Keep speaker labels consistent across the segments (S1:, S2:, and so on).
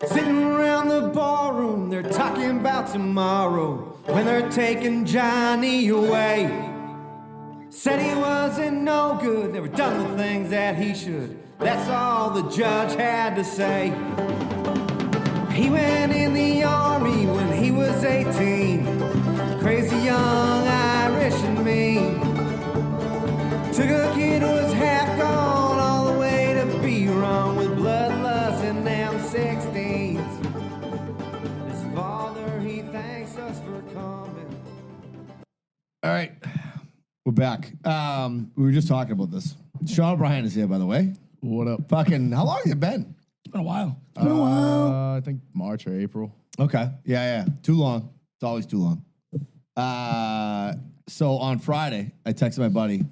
S1: Sitting around the ballroom, they're talking about tomorrow when they're taking Johnny away. Said he wasn't no good, never done the things that he should. That's all the judge had to say. He went in the army when he was 18. Crazy young Irish and mean. Took a kid who was half gone all the way to be wrong with bloodlust and them 16s. His father, he thanks us for coming.
S2: All right. We're back. We were just talking about this. Sean O'Brien is here, by the way.
S3: What up?
S2: Fucking, how long has it been?
S4: It's been a while. It's been a while.
S3: I think March or April.
S2: Okay. Yeah. Too long. It's always too long. So on Friday, I texted my buddy,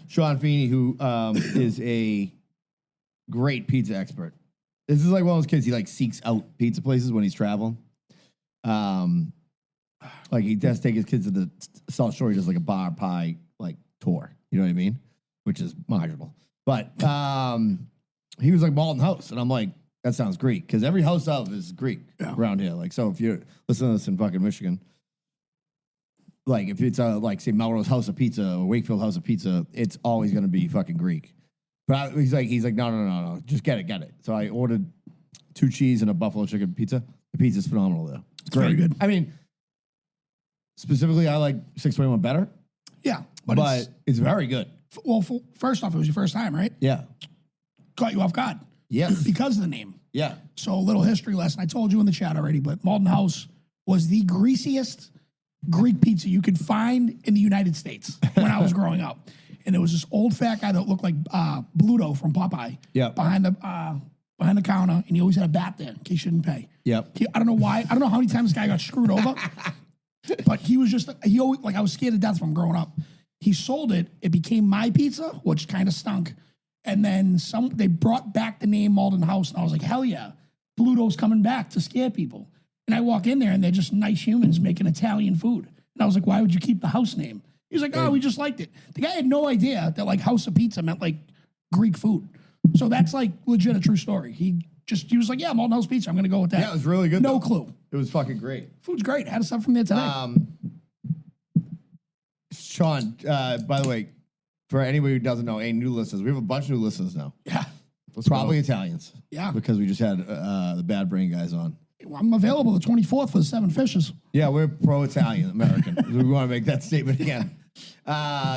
S2: Sean Feeney, who is a great pizza expert. This is like one of those kids, he like seeks out pizza places when he's traveling. Like he does take his kids to the South Shore. He does like a bar pie like tour. You know what I mean? Which is marginal. But he was like Malton House, and I'm like, that sounds Greek because every house of is Greek around here. Like, so if you're listening to this in fucking Michigan, like if it's like say Melrose House of Pizza or Wakefield House of Pizza, it's always gonna be fucking Greek. But he's like, no, just get it. So I ordered 2 cheese and a buffalo chicken pizza. The pizza's phenomenal though.
S4: It's very good.
S2: I mean, specifically, I like 621 better,
S4: Yeah.
S2: but it's very good.
S4: Well, first off, it was your first time, right?
S2: Yeah.
S4: Caught you off guard.
S2: Yes.
S4: Because of the name.
S2: Yeah.
S4: So a little history lesson. I told you in the chat already, but Malton House was the greasiest Greek pizza you could find in the United States when I was growing up. And there was this old fat guy that looked like Bluto from Popeye.
S2: Yeah.
S4: Behind the counter, and he always had a bat there in case you didn't pay.
S2: Yep.
S4: I don't know why. I don't know how many times this guy got screwed over. But he was just, he always, like, I was scared to death from growing up. He sold it. It became my pizza, which kind of stunk. And then they brought back the name Malton House. And I was like, hell yeah, Bluto's coming back to scare people. And I walk in there and they're just nice humans making Italian food. And I was like, why would you keep the house name? He was like, oh, we just liked it. The guy had no idea that like House of Pizza meant like Greek food. So that's like legit a true story. He was like, yeah, Malton House Pizza. I'm going to go with that.
S2: Yeah, it was really good.
S4: No clue.
S2: It was fucking great.
S4: Food's great. Had stuff from there today.
S2: Sean, by the way, for anybody who doesn't know, any new listeners, we have a bunch of new listeners now.
S4: Yeah.
S2: Probably Italians.
S4: Yeah.
S2: Because we just had the Bad Brain guys on.
S4: I'm available the 24th for the 7 Fishes.
S2: Yeah, we're pro-Italian American. We want to make that statement again.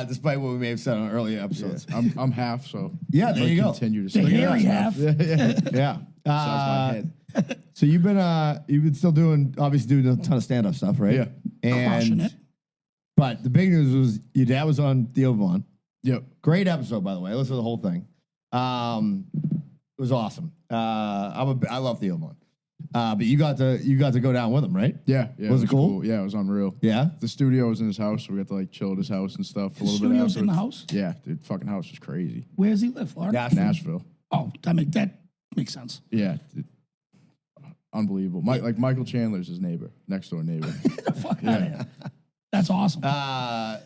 S2: Despite what we may have said on earlier episodes.
S3: Yeah, I'm half, so
S2: Yeah, there you go.
S3: Continue to
S4: The
S3: say
S4: hairy half.
S2: Yeah.
S3: my head.
S2: So you've been still doing a ton of stand-up stuff, right?
S3: Yeah.
S4: Crushing it.
S2: But the big news was your dad was on Theo Vaughn.
S3: Yep.
S2: Great episode, by the way. I listened to the whole thing. It was awesome. I love Theo Vaughn. But you got to go down with him, right?
S3: Yeah.
S2: Was it cool?
S3: Yeah, it was unreal.
S2: Yeah.
S3: The studio was in his house, so we got to like chill at his house and stuff a little bit.
S4: Studio's in the
S3: afterwards.
S4: house?
S3: Yeah, dude, fucking house was crazy.
S4: Where does he live, Florida?
S3: Nashville.
S4: Oh, that makes sense.
S3: Yeah. Dude. Unbelievable. Michael Chandler's his neighbor, next door neighbor.
S4: Fuck outta here. That's awesome.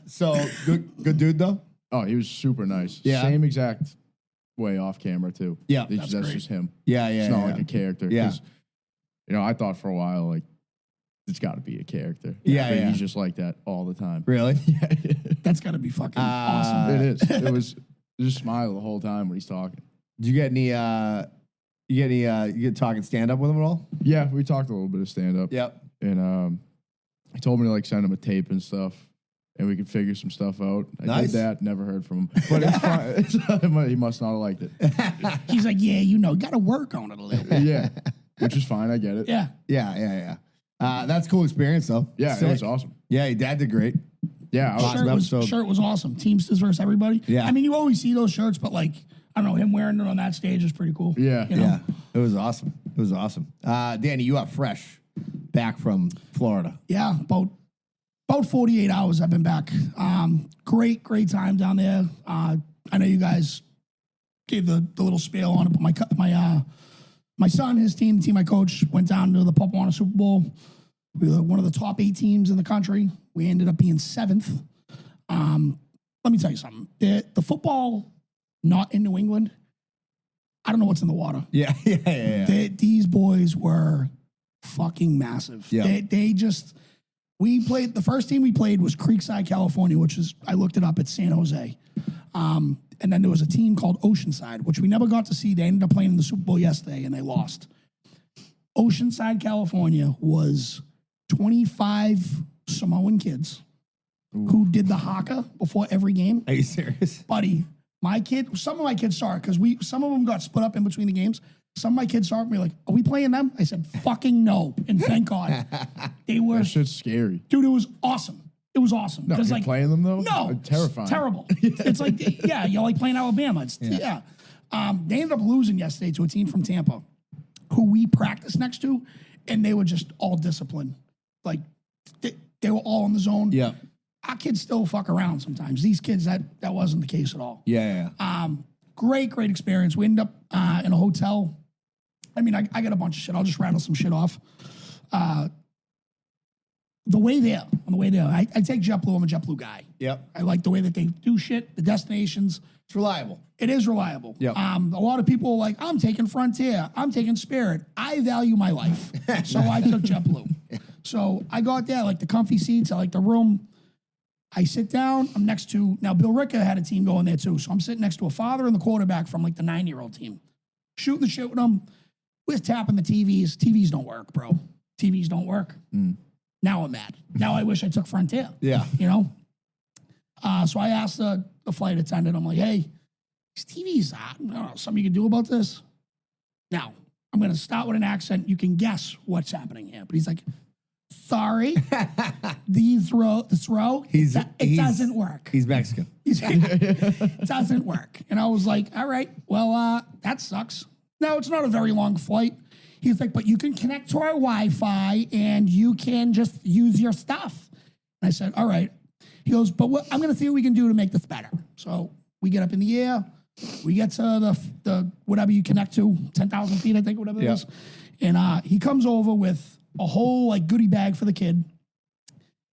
S2: So good dude though.
S3: Oh, he was super nice.
S2: Yeah.
S3: Same exact way off camera too.
S2: Yeah.
S3: That's
S4: great.
S3: just him.
S2: Yeah.
S3: It's not like a character.
S2: Yeah.
S3: 'Cause, I thought for a while like it's got to be a character.
S2: Yeah,
S3: But
S2: yeah.
S3: he's just like that all the time.
S2: Really?
S4: That's got to be fucking awesome.
S3: It is. It was just smile the whole time when he's talking.
S2: Did you get any? You get talking stand up with him at all?
S3: Yeah, we talked a little bit of stand up.
S2: Yep.
S3: And he told me to like send him a tape and stuff, and we could figure some stuff out. I
S2: Nice.
S3: did that. Never heard from him, but it's fine. He must not have liked it.
S4: He's like, yeah, got to work on it a little bit.
S3: Yeah, which is fine. I get it.
S4: Yeah.
S2: Yeah. That's a cool experience though.
S3: Yeah,
S2: Sick.
S3: it was awesome.
S2: Yeah, your dad did great.
S3: Yeah, I was,
S4: Shirt was awesome. Teamsters versus everybody.
S2: Yeah.
S4: I mean, you always see those shirts, but like, I don't know, him wearing it on that stage is pretty cool.
S3: Yeah.
S4: You know?
S2: Yeah, it was awesome. It was awesome. Danny, you are fresh back from Florida.
S4: Yeah, about 48 hours I've been back. Great time down there. I know you guys gave the little spiel on it, but my son, his team, the team I coach, went down to the Pop-Warner Super Bowl. We were one of the top 8 teams in the country. We ended up being 7th. Let me tell you something. The football not in New England, I don't know what's in the water.
S2: Yeah.
S4: These boys were fucking massive.
S2: Yeah.
S4: They just, we played, the first team we played was Creekside, California, which is, I looked it up, it's San Jose. And then there was a team called Oceanside, which we never got to see. They ended up playing in the Super Bowl yesterday, and they lost. Oceanside, California was 25 Samoan kids who did the haka before every game.
S2: Are you serious?
S4: Buddy, some of my kids saw it because some of them got split up in between the games. Some of my kids saw it and were like, are we playing them? I said, fucking no. And thank God. They were,
S3: That shit's scary.
S4: dude, it was awesome. It was awesome.
S3: No, you're
S4: like
S3: playing them though?
S4: No.
S3: Terrifying.
S4: Terrible. It's like, yeah, you're like playing Alabama. Yeah. They ended up losing yesterday to a team from Tampa who we practiced next to, and they were just all disciplined. Like, they were all in the zone.
S2: Yeah.
S4: Our kids still fuck around sometimes. These kids, that wasn't the case at all.
S2: Yeah.
S4: Great experience. We ended up in a hotel. I mean, I got a bunch of shit. I'll just rattle some shit off. On the way there, I take JetBlue. I'm a JetBlue guy.
S2: Yep.
S4: I like the way that they do shit, the destinations.
S2: It's reliable.
S4: It is reliable.
S2: Yep.
S4: A lot of people are like, I'm taking Frontier. I'm taking Spirit. I value my life. So I took JetBlue. So I got there, like the comfy seats. I like the room. I sit down. I'm next to, now Bill Ricka had a team going there too. So I'm sitting next to a father and the quarterback from like the 9-year-old team. Shooting the shit with them. We're tapping the TVs. TVs don't work, bro. TVs don't work. Now I'm mad. Now I wish I took Frontier.
S2: Yeah.
S4: You know? So I asked the flight attendant, I'm like, hey, these TVs, I don't know, something you can do about this? Now, I'm going to start with an accent. You can guess what's happening here. But he's like, sorry, it doesn't work.
S2: He's Mexican.
S4: It doesn't work. And I was like, all right, well, that sucks. No, it's not a very long flight. He's like, but you can connect to our Wi-Fi and you can just use your stuff. And I said, all right. He goes, but I'm going to see what we can do to make this better. So we get up in the air. We get to the whatever you connect to, 10,000 feet, I think, whatever it is. And he comes over with a whole like goodie bag for the kid.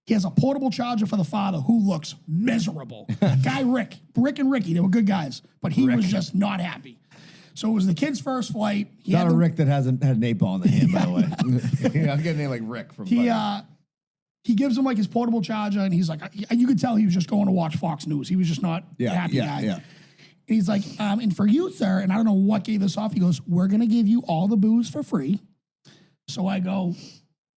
S4: He has a portable charger for the father who looks miserable. Guy Rick and Ricky, they were good guys, but he was just not happy. So it was the kid's first flight.
S2: Not a Rick that hasn't had an 8-ball in the hand, by the way. I'm getting a name like Rick from.
S4: He gives him like his portable charger, and he's like, you could tell he was just going to watch Fox News. He was just not a happy guy.
S2: Yeah.
S4: And he's like, and for you, sir, and I don't know what gave this off. He goes, we're gonna give you all the booze for free. So I go,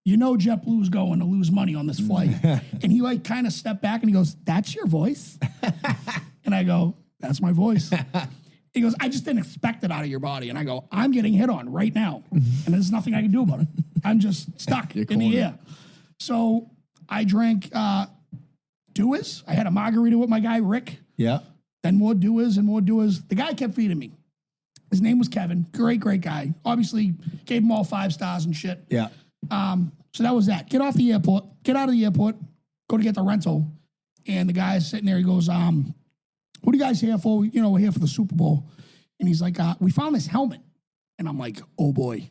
S4: you know, JetBlue's going to lose money on this flight. And he like kind of stepped back and he goes, that's your voice? And I go, that's my voice. He goes, I just didn't expect it out of your body. And I go, I'm getting hit on right now. And there's nothing I can do about it. I'm just stuck in the air. So I drank Dewas. I had a margarita with my guy, Rick.
S2: Yeah.
S4: Then more Dewas and more Dewas. The guy kept feeding me. His name was Kevin. Great guy. Obviously, gave him all 5 stars and shit.
S2: Yeah.
S4: So that was that. Get out of the airport, go to get the rental. And the guy's sitting there, he goes, what are you guys here for? You know, we're here for the Super Bowl. And he's like, we found this helmet. And I'm like, oh boy.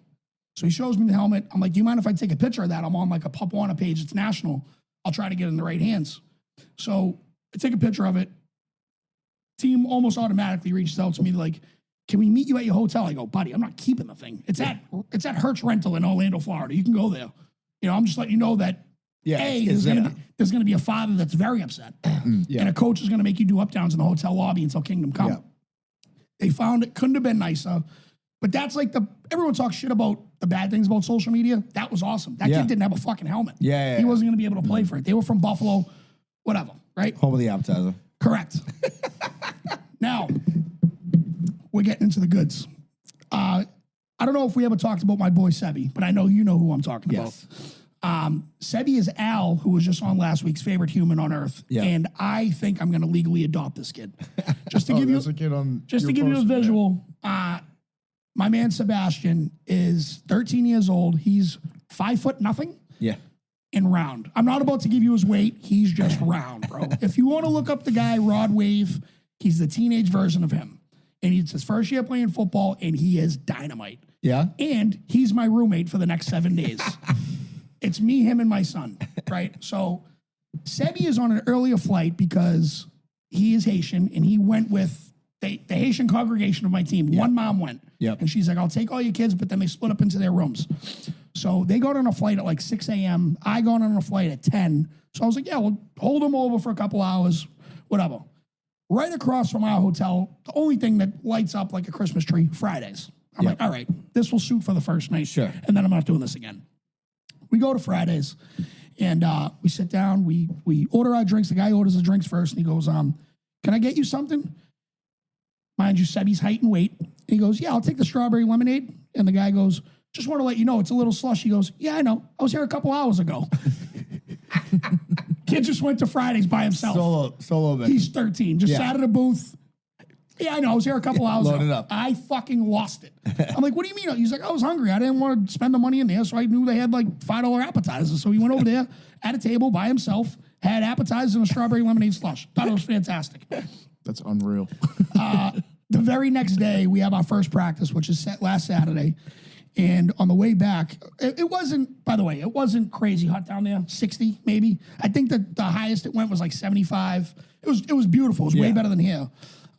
S4: So he shows me the helmet. I'm like, do you mind if I take a picture of that? I'm on like a Pop Warner page. It's national. I'll try to get it in the right hands. So I take a picture of it. Team almost automatically reaches out to me like, can we meet you at your hotel? I go, buddy, I'm not keeping the thing. It's at Hertz Rental in Orlando, Florida. You can go there. You know, I'm just letting you know that, there's going to be a father that's very upset. And a coach is going to make you do up-downs in the hotel lobby until Kingdom Come.
S2: Yeah.
S4: They found it. Couldn't have been nicer. But that's like everyone talks shit about the bad things about social media. That was awesome. That kid didn't have a fucking helmet. He wasn't going to be able to play for it. They were from Buffalo, whatever, right?
S2: Home of the appetizer.
S4: Correct. Now, we're getting into the goods. I don't know if we ever talked about my boy Sebi, but I know you know who I'm talking about. Sebi is Al, who was just on last week's Favorite Human on Earth.
S2: Yeah.
S4: And I think I'm going to legally adopt this kid. Just to give you
S3: a kid on
S4: just to give you a visual, my man Sebastian is 13 years old. He's 5 foot nothing.
S2: Yeah.
S4: And round. I'm not about to give you his weight. He's just round, bro. If you want to look up the guy, Rod Wave, he's the teenage version of him. And it's his first year playing football, and he is dynamite.
S2: Yeah.
S4: And he's my roommate for the next 7 days. It's me, him, and my son, right? So Sebi is on an earlier flight because he is Haitian, and he went with the Haitian congregation of my team, one mom went.
S2: Yep.
S4: And she's like, I'll take all your kids, but then they split up into their rooms. So they got on a flight at like 6 a.m. I got on a flight at 10. So I was like, yeah, we'll hold them over for a couple hours, whatever. Right across from our hotel, the only thing that lights up like a Christmas tree, Fridays. I'm like, all right, this will suit for the first night.
S2: Sure.
S4: And then I'm not doing this again. We go to Fridays, and we sit down. We order our drinks. The guy orders the drinks first, and he goes, can I get you something? Mind you, Sebby's height and weight. And he goes, yeah, I'll take the strawberry lemonade. And the guy goes, just want to let you know, it's a little slush. He goes, yeah, I know. I was here a couple hours ago. Kid just went to Fridays by himself.
S2: Solo man.
S4: He's 13. Just sat at a booth. Yeah, I know. I was here a couple hours
S2: load
S4: ago.
S2: it up.
S4: I fucking lost it. I'm like, what do you mean? He's like, I was hungry. I didn't want to spend the money in there, so I knew they had like $5 appetizers. So he went over there at a table by himself, had appetizers and a strawberry lemonade slush. Thought it was fantastic.
S3: That's unreal.
S4: The very next day, we have our first practice, which is set last Saturday. And on the way back, it wasn't, by the way, it wasn't crazy hot down there, 60 maybe. I think that the highest it went was like 75. It was beautiful. It was way better than here.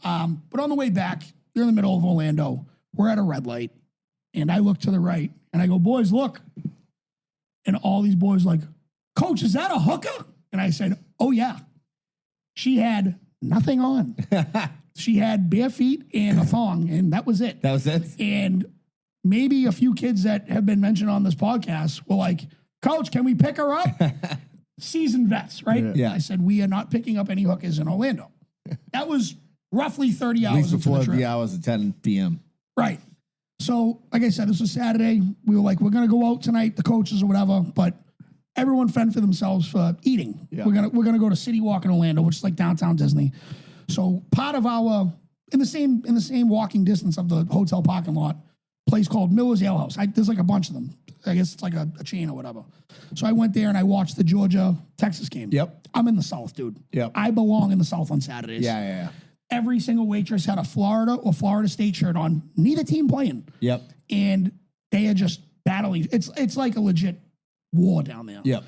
S4: But on the way back, you're in the middle of Orlando. We're at a red light. And I look to the right and I go, boys, look. And all these boys like, Coach, is that a hooker? And I said, oh, yeah. She had nothing on. She had bare feet and a thong, and that was it.
S2: That was it?
S4: And maybe a few kids that have been mentioned on this podcast were like, Coach, can we pick her up? Seasoned vets, right?
S2: Yeah.
S4: I said, we are not picking up any hookers in Orlando. That was roughly 30
S2: At
S4: hours
S2: least
S4: into
S2: before
S4: the trip.
S2: the hours of 10 p.m.
S4: Right. So, like I said, this was Saturday. We were like, we're going to go out tonight, the coaches or whatever, but everyone fend for themselves for eating.
S2: Yeah.
S4: We're gonna go to City Walk in Orlando, which is like downtown Disney. So part of our in the same walking distance of the hotel parking lot, place called Miller's Ale House. There's like a bunch of them. I guess it's like a chain or whatever. So I went there and I watched the Georgia-Texas game.
S2: Yep.
S4: I'm in the South, dude.
S2: Yep.
S4: I belong in the South on Saturdays.
S2: Yeah.
S4: Every single waitress had a Florida or Florida State shirt on. Neither team playing.
S2: Yep.
S4: And they are just battling. It's like a legit war down there.
S2: Yep.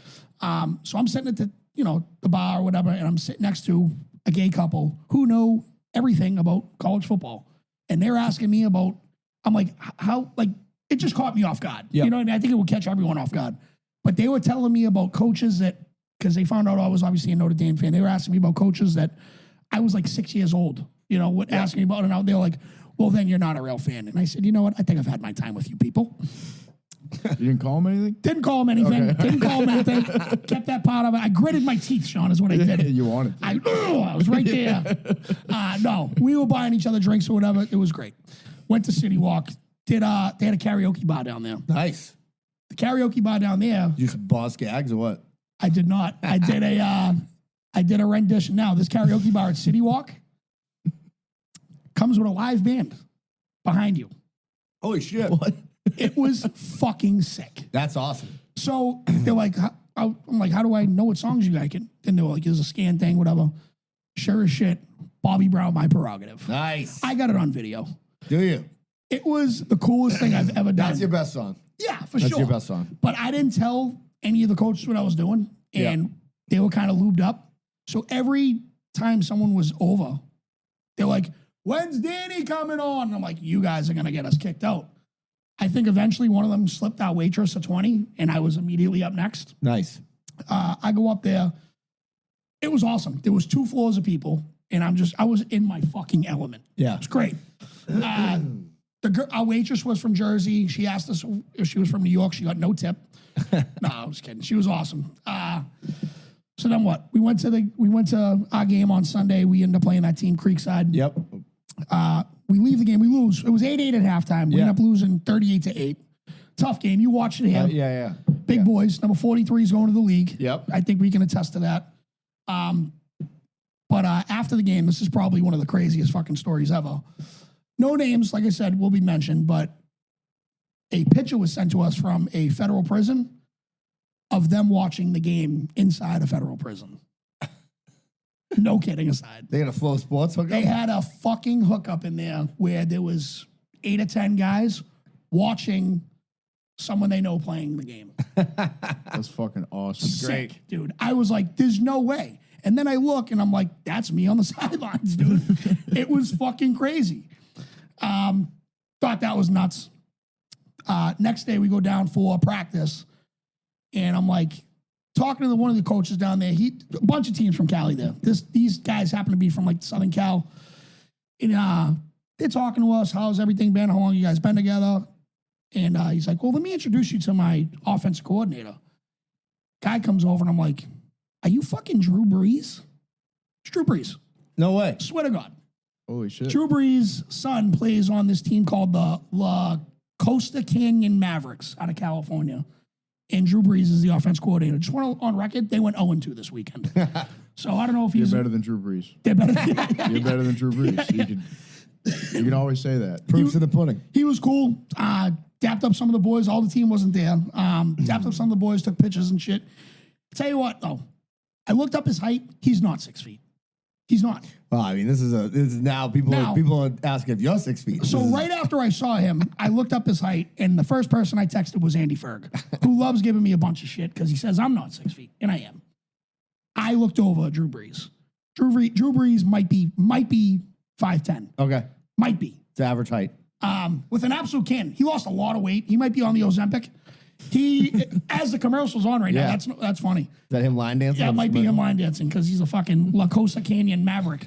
S4: So I'm sitting at the bar or whatever, and I'm sitting next to a gay couple who know everything about college football. And they're asking me about, I'm like, how, like, it just caught me off guard.
S2: Yep.
S4: You know what I mean? I think it would catch everyone off guard. But they were telling me about coaches that, because they found out I was obviously a Notre Dame fan, they were asking me about coaches that I was like 6 years old, asking me about it. And they're like, well, then you're not a real fan. And I said, you know what? I think I've had my time with you people.
S3: You didn't call him anything?
S4: Didn't call him anything.
S3: Okay.
S4: Didn't call him anything. Kept that part of it. I gritted my teeth, Sean, is what I did.
S3: You wanted to.
S4: I was right there. No, we were buying each other drinks or whatever. It was great. Went to City Walk. They had a karaoke bar down there.
S2: Nice.
S4: The karaoke bar down there,
S2: You just boss gags or what?
S4: I did not. I did a rendition. Now, this karaoke bar at City Walk comes with a live band behind you.
S2: Holy shit. What?
S4: It was fucking sick.
S2: That's awesome.
S4: So they're like, I'm like, how do I know what songs you guys can? And they were like, there's a scan thing, whatever. Sure as shit, Bobby Brown, My Prerogative.
S2: Nice.
S4: I got it on video.
S2: Do you?
S4: It was the coolest thing I've ever done.
S2: That's your best song.
S4: Yeah, for
S2: That's
S4: sure.
S2: your best song.
S4: But I didn't tell any of the coaches what I was doing, and they were kind of lubed up. So every time someone was over, they're like, when's Danny coming on? And I'm like, you guys are going to get us kicked out. I think eventually one of them slipped our waitress a 20, and I was immediately up next.
S2: Nice.
S4: I go up there. It was awesome. There was 2 floors of people, and I was in my fucking element.
S2: Yeah.
S4: It was great. Our waitress was from Jersey. She asked us if she was from New York. She got no tip. No, I was kidding. She was awesome. So then what? We went to our game on Sunday. We ended up playing that team, Creekside.
S2: Yep.
S4: We leave the game. We lose. It was 8-8 at halftime. We
S2: Yeah.
S4: end up losing 38-8. Tough game. You watched it here.
S2: Yeah.
S4: Big boys. Number 43 is going to the league.
S2: Yep.
S4: I think we can attest to that. But after the game, this is probably one of the craziest fucking stories ever. No names, like I said, will be mentioned, but a picture was sent to us from a federal prison of them watching the game inside a federal prison. No kidding aside.
S2: They got a Flow Sports hookup?
S4: They had a fucking hookup in there where there was 8 or 10 guys watching someone they know playing the game.
S3: That's fucking awesome.
S4: Sick, dude. I was like, there's no way. And then I look and I'm like, that's me on the sidelines, dude. It was fucking crazy. Thought that was nuts. Next day we go down for practice, and I'm like talking to one of the coaches down there. A bunch of teams from Cali there. These guys happen to be from like Southern Cal, and they're talking to us. How's everything been? How long you guys been together? And he's like, well, let me introduce you to my offensive coordinator. Guy comes over, and I'm like, are you fucking Drew Brees? It's Drew Brees.
S2: No way.
S4: Swear to God.
S3: Holy shit.
S4: Drew Brees' son plays on this team called the La Costa Canyon Mavericks out of California. And Drew Brees is the offense coordinator. Just went on record, they went 0-2 this weekend. So I don't know if
S3: You're
S4: he's
S3: better than Drew Brees.
S4: They're better.
S3: You're better than Drew Brees. You can always say that.
S2: Proofs in the pudding.
S4: He was cool. Dapped up some of the boys. All the team wasn't there. Dapped up some of the boys, took pictures and shit. Tell you what, though, I looked up his height. He's not 6 feet. He's not.
S2: Well, I mean, this is now people are asking if you're 6 feet.
S4: So right after I saw him, I looked up his height, and the first person I texted was Andy Ferg, who loves giving me a bunch of shit because he says I'm not 6 feet, and I am. I looked over Drew Brees. Drew Brees might be 5'10".
S2: Okay.
S4: Might be.
S2: It's average height.
S4: With an absolute cannon. He lost a lot of weight. He might be on the Ozempic. He, as the commercial's on right now, that's funny.
S2: Is that him line dancing?
S4: Yeah, it might be him line dancing because he's a fucking La Costa Canyon maverick.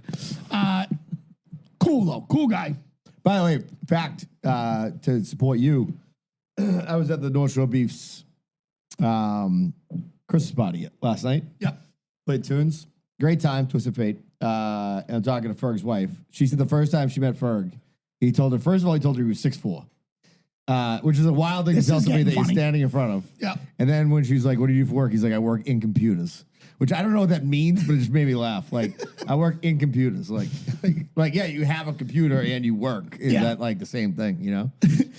S4: Cool, though. Cool guy.
S2: By the way, fact, to support you, I was at the North Shore Beefs Christmas party last night.
S4: Yep.
S2: Played tunes. Great time, Twisted Fate. And I'm talking to Ferg's wife. She said the first time she met Ferg, he told her he was 6'4". Which is a wild thing to tell somebody that you're standing in front of.
S4: Yeah.
S2: And then when she's like, what do you do for work? He's like, I work in computers. Which I don't know what that means, but it just made me laugh. Like, I work in computers. Like, yeah, you have a computer and you work. Is that like the same thing, you know?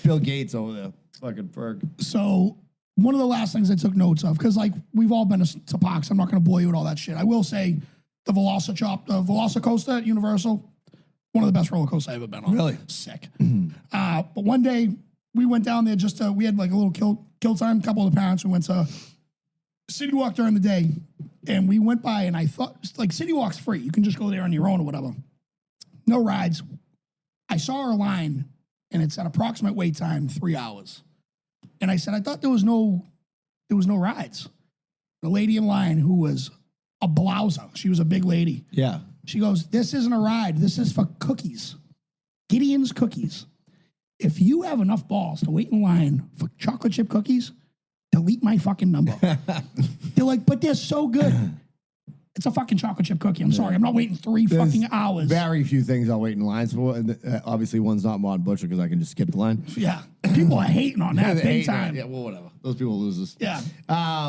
S2: Bill Gates over there, fucking Ferg.
S4: So one of the last things I took notes of, because like we've all been to parks. I'm not going to bore you with all that shit. I will say the Velocicoaster at Universal, one of the best roller coasters I've ever been on.
S2: Really?
S4: Sick. But one day we went down there we had like a little kill time. A couple of the parents, we went to City Walk during the day, and we went by, and I thought, like, City Walk's free. You can just go there on your own or whatever. No rides. I saw our line, and it's at approximate wait time, 3 hours. And I said, I thought there was no rides. The lady in line, who was a blouser, she was a big lady.
S2: Yeah.
S4: She goes, this isn't a ride. This is for cookies. Gideon's Cookies. If you have enough balls to wait in line for chocolate chip cookies, delete my fucking number. They're like, but they're so good. It's a fucking chocolate chip cookie. I'm sorry. I'm not waiting three fucking hours.
S2: Very few things I'll wait in lines for. And obviously, one's not Mod Butcher because I can just skip the line.
S4: Yeah. People are hating on that big time.
S2: Yeah, well, whatever. Those people losers.
S4: Yeah.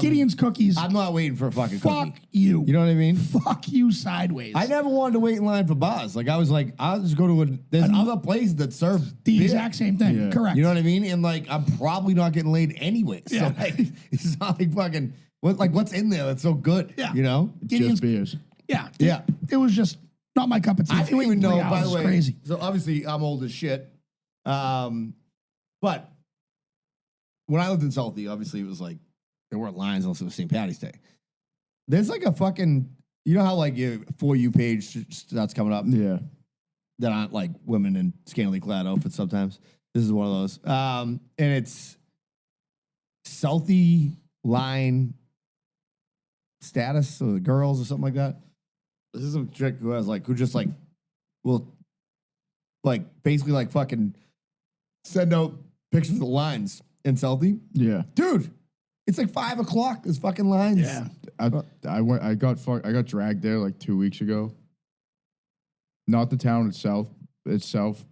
S4: Gideon's Cookies.
S2: I'm not waiting for a fucking
S4: Fuck
S2: cookie.
S4: you.
S2: You know what I mean?
S4: Fuck you sideways.
S2: I never wanted to wait in line for bars. Like, I was like, I'll just go to there's other places that serve
S4: the
S2: beer.
S4: exact same thing.
S3: Yeah.
S4: Correct.
S2: You know what I mean? And like, I'm probably not getting laid anyway.
S4: Yeah.
S2: So like, it's not like fucking, what's in there that's so good?
S4: Yeah.
S2: You know?
S3: Just beers.
S4: Yeah.
S2: Yeah.
S4: It was just not my cup of tea.
S2: I didn't even know, by the way.
S4: Crazy.
S2: So obviously, I'm old as shit. But when I lived in Salty, obviously, it was like, there weren't lines unless it was St. Patty's Day. There's like a fucking, you know how like your For You page starts coming up?
S3: Yeah.
S2: That aren't like women in scantily clad outfits sometimes. This is one of those. And it's Salty line status, or the girls or something like that. This is a chick who just like will like basically like fucking send out pictures of the lines in Salty.
S3: Yeah.
S2: Dude, it's like 5 o'clock. There's fucking lines.
S4: Yeah.
S3: I got dragged there like 2 weeks ago. Not the town itself,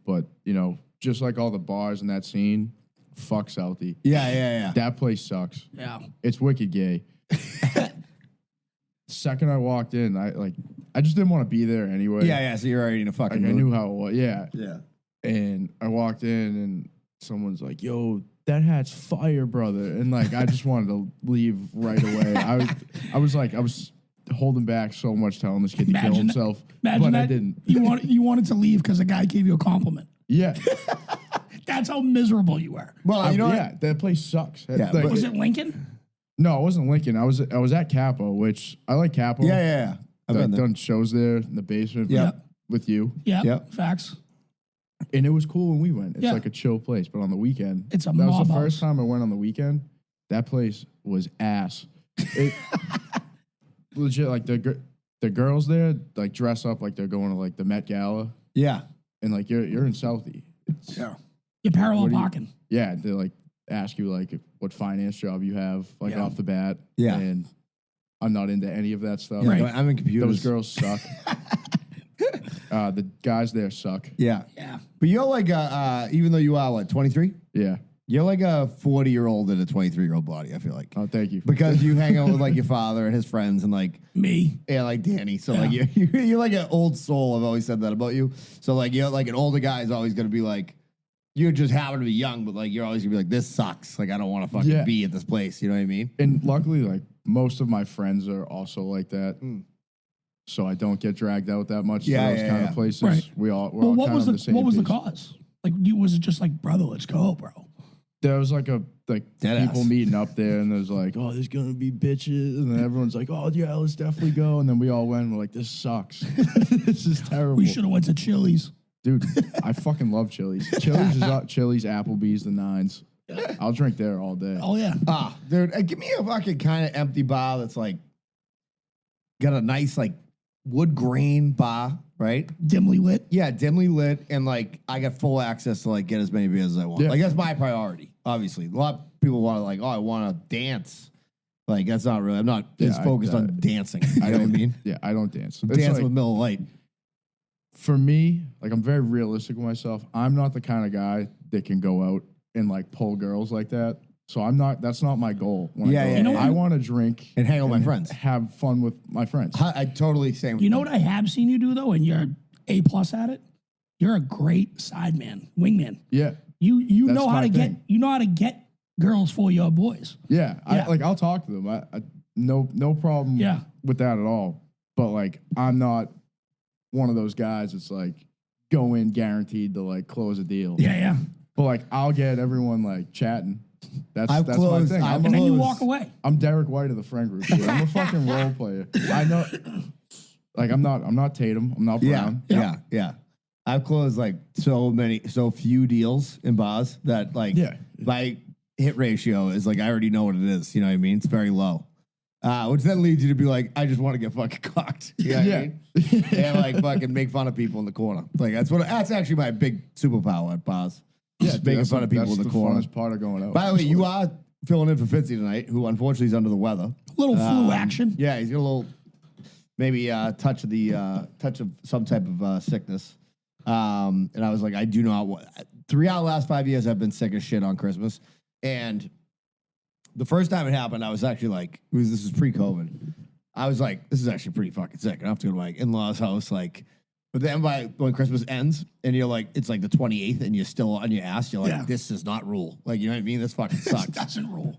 S3: but you know, just like all the bars in that scene, fuck Southie.
S2: Yeah.
S3: That place sucks.
S4: Yeah.
S3: It's wicked gay. Second I walked in, I just didn't want to be there anyway.
S2: Yeah. So you're already in a fucking
S3: Like, I
S2: mood.
S3: knew how it was. Yeah.
S2: Yeah.
S3: And I walked in and someone's like, yo, that hat's fire, brother. And like, I just wanted to leave right away. I was holding back so much telling this kid to kill himself, but I didn't.
S4: You wanted to leave because a guy gave you a compliment.
S3: Yeah.
S4: That's how miserable you were.
S2: Well, you know
S3: yeah, that place sucks.
S2: Yeah,
S3: Like,
S4: Was it Lincoln?
S3: no, it wasn't Lincoln. I was at Capo, which I like Capo.
S2: Yeah. I've been there.
S3: done shows there in the basement with you.
S4: Yeah.
S2: Yep.
S4: Facts.
S3: And it was cool when we went. It's
S4: Yeah.
S3: like a chill place. But on the weekend,
S4: It's a
S3: that was
S4: mob
S3: the
S4: house.
S3: first time I went on the weekend. That place was ass. It, legit, like the girls there like dress up like they're going to like the Met Gala,
S2: Yeah.
S3: and like you're in Southie.
S4: Yeah. You're parallel
S3: What do you-
S4: parking.
S3: Yeah, they like ask you like what finance job you have like
S4: Yeah.
S3: off the bat.
S2: Yeah.
S3: And I'm not into any of that stuff.
S2: Yeah,
S4: Right.
S2: I'm in computers.
S3: Those girls suck. The guys there suck.
S2: Yeah.
S4: Yeah.
S2: But you're like, even though you are, what, 23?
S3: Yeah.
S2: You're like a 40-year-old in a 23-year-old body, I feel like.
S3: Oh, thank you.
S2: Because you hang out with like your father and his friends and like,
S4: Me.
S2: yeah, like Danny. So like you're like an old soul. I've always said that about you. So like you're like an older guy is always going to be like, you just happen to be young, but like you're always going to be like, this sucks. Like I don't want to fucking
S3: Yeah.
S2: be at this place. You know what I mean?
S3: And luckily, like most of my friends are also like that. So I don't get dragged out that much
S2: Yeah,
S3: to those
S2: yeah,
S3: kind
S2: yeah.
S3: of places.
S4: Right.
S3: We're
S4: Well,
S3: all
S4: what
S3: kind
S4: was
S3: of
S4: the
S3: same
S4: what was the
S3: page.
S4: cause? Like, was it just like, brother, let's go, bro?
S3: There was like
S2: Dead
S3: people
S2: ass.
S3: meeting up there, and there's like, oh, there's gonna be bitches, and then everyone's like, oh yeah, let's definitely go, and then we all went. And we're like, this sucks. This is terrible.
S4: We should have went to Chili's.
S3: Dude, I fucking love Chili's. Chili's is up. Chili's, Applebee's, the nines. I'll drink there all day.
S4: Oh yeah.
S2: Dude, give me a fucking kind of empty bar that's like got a nice like wood grain bar, right?
S4: Dimly lit.
S2: Yeah, dimly lit, and like I got full access to like get as many beers as I want.
S3: Yeah.
S2: Like that's my priority. Obviously, a lot of people want to like, oh, I want to dance. Like that's not really. I'm not as
S3: Yeah,
S2: focused on dancing. You know what I mean?
S3: Yeah, I don't dance. It's
S2: Dance
S3: like,
S2: with Miller Lite.
S3: for me, like I'm very realistic with myself. I'm not the kind of guy that can go out and like pull girls like that. So I'm not. That's not my goal. When
S2: Yeah,
S3: I go
S2: yeah,
S3: out.
S2: You know
S3: I
S4: what?
S3: want to drink
S2: And hang out with my friends.
S3: have fun with my friends.
S2: I totally same.
S4: You know what I have seen you do though, and you're A+ at it. You're a great side man, wingman.
S3: Yeah,
S4: You
S3: That's
S4: know how
S3: my
S4: to
S3: thing.
S4: get girls for your boys.
S3: yeah.
S4: Yeah.
S3: I'll talk to them. I no problem.
S4: Yeah.
S3: with that at all. But like, I'm not one of those guys that's like go in guaranteed to like close a deal.
S4: Yeah.
S3: But like, I'll get everyone like chatting. That's
S2: I've
S3: my
S2: closed-
S3: thing.
S2: I've
S4: And then you
S2: Close.
S4: walk away.
S3: I'm Derek White of the friend group. Dude. I'm a fucking role player. I know. Like I'm not Tatum. I'm not
S2: Yeah,
S3: Brown.
S2: yeah. I've closed like so few deals in bars that like
S3: Yeah.
S2: my hit ratio is like I already know what it is. You know what I mean? It's very low. Which then leads you to be like, I just want to get fucking cocked. You know what I mean? And like fucking make fun of people in the corner. Like that's actually my big superpower at bars.
S3: Yeah,
S2: Just
S3: dude,
S2: making
S3: that's
S2: fun of people in the corner.
S3: funnest part of going out.
S2: By the way, you are filling in for Fitzy tonight, who unfortunately is under the weather.
S4: Little flu action.
S2: Yeah, he's got a little maybe touch of some type of sickness. And I was like, I do not want 3 out of the last 5 years I've been sick as shit on Christmas. And the first time it happened, I was actually like, this is pre-COVID. I was like, this is actually pretty fucking sick. I have to go to my in-laws' house, like, but then when Christmas ends and you're like, it's like the 28th and you're still on your ass, you're like,
S4: Yeah.
S2: this does not rule. Like, you know what I mean? This fucking sucks.
S4: Doesn't rule.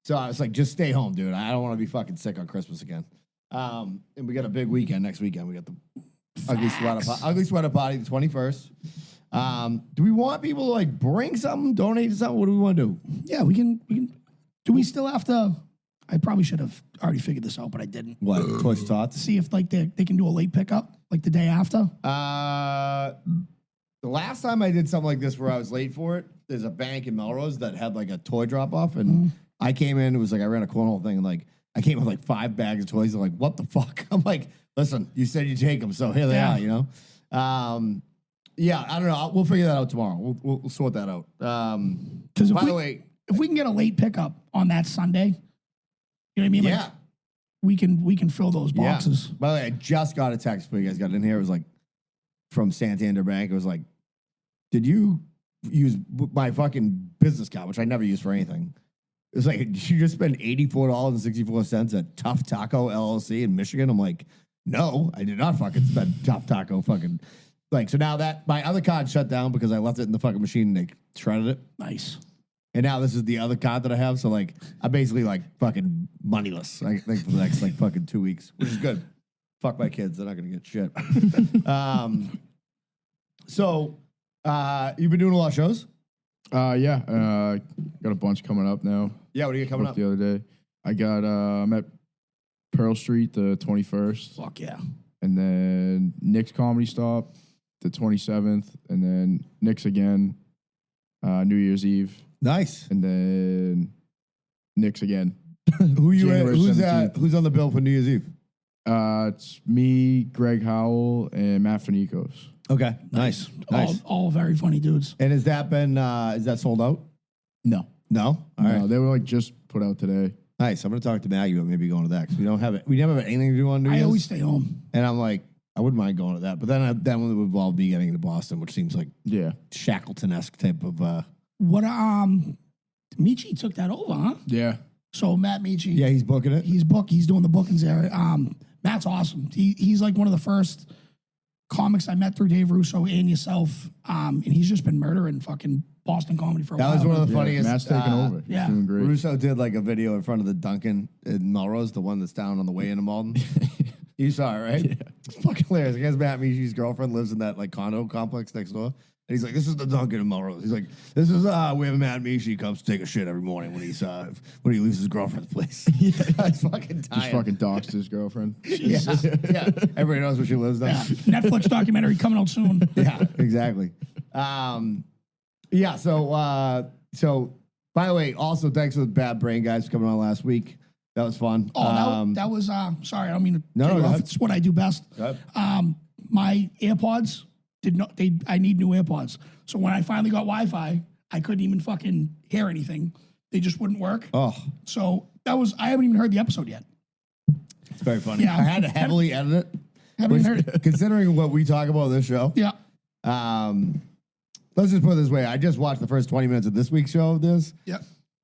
S2: So I was like, just stay home, dude. I don't want to be fucking sick on Christmas again. And we got a big weekend next weekend. We got the ugly sweater party, the 21st. Do we want people to like bring something, donate to something? What do we want to do?
S4: Yeah, we can. Do we still have to? I probably should have already figured this out, but I didn't.
S2: What? Toys Tots?
S4: See if like they can do a late pickup like the day after.
S2: The last time I did something like this where I was late for it, there's a bank in Melrose that had like a toy drop off, and I came in. It was like I ran a cornhole thing, and like I came with like 5 bags of toys. They're like, "What the fuck?" I'm like, "Listen, you said you take them, so here they
S4: Yeah.
S2: are." You know. Yeah, I don't know. We'll figure that out tomorrow. We'll sort that out.
S4: Because
S2: By the way,
S4: if we can get a late pickup on that Sunday, you know what I mean? Like,
S2: yeah.
S4: we can fill those boxes.
S2: Yeah. By the way, I just got a text before you guys got in here. It was like from Santander Bank. It was like, did you use my fucking business card, which I never use for anything? It was like, did you just spend $84.64 at Tough Taco LLC in Michigan? I'm like, no, I did not fucking spend Tough Taco fucking. Like, so now that my other card shut down because I left it in the fucking machine and they shredded it.
S4: Nice.
S2: And now this is the other card that I have. So like, I'm basically like fucking moneyless. I think for the next like fucking 2 weeks, which is good. Fuck my kids. They're not going to get shit. So you've been doing a lot of shows?
S3: Yeah. Got a bunch coming up now.
S2: Yeah. What are you coming up?
S3: The other day, I got I'm at Pearl Street the 21st,
S4: Fuck yeah.
S3: and then Nick's Comedy Stop the 27th, and then Nick's again New Year's Eve,
S2: Nice.
S3: and then Nick's again.
S2: Who you?
S3: January
S2: Who's
S3: 17th.
S2: Who's on the bill for New Year's Eve?
S3: It's me, Greg Howell, and Matt Finicos.
S2: Okay, nice.
S4: All very funny dudes.
S2: And has that been? Is that sold out?
S3: No.
S2: No. All right.
S3: No, they were like just put out today.
S2: Nice. I'm gonna talk to Maggie about maybe going to that because we don't have it. We never have anything to do on New Year's.
S4: I always stay home.
S2: And I'm like, I wouldn't mind going to that, but then that would involve me getting to Boston, which seems like
S3: Yeah.
S2: Shackleton-esque type of.
S4: What Michi took that over, huh?
S3: Yeah.
S4: So Matt Michi,
S2: Yeah, he's booking it.
S4: he's doing the bookings there. Matt's awesome. He's like one of the first comics I met through Dave Russo and yourself. And he's just been murdering fucking Boston comedy for a while.
S2: That was one of the
S3: Yeah,
S2: funniest.
S3: Matt's taking over.
S4: yeah.
S3: He's doing great.
S2: Russo did like a video in front of the Dunkin' in Melrose, the one that's down on the way into Malden. You saw it, right? Yeah. It's fucking hilarious. I guess Matt Michi's girlfriend lives in that like condo complex next door. And he's like, this is the Dunkin' in Melrose. He's like, this is where Matt Michi comes to take a shit every morning when he leaves his girlfriend's place. It's fucking tired.
S3: Just fucking doxed his girlfriend.
S2: Yeah. Everybody knows where she lives now.
S4: Yeah. Netflix documentary coming out soon.
S2: Yeah, exactly. Yeah, so by the way, also thanks for the Bad Brain guys for coming on last week. That was fun.
S4: Oh, that was sorry, I don't mean to
S2: No,
S4: cut you
S2: go
S4: off.
S2: ahead.
S4: It's what I do best.
S2: Go ahead.
S4: My AirPods I need new AirPods. So when I finally got Wi-Fi, I couldn't even fucking hear anything. They just wouldn't work.
S2: Oh,
S4: So I haven't even heard the episode yet.
S2: it's very funny.
S4: Yeah.
S2: I had to heavily edit it.
S4: Haven't even heard it.
S2: Considering what we talk about on this show,
S4: Yeah.
S2: let's just put it this way. I just watched the first 20 minutes of this week's show of this.
S4: Yeah.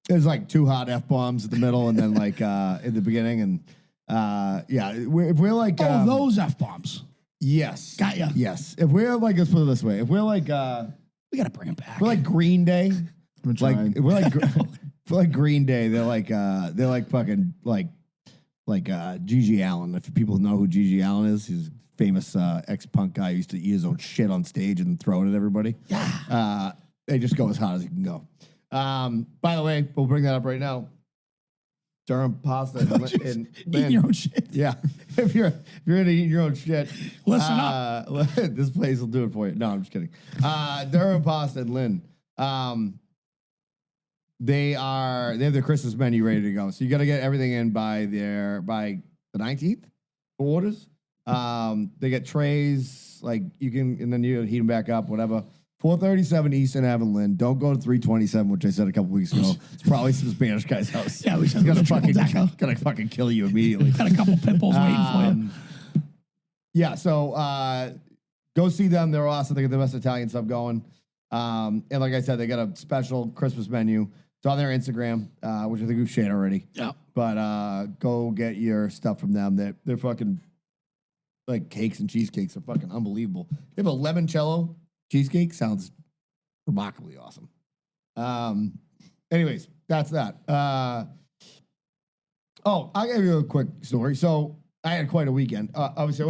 S2: There's like 2 hot F-bombs at the middle and then like in the beginning. And yeah, if we're like...
S4: Those F-bombs.
S2: Yes.
S4: Got ya.
S2: Yes. If we're like, let's put it this way. If we're like...
S4: We got to bring it back.
S2: we're like Green Day.
S3: I'm
S2: Like
S3: trying.
S2: we're like we're like Green Day. They're like fucking like Gigi Allen. If people know who Gigi Allen is, he's a famous ex-punk guy who used to eat his own shit on stage and throw it at everybody.
S4: Yeah.
S2: They just go as hot as you can go. By the way, we'll bring that up right now. Durham pasta in
S4: Eating your own shit.
S2: yeah. If you're into eating your own shit,
S4: Listen up.
S2: This place will do it for you. No, I'm just kidding. Durham Pasta and Lynn. They have their Christmas menu ready to go. So you got to get everything in by the 19th for orders. They get trays, like you can, and then you heat them back up, whatever. 437 Eastern Avenue, Lynn. Don't go to 327, which I said a couple weeks ago. It's probably some Spanish guy's house.
S4: Yeah, we said
S2: He's
S4: it was a triple decker.
S2: gonna fucking kill you immediately.
S4: Got a couple pit bulls waiting for you.
S2: Yeah, so go see them. They're awesome. They got the best Italian stuff going. And like I said, they got a special Christmas menu. It's on their Instagram, which I think we've shared already.
S4: Yeah.
S2: But go get your stuff from them. They're fucking like cakes and cheesecakes are fucking unbelievable. They have a limoncello cheesecake. Sounds remarkably awesome. Anyways, that's that. I'll give you a quick story. So I had quite a weekend. Obviously,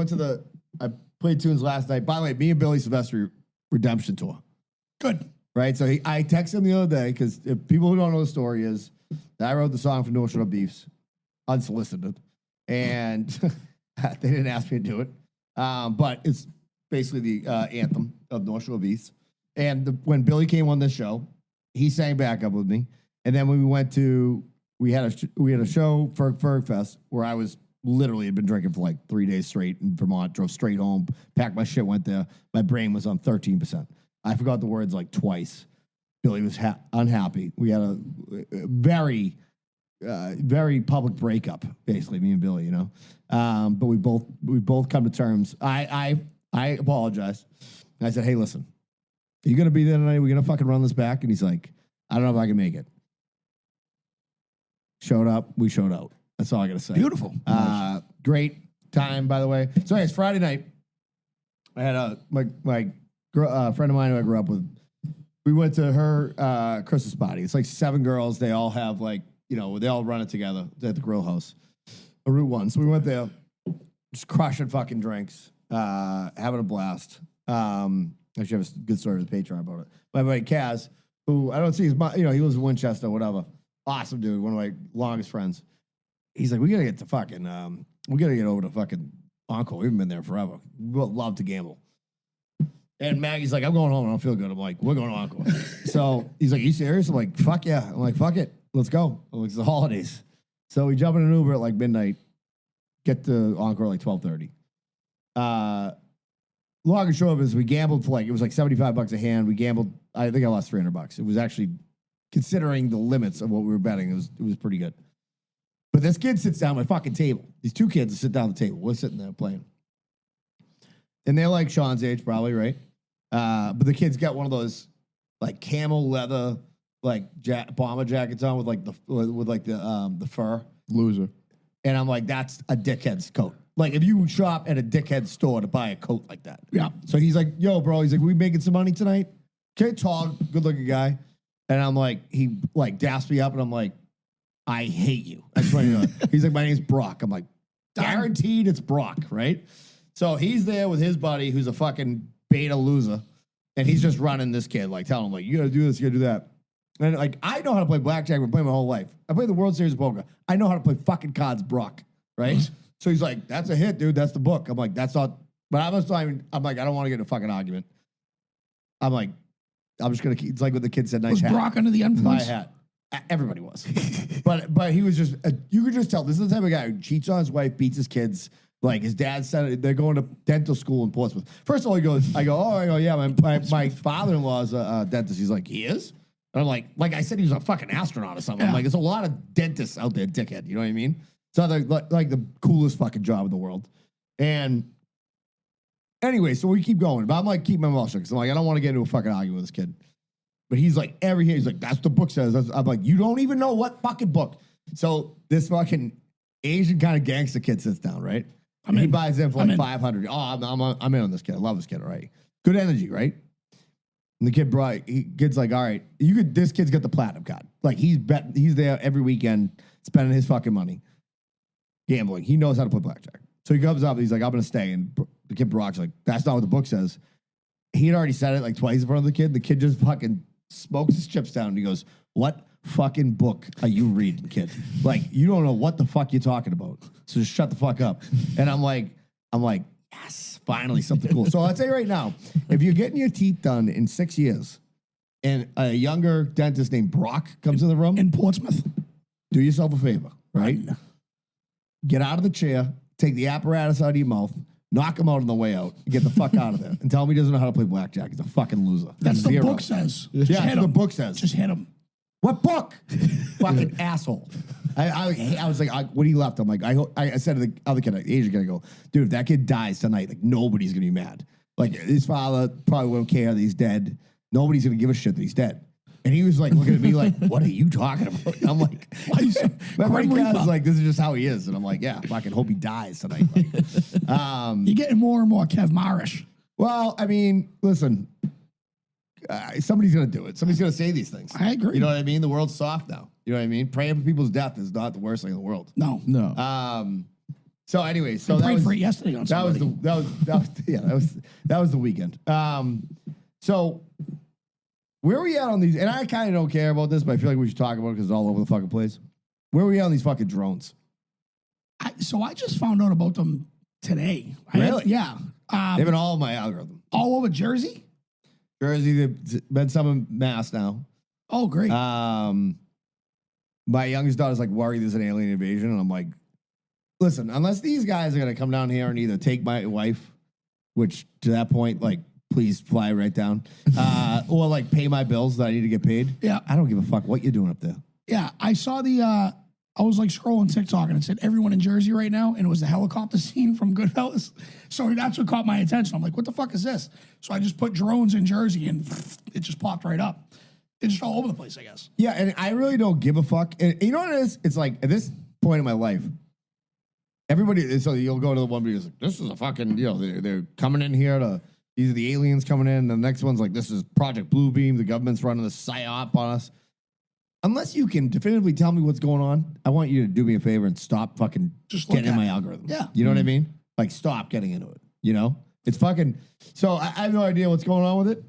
S2: I played tunes last night. By the way, me and Billy Sylvester Redemption Tour.
S4: Good.
S2: Right? So I texted him the other day because if people who don't know the story is that I wrote the song for North Shore Beefs, unsolicited. And they didn't ask me to do it. But it's basically the anthem of North Shore Beefs. And when Billy came on this show, he sang backup with me. And then when we had a show for Ferg Fest where I was literally had been drinking for like 3 days straight in Vermont, drove straight home, packed my shit, went there. My brain was on 13%. I forgot the words like twice. Billy was unhappy. We had a very, very public breakup, basically, me and Billy, you know. But we both come to terms. I apologized. And I said, hey, listen, are you going to be there tonight? We're going to fucking run this back? And he's like, I don't know if I can make it. Showed up. We showed out. That's all I got to say.
S4: Beautiful.
S2: Great time, by the way. So it's Friday night. I had my friend of mine who I grew up with. We went to her Christmas party. It's like 7 girls. They all have like, you know, they all run it together at the grill house, a Route 1. So we went there, just crushing fucking drinks, having a blast. Actually, have a good story with Patreon about it. My buddy Kaz, who I don't see his, he lives in Winchester, whatever. Awesome dude, one of my longest friends. he's like, we gotta get to fucking, we gotta get over to fucking Encore. We haven't been there forever. We'll love to gamble. And Maggie's like, I'm going home. I don't feel good. I'm like, we're going to Encore. So he's like, you serious? I'm like, fuck yeah. I'm like, fuck it. Let's go. I'm like, it's the holidays. So we jump in an Uber at like midnight, get to Encore at like 12:30. Long and short of it is we gambled for like, it was like $75 a hand. We gambled, I think I lost $300. It was actually, considering the limits of what we were betting, it was pretty good. But this kid sits down at my fucking table. These two kids sit down at the table. We're sitting there playing. And they're like Sean's age, probably, right? But the kid's got one of those like camel leather, like bomber jackets on with the fur.
S3: Loser.
S2: And I'm like, that's a dickhead's coat. Like, if you shop at a dickhead store to buy a coat like that.
S4: Yeah.
S2: So he's like, yo, bro, he's like, we making some money tonight? Okay, tall, good-looking guy. And I'm like, he, like, daps me up, and I'm like, I hate you. I just want you to know. He's like, my name's Brock. I'm like, guaranteed it's Brock, right? So he's there with his buddy, who's a fucking beta loser, and he's just running this kid, like, telling him, like, you gotta do this, you gotta do that. And, like, I know how to play blackjack. I've been playing my whole life. I played the World Series of Poker. I know how to play fucking cards, Brock, right? So he's like, that's a hit, dude. That's the book. I'm like, that's not. But I'm like, I don't want to get in a fucking argument. I'm like, I'm just going to keep. It's like what the kid said, nice
S4: Was
S2: hat.
S4: Brock under the
S2: My
S4: influence?
S2: hat. Everybody was. but he was just, you could just tell, this is the type of guy who cheats on his wife, beats his kids. Like his dad said, they're going to dental school in Portsmouth. First of all, he goes, I go, yeah, my father-in-law is a dentist. He's like, he is? And I'm like I said, he was a fucking astronaut or something.
S4: Yeah.
S2: I'm like, there's a lot of dentists out there, dickhead. You know what I mean? It's not like the coolest fucking job in the world. And anyway, so we keep going. But I'm like, keep my mouth shut because I'm like, I don't want to get into a fucking argument with this kid. But he's like, he's like, that's what the book says. I'm like, you don't even know what fucking book. So this fucking Asian kind of gangster kid sits down, right? He buys in for like 500. Oh, I'm in on this kid. I love this kid, right? Good energy, right? And the kid's like, all right, this kid's got the platinum card. Like he's there every weekend spending his fucking money. Gambling. He knows how to play blackjack. So he comes up, he's like, I'm going to stay. And the kid Brock's like, that's not what the book says. He had already said it like twice in front of the kid. The kid just fucking smokes his chips down and he goes, what fucking book are you reading, kid? Like, you don't know what the fuck you're talking about. So just shut the fuck up. And I'm like, yes, finally something cool. So I'll tell you right now, if you're getting your teeth done in 6 years and a younger dentist named Brock comes in the room,
S4: In Portsmouth.
S2: do yourself a favor, right? Get out of the chair, take the apparatus out of your mouth, knock him out on the way out, and get the fuck out of there. And tell him he doesn't know how to play blackjack. He's a fucking loser.
S4: That's the
S2: Zero.
S4: book says.
S2: Yeah,
S4: Just
S2: that's
S4: hit
S2: what the
S4: him.
S2: book says.
S4: Just hit him.
S2: What book? Fucking asshole. I was like, when he left, I'm like, I said to the other kid, Asian kid, I go, dude, if that kid dies tonight, like nobody's gonna be mad. Like his father probably won't care that he's dead. Nobody's gonna give a shit that he's dead. And he was like looking at me like, what are you talking about? And I'm like,
S4: Why you so
S2: my
S4: Grim
S2: friend
S4: Reaper?
S2: was like, this is just how he is. And I'm like, yeah, fucking hope he dies tonight.
S4: You're getting more and more Kev Marish.
S2: Well, I mean, listen, somebody's going to do it. Somebody's going to say these things.
S4: I agree.
S2: You know what I mean? The world's soft now. You know what I mean? Praying for people's death is not the worst thing in the world.
S4: No.
S2: So anyway, so
S4: I
S2: that
S4: prayed
S2: was
S4: for it yesterday on
S2: that was
S4: somebody.
S2: that was the weekend. So where are we at on these? And I kind of don't care about this, but I feel like we should talk about it because it's all over the fucking place. Where are we at on these fucking drones?
S4: So I just found out about them today.
S2: Really?
S4: Yeah.
S2: They've been all in my algorithm.
S4: All over Jersey?
S2: Jersey, they've been some in Mass now.
S4: Oh, great.
S2: My youngest daughter's like worried there's an alien invasion, and I'm like, listen, unless these guys are gonna come down here and either take my wife, which to that point, like, please fly right down, or like pay my bills that I need to get paid.
S4: Yeah.
S2: I don't give a fuck what you're doing up there.
S4: Yeah, I saw I was like scrolling TikTok and it said everyone in Jersey right now, and it was the helicopter scene from Goodfellas. So that's what caught my attention. I'm like, what the fuck is this? So I just put drones in Jersey and it just popped right up. It's just all over the place, I guess.
S2: Yeah, and I really don't give a fuck. And you know what it is? It's like at this point in my life, everybody. So you'll go to the one who's like, "This is a fucking," you know, they're coming in here to. These are the aliens coming in. And the next one's like, "This is Project Bluebeam. The government's running this psyop on us." Unless you can definitively tell me what's going on, I want you to do me a favor and stop fucking
S4: Just look
S2: getting in
S4: at
S2: my
S4: it.
S2: algorithm.
S4: Yeah.
S2: You know what I mean? Like, stop getting into it. You know? It's fucking. So I have no idea what's going on with it.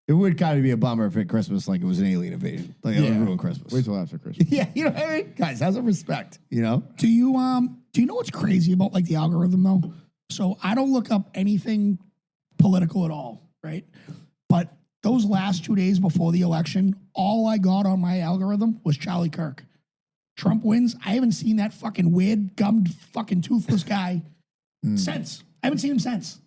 S2: It would kind of be a bummer if at Christmas, like it was an alien invasion. Like, it would ruin Christmas.
S3: Wait till after Christmas.
S2: Yeah, you know what I mean? Guys, have some respect, you know?
S4: Do you know what's crazy about like the algorithm though? So I don't look up anything political at all, right? But those last 2 days before the election, all I got on my algorithm was Charlie Kirk. Trump wins. I haven't seen that fucking weird, gummed, fucking toothless guy since. I haven't seen him since.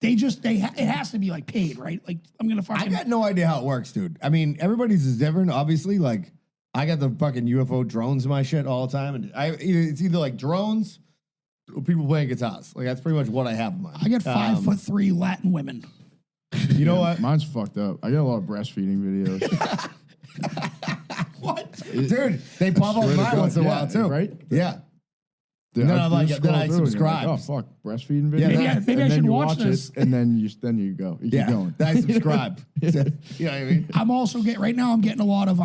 S4: It has to be like paid, right? Like I'm gonna
S2: I
S4: fucking.
S2: got no idea how it works, dude. I mean, everybody's is different, obviously. Like, I got the fucking UFO drones in my shit all the time. And it's either like drones or people playing guitars. Like, that's pretty much what I have in mind.
S4: I get 5'3" Latin women.
S2: You know what?
S3: Mine's fucked up. I get a lot of breastfeeding videos.
S4: What?
S2: Dude, they pop up
S3: Swear to
S2: mine
S3: God,
S2: once in a
S3: yeah,
S2: while, too.
S3: right?
S2: Yeah.
S3: Dude,
S2: No,
S3: I
S2: like,
S3: just
S2: then
S3: scroll
S2: I
S3: through and you're
S2: subscribe.
S3: Like, oh fuck, breastfeeding videos.
S2: Yeah,
S4: maybe I should
S3: you
S4: watch
S3: watch
S4: this.
S3: it, and then you go. You keep going.
S2: Then I subscribe. You know what I mean?
S4: I'm also right now. I'm getting a lot of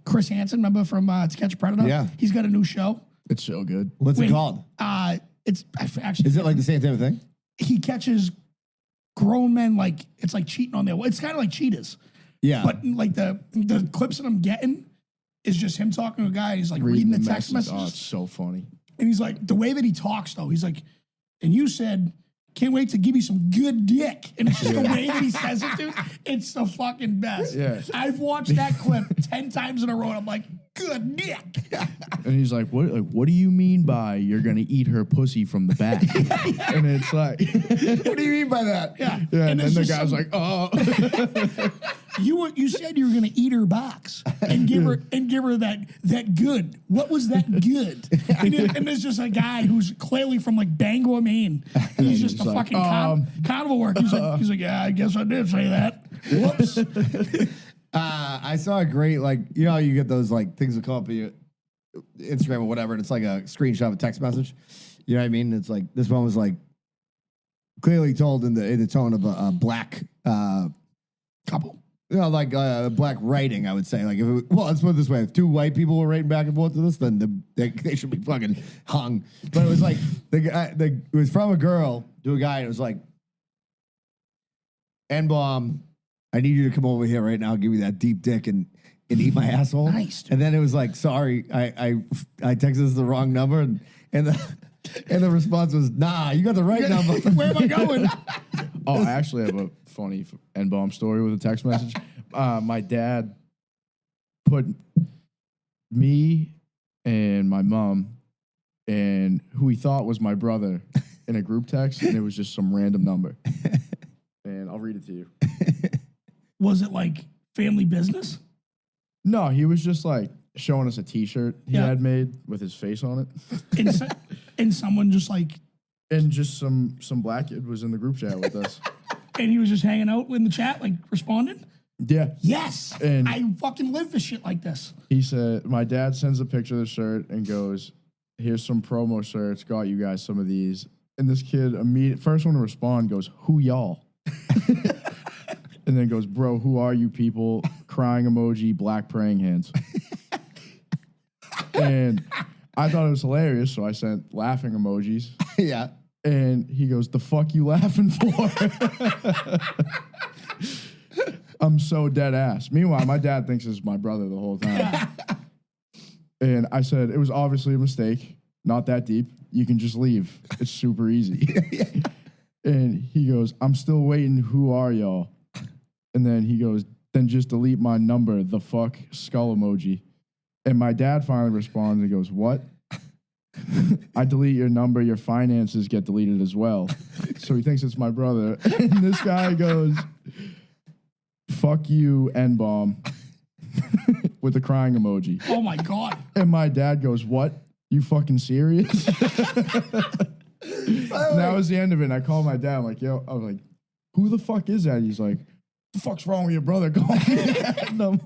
S4: Chris Hansen. Remember from To Catch a Predator?
S2: Yeah.
S4: He's got a new show.
S3: It's so good.
S2: What's
S4: Wait,
S2: it called?
S4: Actually.
S2: Is it like the same type of thing?
S4: He catches grown men like it's like cheating on their. It's kind of like cheetahs,
S2: Yeah.
S4: but like the clips that I'm getting is just him talking to a guy. And he's like reading the text
S3: message.
S4: messages,
S3: Oh, it's so funny.
S4: and he's like the way that he talks though. He's like, and you said. Can't wait to give you some good dick. And it's just the way that he says it, dude. It's the fucking best.
S3: Yeah.
S4: I've watched that clip 10 times in a row, and I'm like, good dick.
S3: And he's like, what do you mean by you're gonna eat her pussy from the back? And it's like,
S2: What do you mean by that?
S4: Yeah.
S3: yeah. And then
S4: it's
S3: the
S4: just
S3: guy's
S4: some-
S3: like, oh.
S4: you said you were gonna eat her box and give her that good. What was that good? And there's just a guy who's clearly from like Bangor, Maine. He's just a
S3: like,
S4: fucking carnival worker. He's like, yeah, I guess I did say that. Whoops.
S2: I saw a great, like, you know how you get those, like, things that come up in your Instagram or whatever, and it's like a screenshot of a text message. You know what I mean? It's like, this one was, like, clearly told in the tone of a black,
S4: Couple.
S2: you know, like black writing, I would say. Like, let's put it this way. If two white people were writing back and forth to this, then they should be fucking hung. But it was like, it was from a girl to a guy, and it was like, N-bomb, I need you to come over here right now, give me that deep dick and eat my asshole.
S4: Nice.
S2: And then it was like, sorry, I texted this the wrong number, and the response was, nah, you got the right number.
S4: Where am I going?
S3: Oh, I actually have a funny N-bomb story with a text message. My dad put me and my mom and who he thought was my brother in a group text, and it was just some random number. And I'll read it to you.
S4: Was it like family business?
S3: No, he was just like showing us a T-shirt he
S4: Yeah.
S3: had made with his face on it.
S4: And someone just like,
S3: And just some black kid was in the group chat with us.
S4: and he was just hanging out in the chat, like responding.
S3: Yeah.
S4: Yes,
S3: And-
S4: I fucking live for shit like this.
S3: He said, my dad sends a picture of the shirt and goes, here's some promo shirts. Got you guys some of these. And this kid, first one to respond, goes, who y'all? And then goes, bro, who are you people? Crying emoji, black praying hands. And I thought it was hilarious, so I sent laughing emojis.
S2: Yeah.
S3: And he goes, the fuck you laughing for? I'm so dead ass. Meanwhile, my dad thinks it's my brother the whole time. And I said, it was obviously a mistake. Not that deep. You can just leave. It's super easy. And he goes, I'm still waiting. Who are y'all? And then he goes, then just delete my number, the fuck skull emoji. And my dad finally responds and goes, what? I delete your number, your finances get deleted as well. So he thinks it's my brother. And this guy goes, fuck you, N-bomb, with a crying emoji.
S4: Oh my god!
S3: And my dad goes, what? You fucking serious? And that was the end of it. And I called my dad. I'm like, yo, I was like, who the fuck is that? He's like, the fuck's wrong with your brother? Call me that. And I'm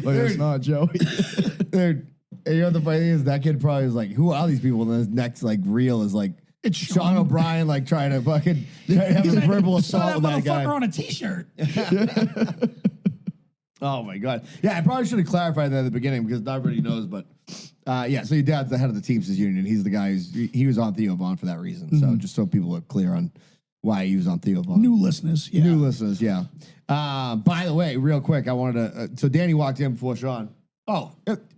S3: like, it's not Joey.
S2: Dude, and you know what the funny thing is? That kid probably is like, who are these people? And his next like reel is like,
S4: It's
S2: Sean O'Brien, like trying to fucking have a verbal assault with that guy.
S4: motherfucker on a t-shirt.
S2: Oh my god! Yeah, I probably should have clarified that at the beginning because not everybody knows. But yeah, so your dad's the head of the Teamsters Union. He's the guy he was on Theo Vaughn for that reason. So just so people are clear on why he was on Theo Vaughn.
S4: New listeners. Yeah.
S2: New listeners, yeah. By the way, real quick, I wanted to. So Danny walked in before Sean. Oh,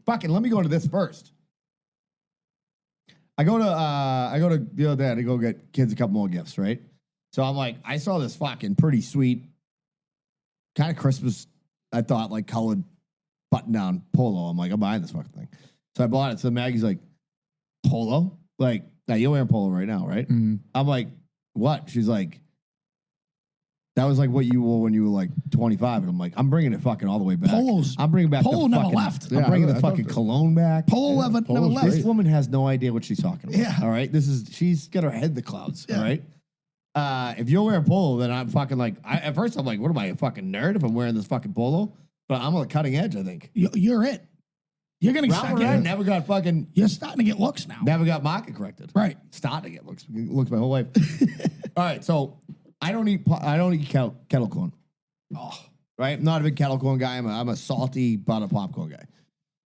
S2: fucking! Let me go into this first. I go to the other day to go get kids a couple more gifts, right? So I'm like, I saw this fucking pretty sweet, kind of Christmas, I thought, like colored button down polo. I'm like, I'm buying this fucking thing. So I bought it. So Maggie's like, polo? Like, now you're wearing polo right now, right?
S3: Mm-hmm.
S2: I'm like, what? She's like, that was like what you wore when you were like 25. And I'm like, I'm bringing it fucking all the way back. I'm bringing back
S4: Polo
S2: the
S4: never
S2: fucking,
S4: left.
S2: I'm
S3: Yeah,
S2: bringing
S3: I
S2: the
S3: thought
S2: fucking
S3: that.
S2: cologne back.
S4: Polo never
S3: Polo's
S4: left.
S2: This woman has no idea what she's talking about.
S4: Yeah.
S2: All right. She's got her head in the clouds.
S4: Yeah.
S2: All right. If you're wearing polo, then I'm fucking like, at first I'm like, what am I, a fucking nerd if I'm wearing this fucking polo? But I'm on the cutting edge, I think.
S4: You're it. You're going to
S2: Ralph
S4: start
S2: Lauren
S4: getting,
S2: never got fucking,
S4: you're starting to get looks now.
S2: never got market corrected.
S4: Right.
S2: Starting to get looks my whole life. All right. So I don't eat kettle corn.
S4: Oh,
S2: Right? I'm not a big kettle corn guy. I'm a salty butter popcorn guy.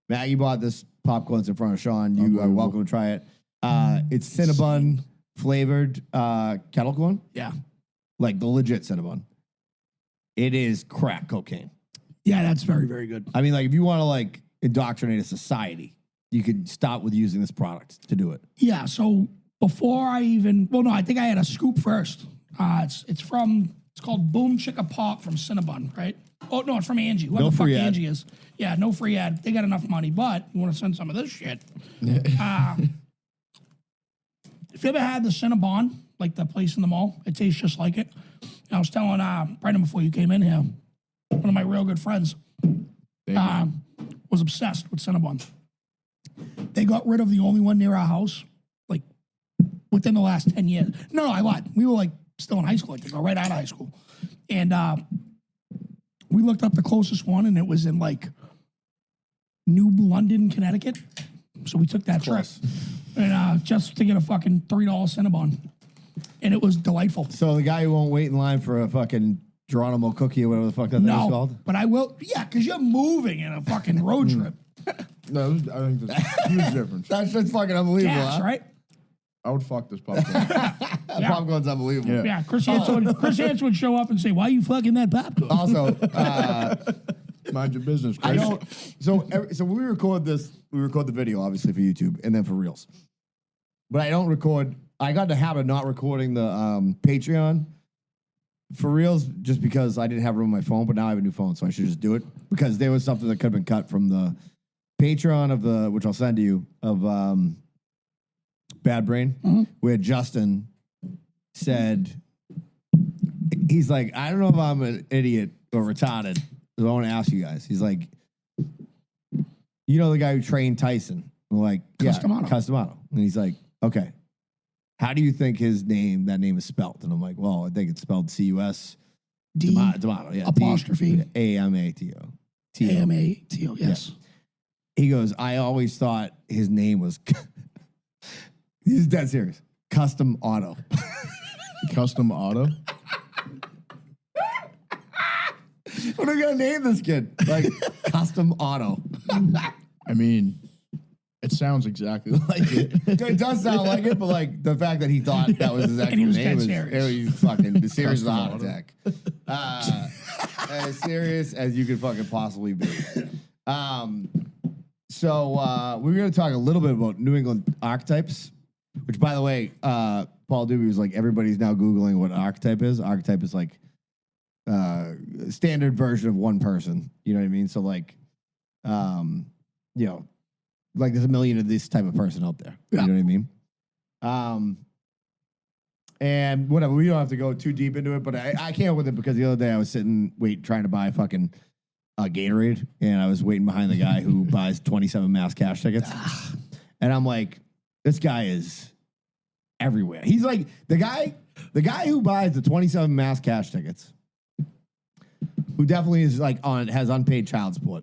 S2: Maggie bought this popcorn in front of Sean. You are
S3: Unbelievable.
S2: welcome to try it. It's Cinnabon flavored kettle corn,
S4: yeah.
S2: like the legit Cinnabon. It is crack cocaine.
S4: Yeah, that's very, very good.
S2: I mean, like if you want to like indoctrinate a society, you could start with using this product to do it.
S4: Yeah, so before I I think I had a scoop first. It's called Boom Chicka Pop from Cinnabon, right? Oh, no, it's from Angie. Whoever
S2: No
S4: the fuck
S2: free ad.
S4: Angie is. Yeah, no free ad. They got enough money, but you want to send some of this shit. If you ever had the Cinnabon, like the place in the mall, it tastes just like it. And I was telling Brendan before you came in here, one of my real good friends was obsessed with Cinnabon. They got rid of the only one near our house, like within the last 10 years. No, I lied. We were like still in high school, I think, or right out of high school. And we looked up the closest one, and it was in like New London, Connecticut. So we took that trip. And just to get a fucking $3 Cinnabon. And it was delightful.
S2: So the guy who won't wait in line for a fucking Geronimo cookie or whatever the fuck that thing is
S4: No,
S2: called.
S4: but I will. Yeah, because you're moving in a fucking road trip.
S3: No, I think there's a huge difference.
S2: That's just fucking unbelievable.
S4: Gas,
S2: huh?
S4: right?
S3: I would fuck this popcorn.
S2: That popcorn's unbelievable.
S3: Yeah.
S4: Yeah, Chris Hansen would show up and say, "Why are you fucking that popcorn?"
S2: Also,
S3: Mind your business,
S2: I
S3: Chris.
S2: don't. So we record this. We record the video obviously for YouTube and then for Reels. But I don't record. I got the habit of not recording the Patreon for Reels just because I didn't have room on my phone. But now I have a new phone, so I should just do it because there was something that could have been cut from the Patreon of the, which I'll send to you, of Bad Brain, where Justin said, he's like, I don't know if I'm an idiot or retarded. So I want to ask you guys. He's like, you know the guy who trained Tyson? We're like, yeah, Customato. And he's like, okay, how do you think that name is spelled? And I'm like, well, I think it's spelled C-U-S.
S4: D
S2: D'Amato, yeah.
S4: apostrophe
S2: A-M-A-T-O.
S4: A-M-A-T-O, yes.
S2: He goes, I always thought his name was, he's dead serious, Custom Auto.
S3: Custom auto.
S2: What are we going to name this kid? Like, Custom Auto.
S3: I mean, it sounds exactly like it.
S2: It does sound like it, but like the fact that he thought that was his actual
S4: he was
S2: name
S4: dead
S2: is
S4: serious.
S2: he's fucking serious as a
S3: Custom
S2: heart
S3: Auto.
S2: attack. As serious as you could fucking possibly be. So we're going to talk a little bit about New England archetypes, which, by the way, Paul Doobie was like, everybody's now Googling what archetype is. Archetype is like standard version of one person. You know what I mean? So like, you know, like there's a million of this type of person out there.
S4: Yeah.
S2: You know what I mean? And whatever, we don't have to go too deep into it, but I can't with it because the other day I was trying to buy fucking Gatorade, and I was waiting behind the guy who buys 27 mass cash tickets. And I'm like, this guy is everywhere. He's like the guy who buys the 27 mass cash tickets, who definitely is like has unpaid child support.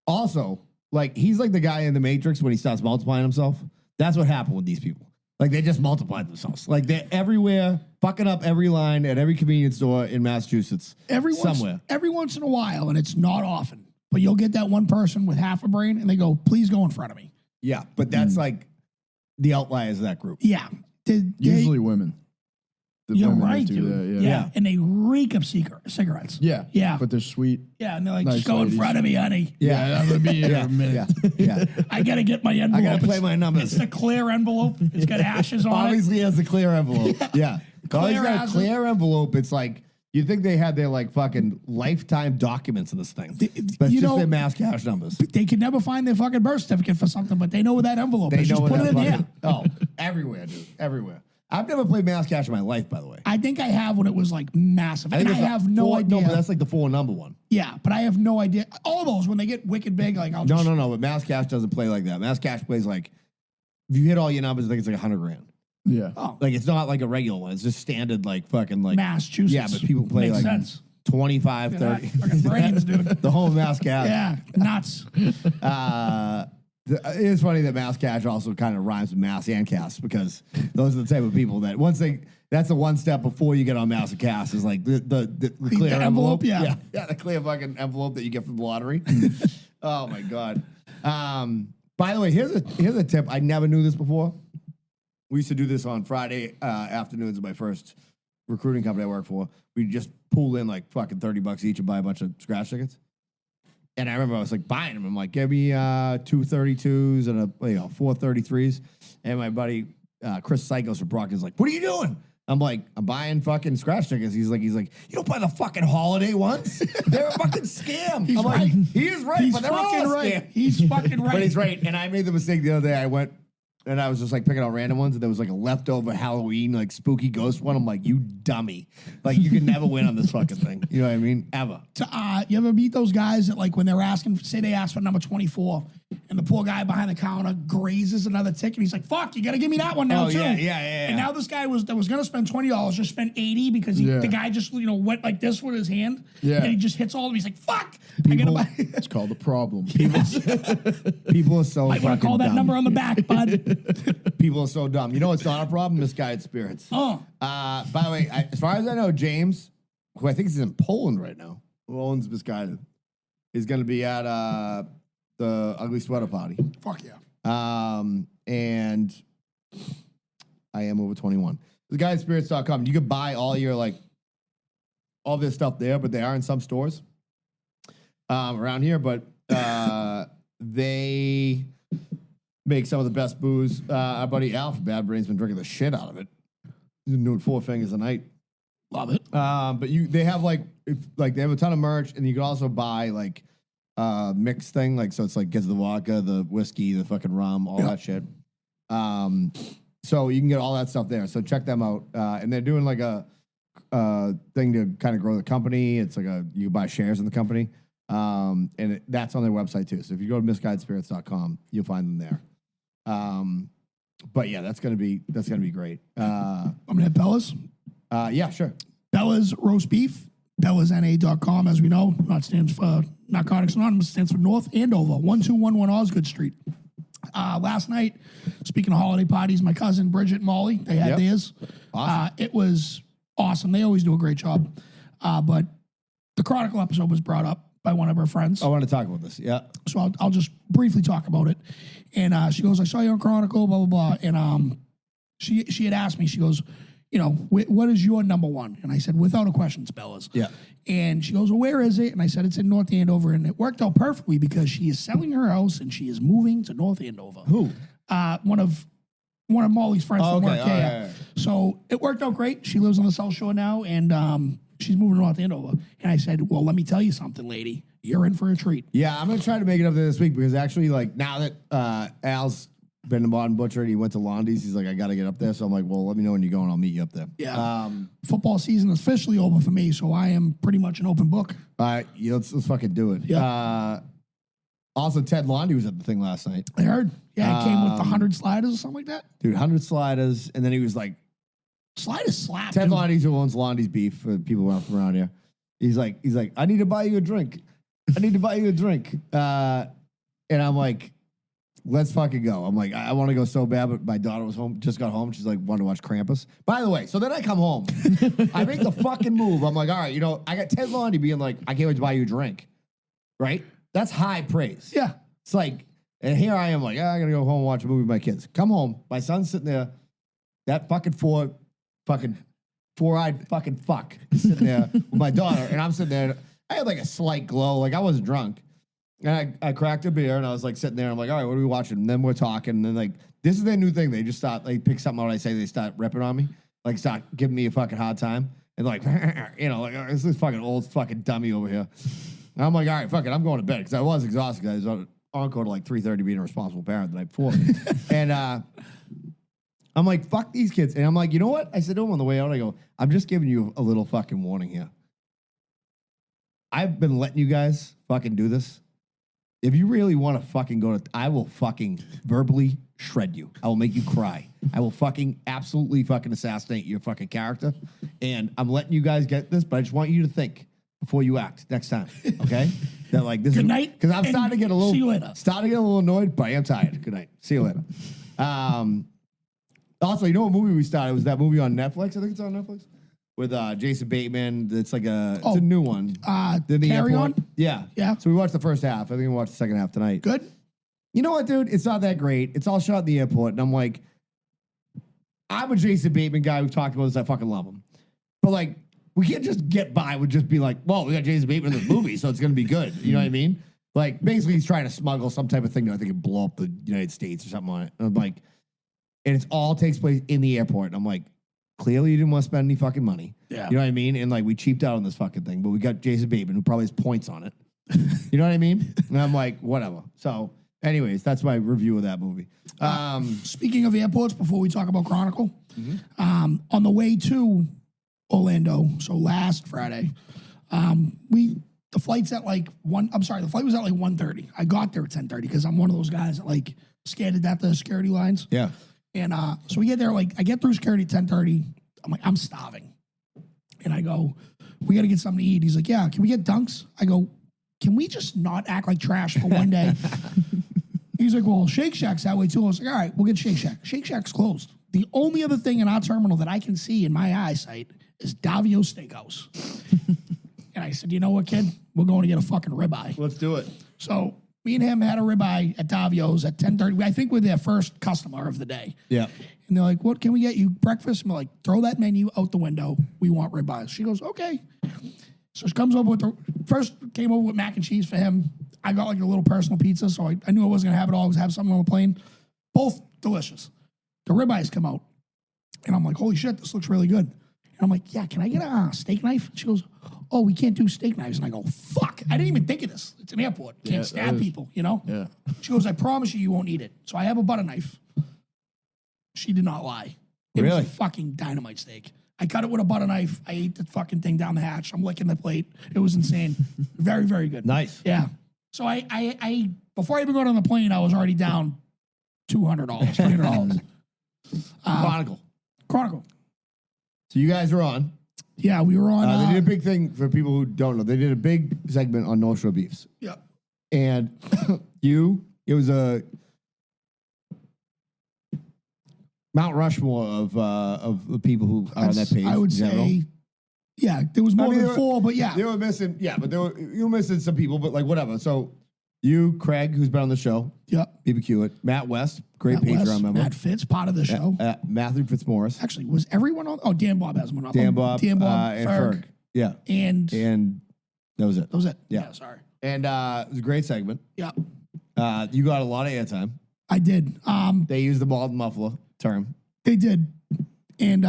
S2: Also, like he's like the guy in the Matrix when he starts multiplying himself. That's what happened with these people. Like they just multiplied themselves. Like they're everywhere, fucking up every line at every convenience store in Massachusetts. Somewhere.
S4: Every once in a while, and it's not often, but you'll get that one person with half a brain, and they go, "Please go in front of me."
S2: Yeah, but that's like the outliers of that group.
S4: Yeah,
S3: Usually women. The
S4: You're
S3: women that
S4: right,
S3: do
S4: dude.
S3: that,
S4: Yeah. And they reek of cigarettes.
S3: Yeah.
S4: Yeah.
S3: But they're sweet.
S4: Yeah, and they're like,
S3: Nice
S4: just go
S3: ladies.
S4: in front of me, honey.
S3: Yeah, I'm gonna be here in a minute.
S2: Yeah.
S4: I gotta get my envelope.
S2: I gotta play
S4: It's-
S2: my numbers.
S4: It's the clear envelope. It's got ashes on it.
S2: Obviously, it has a clear envelope. Yeah. Always
S4: Clear
S2: got a
S4: as
S2: clear envelope. It's like, you think they had their like fucking lifetime documents in this thing. But
S4: you
S2: it's just
S4: know-
S2: their mass cash numbers.
S4: They can never find their fucking birth certificate for something, but they know where that envelope
S2: They
S4: is.
S2: know
S4: Just put
S2: where
S4: it in
S2: that
S4: there.
S2: fucking- Oh, everywhere, dude. Everywhere. I've never played mass cash in my life, by the way.
S4: I think I have when it was like massive. And I
S2: it's the
S4: have no idea.
S2: No, but that's like the 4 number one.
S4: Yeah, but I have no idea. All those, when they get wicked big, like I'll
S2: No,
S4: just.
S2: no. But mass cash doesn't play like that. Mass cash plays like, if you hit all your numbers, I think it's like 100 grand.
S3: Yeah.
S4: Oh,
S2: Like, it's not like a regular one. It's just standard, like fucking like.
S4: Massachusetts.
S2: Yeah, but people play
S4: Makes
S2: like
S4: sense.
S2: 25, 30.
S4: Fucking brains, dude.
S2: The whole mass cash.
S4: Yeah, nuts.
S2: It is funny that mass cash also kind of rhymes with mass and cast, because those are the type of people that once that's the one step before you get on mass and cast is like the clear
S4: envelope, yeah.
S2: yeah, the clear fucking envelope that you get from the lottery. Oh my god. By the way, here's a tip. I never knew this before. We used to do this on Friday afternoons of my first recruiting company I worked for. We just pull in like fucking $30 each and buy a bunch of scratch tickets. And I remember I was like buying them. I'm like, give me 2 32s and 4 33s. And my buddy Chris Psychos from Brock is like, what are you doing? I'm like, I'm buying fucking scratch tickets. He's like, you don't buy the fucking holiday ones. They're a fucking scam.
S4: He's
S2: I'm
S4: right.
S2: like, he is right,
S4: He's
S2: but they're all
S4: fucking
S2: a
S4: right.
S2: scam.
S4: He's fucking right.
S2: But he's right. And I made the mistake the other day. I went and I was just like picking out random ones, and there was like a leftover Halloween, like spooky ghost one. I'm like, you dummy. Like, you can never win on this fucking thing. You know what I mean? Ever.
S4: You ever meet those guys that, like, when they're asking, say they ask for number 24, and the poor guy behind the counter grazes another ticket? He's like, "Fuck, you got to give me that one now
S2: Oh,
S4: too."
S2: yeah.
S4: And now this guy that was gonna spend $20 just spent 80 because the guy just went like this with his hand.
S3: Yeah.
S4: And he just hits all of them. He's like, "Fuck, I gotta buy."
S3: It's called the problem.
S2: People are so
S4: I want
S2: fucking
S4: to call that
S2: dumb.
S4: number on the back, bud.
S2: People are so dumb. You know what's not a problem? Misguided spirits.
S4: Oh,
S2: By the way, as far as I know, James, who I think is in Poland right now, who owns Misguided, is going to be at the Ugly Sweater Party.
S4: fuck yeah.
S2: And I am over 21. Misguidedspirits.com. You could buy all your, like, all this stuff there, but they are in some stores around here. But they make some of the best booze. Our buddy Al from Bad Brain's been drinking the shit out of it. He's been doing 4 fingers a night.
S4: Love it.
S2: But they have they have a ton of merch, and you can also buy like mixed thing, like, so it's like gets the vodka, the whiskey, the fucking rum, all that shit. So you can get all that stuff there. So check them out. And they're doing like a thing to kind of grow the company. It's like you buy shares in the company. And that's on their website too. So if you go to misguidedspirits.com, you'll find them there. But yeah, that's gonna be great.
S4: I'm gonna hit Bella's.
S2: Yeah, sure.
S4: Bella's roast beef. BellasNA.com, as we know, not stands for Narcotics Anonymous, stands for North Andover, 1211 Osgood Street. Last night, speaking of holiday parties, my cousin Bridget and Molly, they had
S2: Yep.
S4: theirs.
S2: Awesome.
S4: It was awesome. They always do a great job. But the Chronicle episode was brought up by one of her friends.
S2: I want to talk about this. Yeah.
S4: So I'll just briefly talk about it. And she goes, I saw you on Chronicle, blah, blah, blah. And she had asked me, she goes, what is your number one? And I said, without a question, it's Bella's.
S2: Yeah.
S4: And she goes, well, where is it? And I said, it's in North Andover. And it worked out perfectly because she is selling her house and she is moving to North Andover.
S2: Who?
S4: One of Molly's friends from work.
S2: Okay.
S4: Yeah,
S2: All
S4: yeah.
S2: right.
S4: So it worked out great. She lives on the South Shore now, and she's moving to North Andover. And I said, well, let me tell you something, lady. You're in for a treat.
S2: Yeah, I'm gonna try to make it up there this week, because actually, like, now that Al's been to Modern Butcher and he went to Londy's, he's like, I gotta get up there. So I'm like, well, let me know when you're going. I'll meet you up there.
S4: Yeah. Football season is officially over for me, so I am pretty much an open book.
S2: All right, yeah, let's fucking do it.
S4: Yeah.
S2: Also, Ted Londy was at the thing last night.
S4: I heard. Yeah, it came with 100 sliders or something like that.
S2: Dude, 100 sliders, and then he was like,
S4: Sliders slap.
S2: Ted
S4: dude.
S2: Londy's who owns Londy's Beef, for people who aren't from around here. He's like, I need to buy you a drink. I need to buy you a drink. And I'm like, let's fucking go. I'm like, I want to go so bad, but my daughter was home, just got home. She's like, wanted to watch Krampus. By the way, so then I come home. I make the fucking move. I'm like, all right, I got Ted Londy being like, I can't wait to buy you a drink. Right? That's high praise.
S4: Yeah.
S2: It's like, and here I am like, I gotta go home and watch a movie with my kids. Come home. My son's sitting there. That fucking Ford fucking four-eyed fucking fuck sitting there with my daughter, and I'm sitting there. I had like a slight glow, like I wasn't drunk. And I cracked a beer, and I was like sitting there. I'm like, all right, what are we watching? And then we're talking, and then like this is their new thing. They just start, they pick something out. I say, they start ripping on me, like start giving me a fucking hard time, and like, you know, like this is fucking old fucking dummy over here. And I'm like, all right, fuck it, I'm going to bed because I was exhausted. I was on encore to like 3:30, being a responsible parent the night before, and I'm like, fuck these kids, and I'm like, you know what? I said to him on the way out, I go, I'm just giving you a little fucking warning here. I've been letting you guys fucking do this. If you really want to fucking go to, I will fucking verbally shred you. I will make you cry. I will fucking absolutely fucking assassinate your fucking character. And I'm letting you guys get this, but I just want you to think before you act next time. Okay? That like this
S4: Good
S2: is
S4: night,
S2: because I'm
S4: and
S2: starting to get a little
S4: see you later.
S2: starting to get a little annoyed, but I am tired. Good night. See you later. Also, you know what movie we started? It was that movie on Netflix. I think it's on Netflix. With Jason Bateman. It's like it's a new one.
S4: Carry On?
S2: Yeah.
S4: Yeah.
S2: So we watched the first half. I think we watched the second half tonight.
S4: Good.
S2: You know what, dude? It's not that great. It's all shot at the airport. And I'm like, I'm a Jason Bateman guy. We've talked about this. I fucking love him. But like, we can't just get by with just be like, well, we got Jason Bateman in this movie, so it's going to be good. You know what I mean? Like, basically, he's trying to smuggle some type of thing that I think could blow up the United States or something on it. And I'm like, and it all takes place in the airport. And I'm like, clearly you didn't want to spend any fucking money.
S4: Yeah.
S2: You know what I mean? And like, we cheaped out on this fucking thing, but we got Jason Bateman, who probably has points on it. You know what I mean? And I'm like, whatever. So, anyways, that's my review of that movie.
S4: Speaking of airports, before we talk about Chronicle, on the way to Orlando, so last Friday, the flight's at like the flight was at like 1:30. I got there at 10:30 because I'm one of those guys that like scared to death the security lines.
S2: Yeah.
S4: And so we get there, like, I get through security at 10:30. I'm like, I'm starving. And I go, we got to get something to eat. He's like, yeah, can we get dunks? I go, can we just not act like trash for one day? He's like, well, Shake Shack's that way too. I was like, all right, we'll get Shake Shack. Shake Shack's closed. The only other thing in our terminal that I can see in my eyesight is Davio's Steakhouse. And I said, you know what, kid? We're going to get a fucking ribeye.
S2: Let's do it.
S4: So me and him had a ribeye at Davio's at 10:30. I think we're their first customer of the day.
S2: Yeah.
S4: And they're like, what can we get you? Breakfast? I'm like, throw that menu out the window. We want ribeyes. She goes, okay. So she comes over with first came over with mac and cheese for him. I got like a little personal pizza, so I knew I wasn't going to have it all. I was have something on the plane. Both delicious. The ribeyes come out. And I'm like, holy shit, this looks really good. And I'm like, yeah, can I get a steak knife? She goes, oh, we can't do steak knives. And I go, fuck, I didn't even think of this. It's an airport. Can't stab people, you know?
S3: Yeah.
S4: She goes, I promise you won't eat it. So I have a butter knife. She did not lie. It was
S2: Really?
S4: a fucking dynamite steak. I cut it with a butter knife. I ate the fucking thing down the hatch. I'm licking the plate. It was insane. Very, very good.
S2: Nice.
S4: Yeah. So I before I even got on the plane, I was already down $200, $300. Chronicle.
S2: So you guys were on.
S4: Yeah, we were on.
S2: They did a big thing for people who don't know. They did a big segment on North Shore Beefs.
S4: Yeah.
S2: And it was a Mount Rushmore of the people who are on that page.
S4: I would
S2: in general.
S4: say, yeah, there was more than four, but yeah.
S2: They were missing, you were missing some people, but like whatever. So you, Craig, who's been on the show,
S4: Yep.
S2: BBQ it, Matt West, great
S4: Matt
S2: Patreon
S4: West,
S2: member.
S4: Matt Fitz, part of the show.
S2: Matthew Fitzmaurice,
S4: Actually, was everyone on? Oh, Dan Bob has one up.
S2: Dan Bob,
S4: and
S2: Ferg. Yeah.
S4: And
S2: That was it.
S4: that was it.
S2: Yeah.
S4: Sorry.
S2: And it was a great segment.
S4: Yeah,
S2: You got a lot of airtime.
S4: I did.
S2: They used the bald muffler term.
S4: They did. And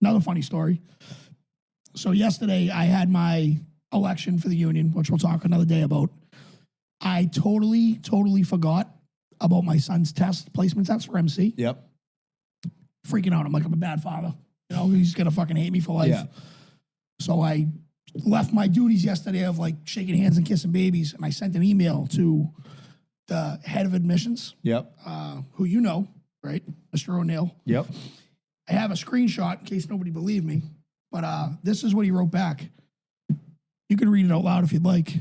S4: another funny story. So yesterday I had my election for the union, which we'll talk another day about. I totally forgot about my son's placement test for MC.
S2: Yep.
S4: Freaking out. I'm like, I'm a bad father. You know, he's gonna fucking hate me for life.
S2: Yeah.
S4: So I left my duties yesterday of like shaking hands and kissing babies, and I sent an email to the head of admissions,
S2: Yep.
S4: who you know, right, Mr. O'Neill.
S2: Yep.
S4: I have a screenshot in case nobody believed me, but this is what he wrote back. You can read it out loud if you'd like.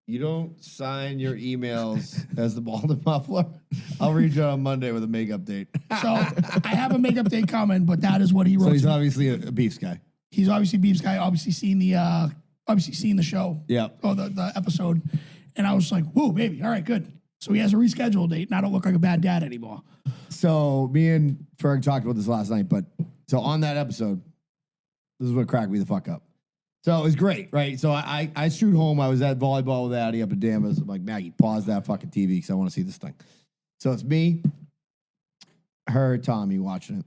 S2: You don't sign your emails as the bald muffler. I'll read you on Monday with a makeup date.
S4: So I have a makeup day coming, but that is what he wrote.
S2: So he's
S4: to me.
S2: obviously a beefs guy.
S4: He's obviously Beeb's guy. Obviously seen the show.
S2: Yeah.
S4: Or the episode, and I was like, "Whoa, baby! All right, good." So he has a rescheduled date, and I don't look like a bad dad anymore.
S2: So me and Ferg talked about this last night, but So on that episode, this is what cracked me the fuck up. So it was great, right? So I shoot home. I was at volleyball with Addie up at Damas. I'm like, Maggie, pause that fucking TV because I want to see this thing. So it's me, her, Tommy watching it.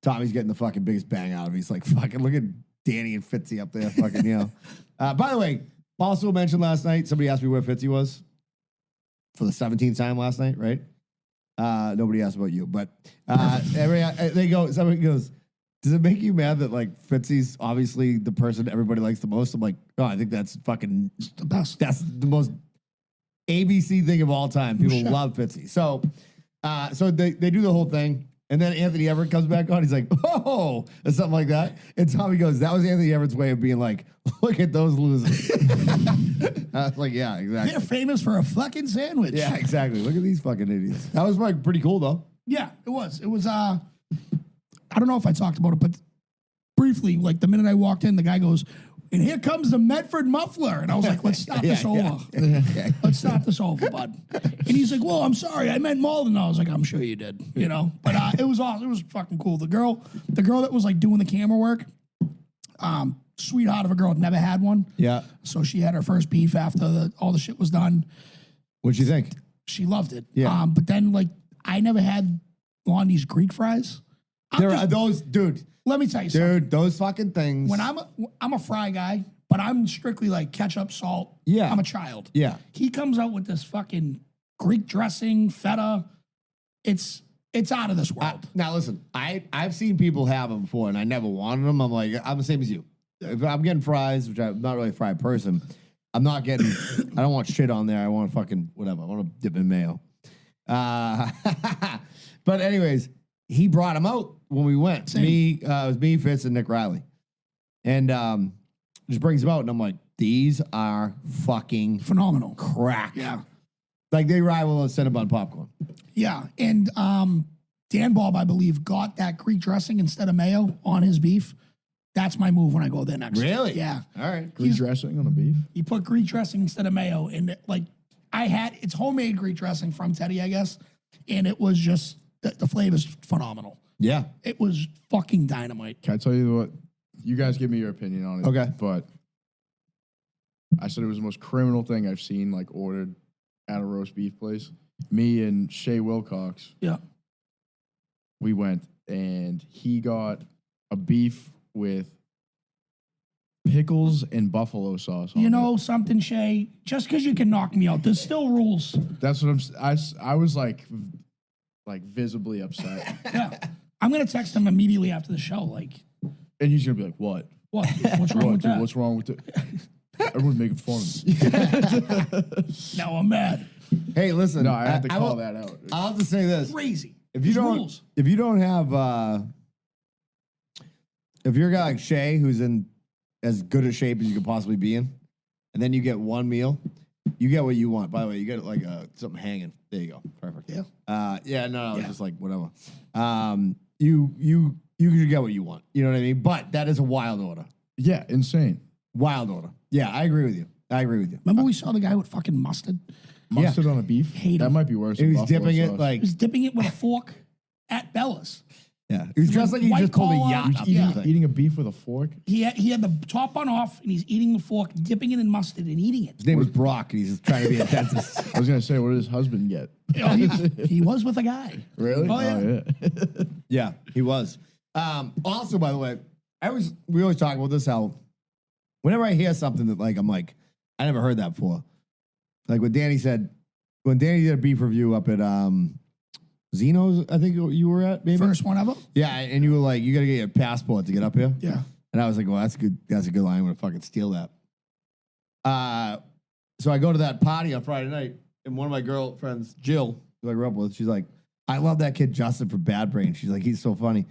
S2: Tommy's getting the fucking biggest bang out of it. He's like, fucking look at Danny and Fitzy up there, fucking, you know. By the way, also mentioned last night, somebody asked me where Fitzy was for the 17th time last night, right? Nobody asked about you, but somebody goes, does it make you mad that like Fitzy's obviously the person everybody likes the most? I'm like, oh, I think that's fucking
S4: The best.
S2: that's the most ABC thing of all time. People love Fitzy. So they do the whole thing. And then Anthony Everett comes back on. He's like, oh, or something like that. And Tommy goes, that was Anthony Everett's way of being like, look at those losers. I was like, yeah, exactly.
S4: They're famous for a fucking sandwich.
S2: Yeah, exactly. Look at these fucking idiots. That was like pretty cool though.
S4: Yeah, it was. It was, I don't know if I talked about it, but briefly, like the minute I walked in, the guy goes, and here comes the Medford muffler. And I was like, let's stop this over. Let's stop this over, bud. And he's like, well, I'm sorry. I meant Malden. I was like, I'm sure you did, you know. But it was awesome. It was fucking cool. The girl that was like doing the camera work, sweetheart of a girl, had never had one.
S2: Yeah.
S4: So she had her first beef after all the shit was done.
S2: What'd you think?
S4: She loved it.
S2: Yeah.
S4: But then, like, I never had Blondie's Greek fries.
S2: There are those, dude.
S4: Let me tell you something.
S2: Dude, those fucking things.
S4: When I'm a fry guy, but I'm strictly like ketchup, salt.
S2: Yeah.
S4: I'm a child.
S2: Yeah.
S4: He comes out with this fucking Greek dressing, feta. It's out of this world.
S2: Now listen, I've seen people have them before, and I never wanted them. I'm like, I'm the same as you. If I'm getting fries, which I'm not really a fry person, I'm not getting. I don't want shit on there. I want fucking whatever. I want to dip in mayo. But anyways, he brought them out when we went. It was me, Fitz, and Nick Riley, and just brings them out, and I'm like, these are fucking
S4: Phenomenal.
S2: crack.
S4: Yeah.
S2: Like they rival a Cinnabon popcorn.
S4: Yeah. And Dan Bob, I believe, got that Greek dressing instead of mayo on his beef. That's my move when I go there next.
S2: Really?
S4: Yeah.
S2: All right.
S3: Greek dressing on a beef?
S4: You put Greek dressing instead of mayo. And like it's homemade Greek dressing from Teddy, I guess. And it was just, the flavor's phenomenal.
S2: Yeah.
S4: It was fucking dynamite.
S3: Can I tell you what? You guys give me your opinion on it.
S2: Okay.
S3: But I said it was the most criminal thing I've seen, like, ordered at a roast beef place. Me and Shay Wilcox,
S4: Yeah.
S3: we went, and he got a beef with pickles and buffalo sauce on
S4: You
S3: it.
S4: know something, Shay? Just because you can knock me out, there's still rules.
S3: That's what I was like visibly upset.
S4: Yeah. I'm going to text him immediately after the show. Like,
S3: And he's going to be like, what?
S4: what? What's wrong with
S3: Dude,
S4: that?
S3: what's wrong with it? Everyone's making fun of me.
S4: Now I'm mad.
S2: Hey, listen.
S3: No, I have to call
S2: will-
S3: that out.
S2: I'll have to say this:
S4: Crazy.
S2: if you
S4: There's
S2: don't,
S4: rules.
S2: if you don't have, if you're a guy like Shay who's in as good a shape as you could possibly be in, and then you get one meal, you get what you want. By the way, you get like something hanging. There you go. Perfect.
S4: Yeah.
S2: Yeah. No, it's just like whatever. You can get what you want. You know what I mean? But that is a wild order.
S3: Yeah, insane.
S2: Wild order. Yeah, I agree with you.
S4: Remember we saw the guy with fucking mustard?
S3: Mustard on a beef?
S4: Hate
S3: that
S4: him.
S3: might be worse
S2: He
S3: than
S2: was
S3: buffalo
S2: dipping it
S3: sauce.
S2: like
S4: He was dipping it with a fork at Bella's.
S2: yeah. He was dressed like he
S4: White
S2: just pulled a
S4: collar,
S2: yacht. up
S4: yeah.
S2: the thing.
S3: eating a beef with a fork?
S4: He had the top on off, and he's eating the fork, dipping it in mustard and eating it.
S2: His name was Brock. And he's just trying to be a dentist.
S3: I was going to say, what did his husband get?
S4: Oh, he was with a guy.
S3: Really?
S4: Oh, yeah.
S2: Yeah, he was. Also, by the way, we always talk about this, how whenever I hear something that like I'm like, I never heard that before. Like when Danny did a beef review up at Zeno's, I think you were at, maybe.
S4: First one ever?
S2: Yeah, and you were like, you gotta get your passport to get up here.
S4: Yeah.
S2: And I was like, well, that's good. That's a good line. I'm gonna fucking steal that. So I go to that party on Friday night, and one of my girlfriends, Jill, who I grew up with, she's like, I love that kid Justin from Bad Brain. She's like, he's so funny.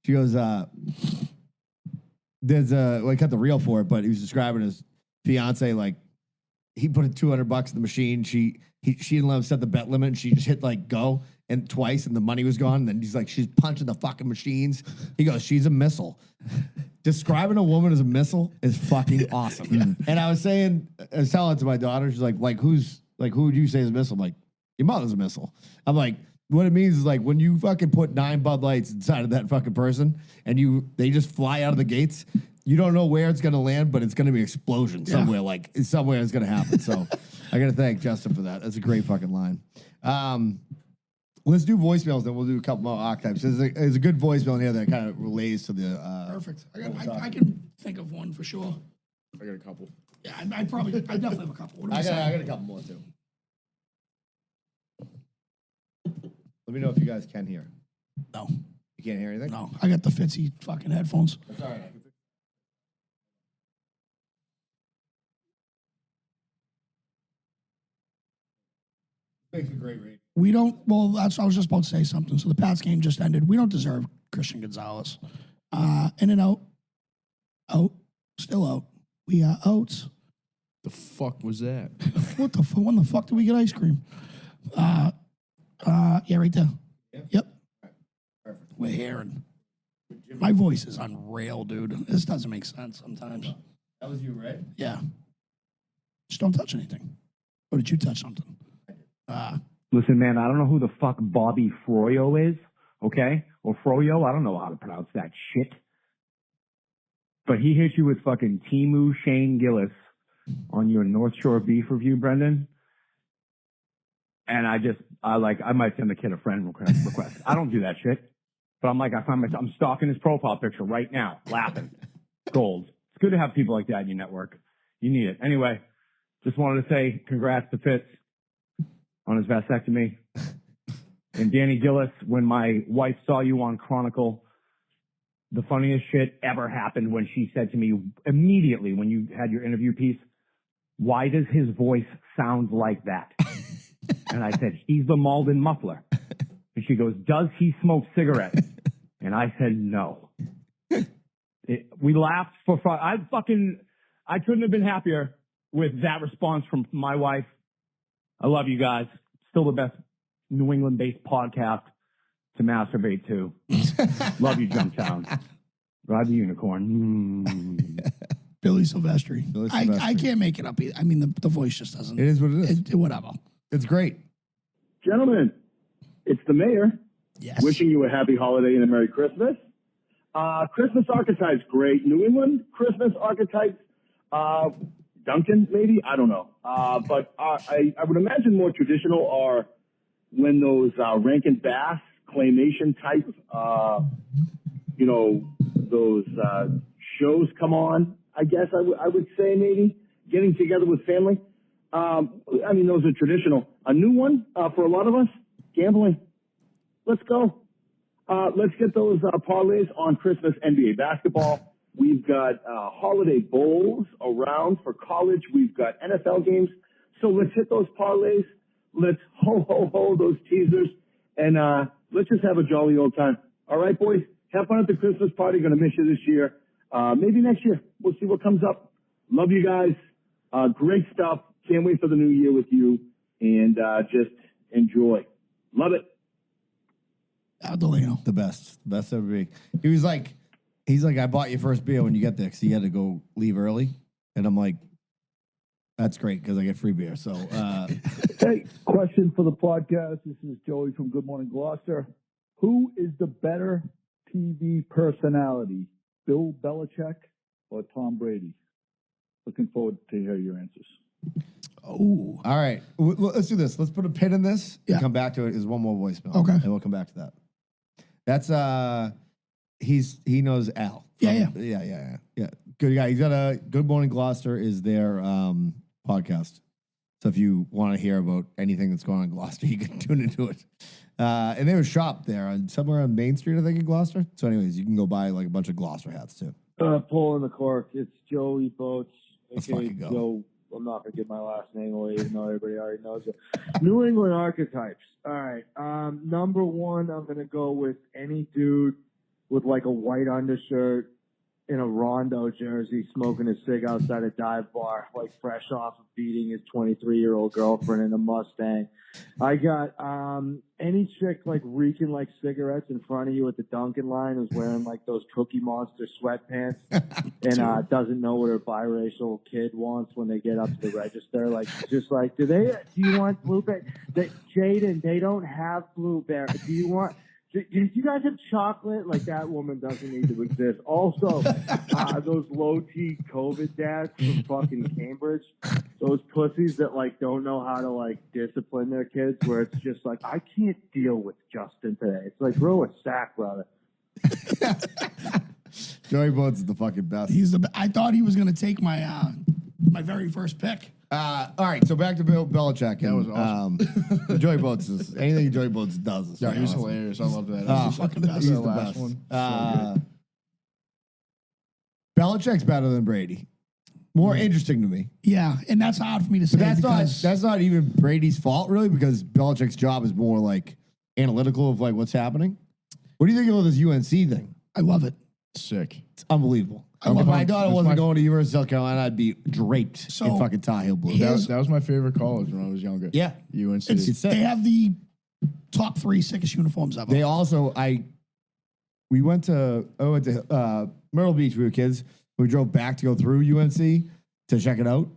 S2: She goes, there's I cut the reel for it, but he was describing his fiance like he put in $200 in the machine. She didn't let him set the bet limit, and she just hit like go and twice, and the money was gone. And then he's like, she's punching the fucking machines. He goes, she's a missile. Describing a woman as a missile is fucking awesome. And I was telling it to my daughter, she's like who would you say is a missile? I'm like, your mother's a missile. I'm like, what it means is like when you fucking put 9 Bud Lights inside of that fucking person and they just fly out of the gates, you don't know where it's gonna land, but it's gonna be an explosion somewhere. Like somewhere it's gonna happen. So I gotta thank Justin for that. That's a great fucking line. Let's do voicemails, then we'll do a couple more archetypes. There's a good voicemail in here that kind of relates to the.
S4: Perfect. I can think of one for sure.
S3: I got a couple.
S4: Yeah, I definitely have a couple. What am
S2: I
S4: saying?
S2: got a couple more too. Let me know if you guys can hear.
S4: No,
S2: You can't hear anything?
S4: no. I got the Fitzy fucking headphones.
S2: That's all right. Makes a great radio.
S4: We don't. Well, I was just about to say something. So the Pats game just ended. We don't deserve Christian Gonzalez. In and out, still out. We are out.
S3: The fuck was that?
S4: What the fuck? When the fuck did we get ice cream? Yeah, right there. Yep.
S2: Perfect.
S4: We're hearing. My voice is unreal, dude. This doesn't make sense sometimes.
S2: That was you, right?
S4: Yeah. Just don't touch anything. Or did you touch something?
S5: Listen, man, I don't know who the fuck Bobby Froyo is, okay? Or Froyo, I don't know how to pronounce that shit. But he hit you with fucking Timu Shane Gillis on your North Shore beef review, Brendan. And I might send the kid a friend request. I don't do that shit. But I'm stalking his profile picture right now, laughing. Gold. It's good to have people like that in your network. You need it. Anyway, just wanted to say congrats to Fitz on his vasectomy. And Danny Gillis, when my wife saw you on Chronicle, the funniest shit ever happened when she said to me immediately when you had your interview piece, why does his voice sound like that? And I said, he's the Malden muffler. And she goes, does he smoke cigarettes? And I said, no. We laughed for fun. I couldn't have been happier with that response from my wife. I love you guys. Still the best New England-based podcast to masturbate to. Love you, Jumptown. Ride the unicorn.
S4: Billy Silvestri.
S2: Billy
S4: I
S2: Silvestri.
S4: can't make it up. I mean, the voice just doesn't.
S2: It is what it is.
S4: Whatever.
S2: It's great.
S6: Gentlemen, it's the mayor.
S4: Yes.
S6: Wishing you a happy holiday and a Merry Christmas. Christmas Archetypes, great. New England Christmas Archetypes, Duncan, maybe? I don't know. But I would imagine more traditional are when those Rankin Bass claymation type, those shows come on, I guess I would say maybe. Getting together with family. Those are traditional. A new one for a lot of us, gambling. Let's go. Let's get those parlays on Christmas NBA basketball. We've got holiday bowls around for college. We've got NFL games. So let's hit those parlays. Let's ho those teasers. And let's just have a jolly old time. All right, boys? Have fun at the Christmas party. Going to miss you this year. Maybe next year. We'll see what comes up. Love you guys. Great stuff. Can't wait for the new year with you. And just enjoy. Love it.
S4: Adolino.
S2: The best ever be. He's like, I bought your first beer when you get there because you had to leave early, and I'm like, that's great because I get free beer. So,
S7: hey, question for the podcast. This is Joey from Good Morning Gloucester. Who is the better TV personality, Bill Belichick or Tom Brady? Looking forward to hear your answers.
S4: Oh,
S2: all right, let's do this. Let's put a pin in this.
S4: Yeah.
S2: And come back to it. Is one more voicemail.
S4: Okay.
S2: And we'll come back to that. That's he knows Al.
S4: Yeah.
S2: Good guy. He's got a Good Morning Gloucester is their podcast. So if you want to hear about anything that's going on in Gloucester, you can tune into it. And they have a shop there somewhere on Main Street, I think, in Gloucester. So anyways, you can go buy like a bunch of Gloucester hats too.
S7: Pulling the cork. It's Joey Boats,
S2: Let's
S7: aka
S2: fucking go.
S7: Joe. I'm not gonna give my last name away, even though everybody already knows it. New England Archetypes. All right. Number one, I'm gonna go with any dude with like a white undershirt
S8: in a Rondo jersey, smoking a cig outside a dive bar, like fresh off of beating his 23-year-old girlfriend in a Mustang. I got any chick like reeking like cigarettes in front of you at the Dunkin' line who's wearing like those Cookie Monster sweatpants and doesn't know what her biracial kid wants when they get up to the register. Like, just like, do you want blueberry? Jaden, they don't have blueberry. Do you guys have chocolate? Like, that woman doesn't need to exist. Also, those low-T COVID dads from fucking Cambridge, those pussies that, like, don't know how to, like, discipline their kids, where it's just like, I can't deal with Justin today. It's like, grow a sack, brother.
S2: Joey Boats is the fucking best.
S4: I thought he was going to take my my very first pick.
S2: All right, so back to Bill Belichick.
S3: That was awesome.
S2: Joey Boats is anything Joey Boats does. Is
S3: Yeah, he was
S2: awesome.
S3: hilarious. I love that.
S2: Oh,
S4: fucking best.
S2: He's
S3: The
S2: the
S3: last
S2: best.
S3: one. So
S2: Belichick's better than Brady. More interesting to me.
S4: Yeah, and that's hard for me to say.
S2: But
S4: because
S2: that's not even Brady's fault, really, because Belichick's job is more like analytical of like what's happening. What do you think about this UNC thing?
S4: I love it.
S3: Sick.
S2: It's unbelievable.
S4: love
S2: If my
S4: it.
S2: daughter
S3: That's
S2: wasn't
S3: my-
S2: going to University of South Carolina, I'd be draped
S4: So,
S2: in fucking Tar Heel blue.
S3: That was my favorite college when I was younger.
S2: Yeah.
S3: UNC.
S2: It's sick.
S4: They have the top 3 sickest uniforms ever.
S2: They also, we went to Myrtle Beach. We were kids. We drove back to go through UNC to check it out.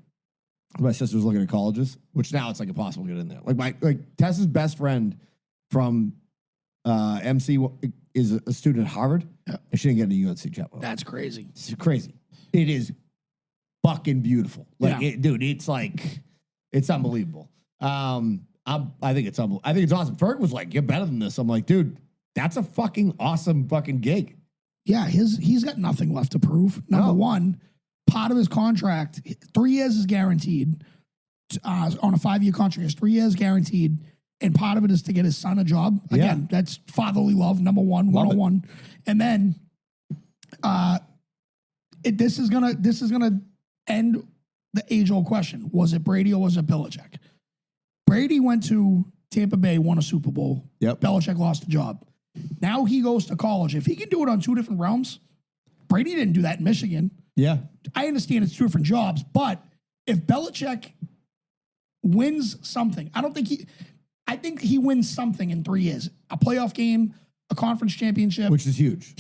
S2: My sister was looking at colleges, which now it's like impossible to get in there. Like Tessa's best friend from MC is a student at Harvard, and she didn't get into UNC Chapel.
S4: That's crazy.
S2: It's crazy. It is fucking beautiful. Like,
S4: Yeah.
S2: dude, it's like, it's unbelievable. I think it's unbelievable. I think it's awesome. Ferg was like, you're better than this. I'm like, dude, that's a fucking awesome fucking gig.
S4: Yeah, he's got nothing left to prove. Number one, part of his contract, 3 years is guaranteed. On a 5-year contract, it's 3 years guaranteed, and part of it is to get his son a job. Again, that's fatherly love, number one, 101. And then this is gonna end the age-old question: was it Brady or was it Belichick? Brady went to Tampa Bay, won a Super Bowl.
S2: Yep.
S4: Belichick lost the job. Now he goes to college. If he can do it on 2 different realms, Brady didn't do that in Michigan.
S2: Yeah.
S4: I understand it's 2 different jobs, but if Belichick wins something, I think he wins something in 3 years. A playoff game, a conference championship.
S2: Which is huge.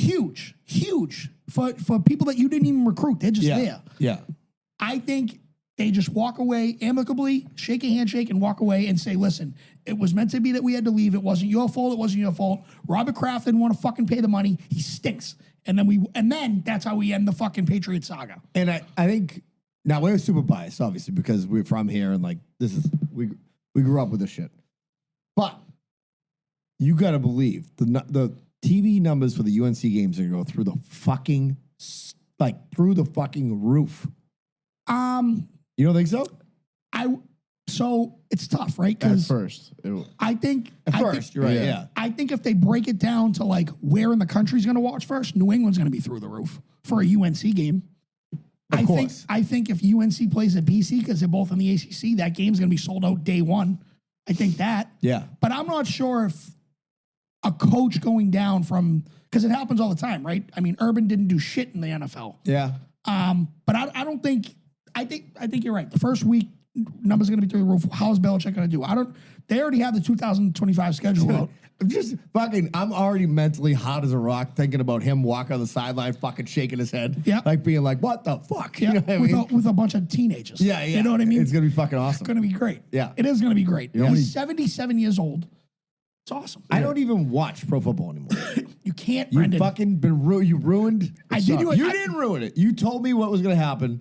S4: Huge. For people that you didn't even recruit. They're just there.
S2: Yeah.
S4: I think they just walk away amicably, shake a handshake, and walk away and say, listen, it was meant to be that we had to leave. It wasn't your fault. It wasn't your fault. Robert Kraft didn't want to fucking pay the money. He stinks. And then that's how we end the fucking Patriot saga.
S2: And I think now we're super biased, obviously, because we're from here and like we grew up with this shit. But you gotta believe the TV numbers for the UNC games are gonna go through the fucking roof. You don't think so?
S4: So it's tough, right?
S3: At
S4: Because
S3: first.
S4: I think
S2: You're right. Yeah.
S4: I think if they break it down to like where in the country's going to watch first, New England's going to be through the roof for a UNC game.
S2: Of course.
S4: I think if UNC plays at BC because they're both in the ACC, that game's going to be sold out day one. I think that.
S2: Yeah.
S4: But I'm not sure if a coach going down from, because it happens all the time, right? I mean, Urban didn't do shit in the NFL.
S2: Yeah.
S4: But I don't think. I think you're right. The first week numbers are going to be through the roof. How is Belichick going to do? They already have the 2025 schedule out.
S2: I'm already mentally hot as a rock thinking about him walking on the sideline, fucking shaking his head.
S4: Yeah.
S2: Like being like, what the fuck?
S4: Yeah,
S2: You know what I mean?
S4: with a bunch of teenagers.
S2: Yeah.
S4: You know what I mean?
S2: It's going to be fucking awesome.
S4: It's going to be great.
S2: Yeah.
S4: It is going to be great.
S2: know how many-
S4: He's 77 years old. It's awesome.
S2: I don't even watch pro football anymore.
S4: You can't,
S2: You
S4: Brendan.
S2: fucking you ruined.
S4: I did you-
S2: You
S4: I-
S2: didn't ruin it. You told me what was going to happen.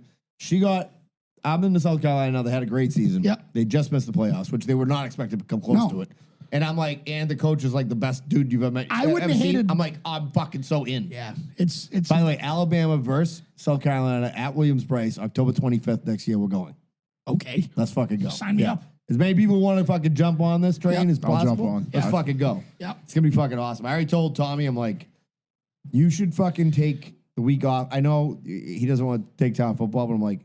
S2: I'm in the South Carolina now. They had a great season.
S4: Yeah.
S2: They just missed the playoffs, which they were not expected to come close
S4: No.
S2: to it. And I'm like, and the coach is like the best dude you've ever met.
S4: I wouldn't
S2: ever
S4: have
S2: seen.
S4: hated-
S2: I'm like, I'm fucking so in.
S4: Yeah. It's
S2: By the way, Alabama versus South Carolina at Williams-Brice, October 25th next year. We're going.
S4: okay.
S2: Let's fucking go.
S4: Sign me up.
S2: As many people want to fucking jump on this train
S4: Yep.
S2: as
S3: I'll jump
S2: possible.
S3: on.
S2: Let's
S3: Yeah.
S2: fucking go.
S4: Yep.
S2: It's gonna be fucking awesome. I already told Tommy, I'm like, you should fucking take the week off. I know he doesn't want to take time off football, but I'm like,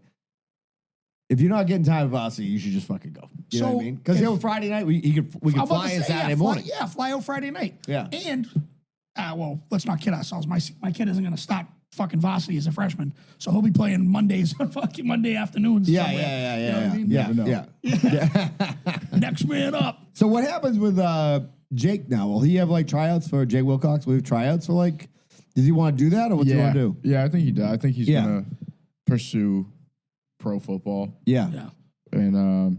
S2: if you're not getting time of varsity, you should just fucking go. You know what I
S4: So,
S2: mean? Because
S4: if-
S2: Friday night we can
S4: I'm about
S2: fly
S4: to
S2: in
S4: say,
S2: Saturday morning.
S4: Fly out Friday night.
S2: Yeah.
S4: And, well, let's not kid ourselves. My kid isn't going to start fucking varsity as a freshman. So he'll be playing Mondays on fucking Monday afternoons.
S2: Yeah,
S4: somewhere.
S2: yeah,
S4: You know what I mean?
S2: yeah,
S3: know.
S2: yeah.
S4: Next man up.
S2: So what happens with Jake now? Will he have like tryouts for Jake Wilcox? Will he have tryouts for like? Does he want to do that or what's he want to do?
S3: Yeah, I think he does. I think he's
S2: Yeah.
S3: gonna pursue pro football.
S2: Yeah.
S4: Yeah.
S3: And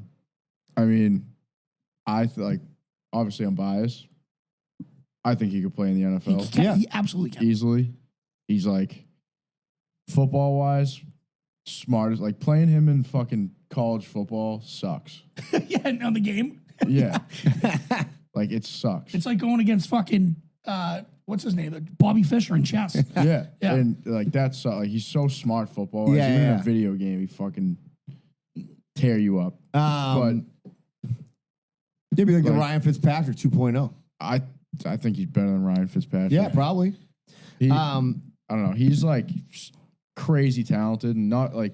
S3: I mean, obviously I'm biased. I think he could play in the NFL
S4: He absolutely can.
S3: easily. He's like football wise, smart as like playing him in fucking college football sucks.
S4: Yeah, and on the game.
S3: Yeah. Like it sucks.
S4: It's like going against fucking what's his name? Bobby Fischer in chess.
S3: Yeah.
S4: Yeah.
S3: And like that's like he's so smart football.
S2: Yeah,
S3: Even in
S2: yeah.
S3: a video game, he fucking tear you up.
S2: He'd be like the
S3: Like-
S2: Ryan Fitzpatrick 2.0.
S3: I think he's better than Ryan Fitzpatrick.
S2: Yeah, probably.
S3: He, I don't know. He's like crazy talented and not like.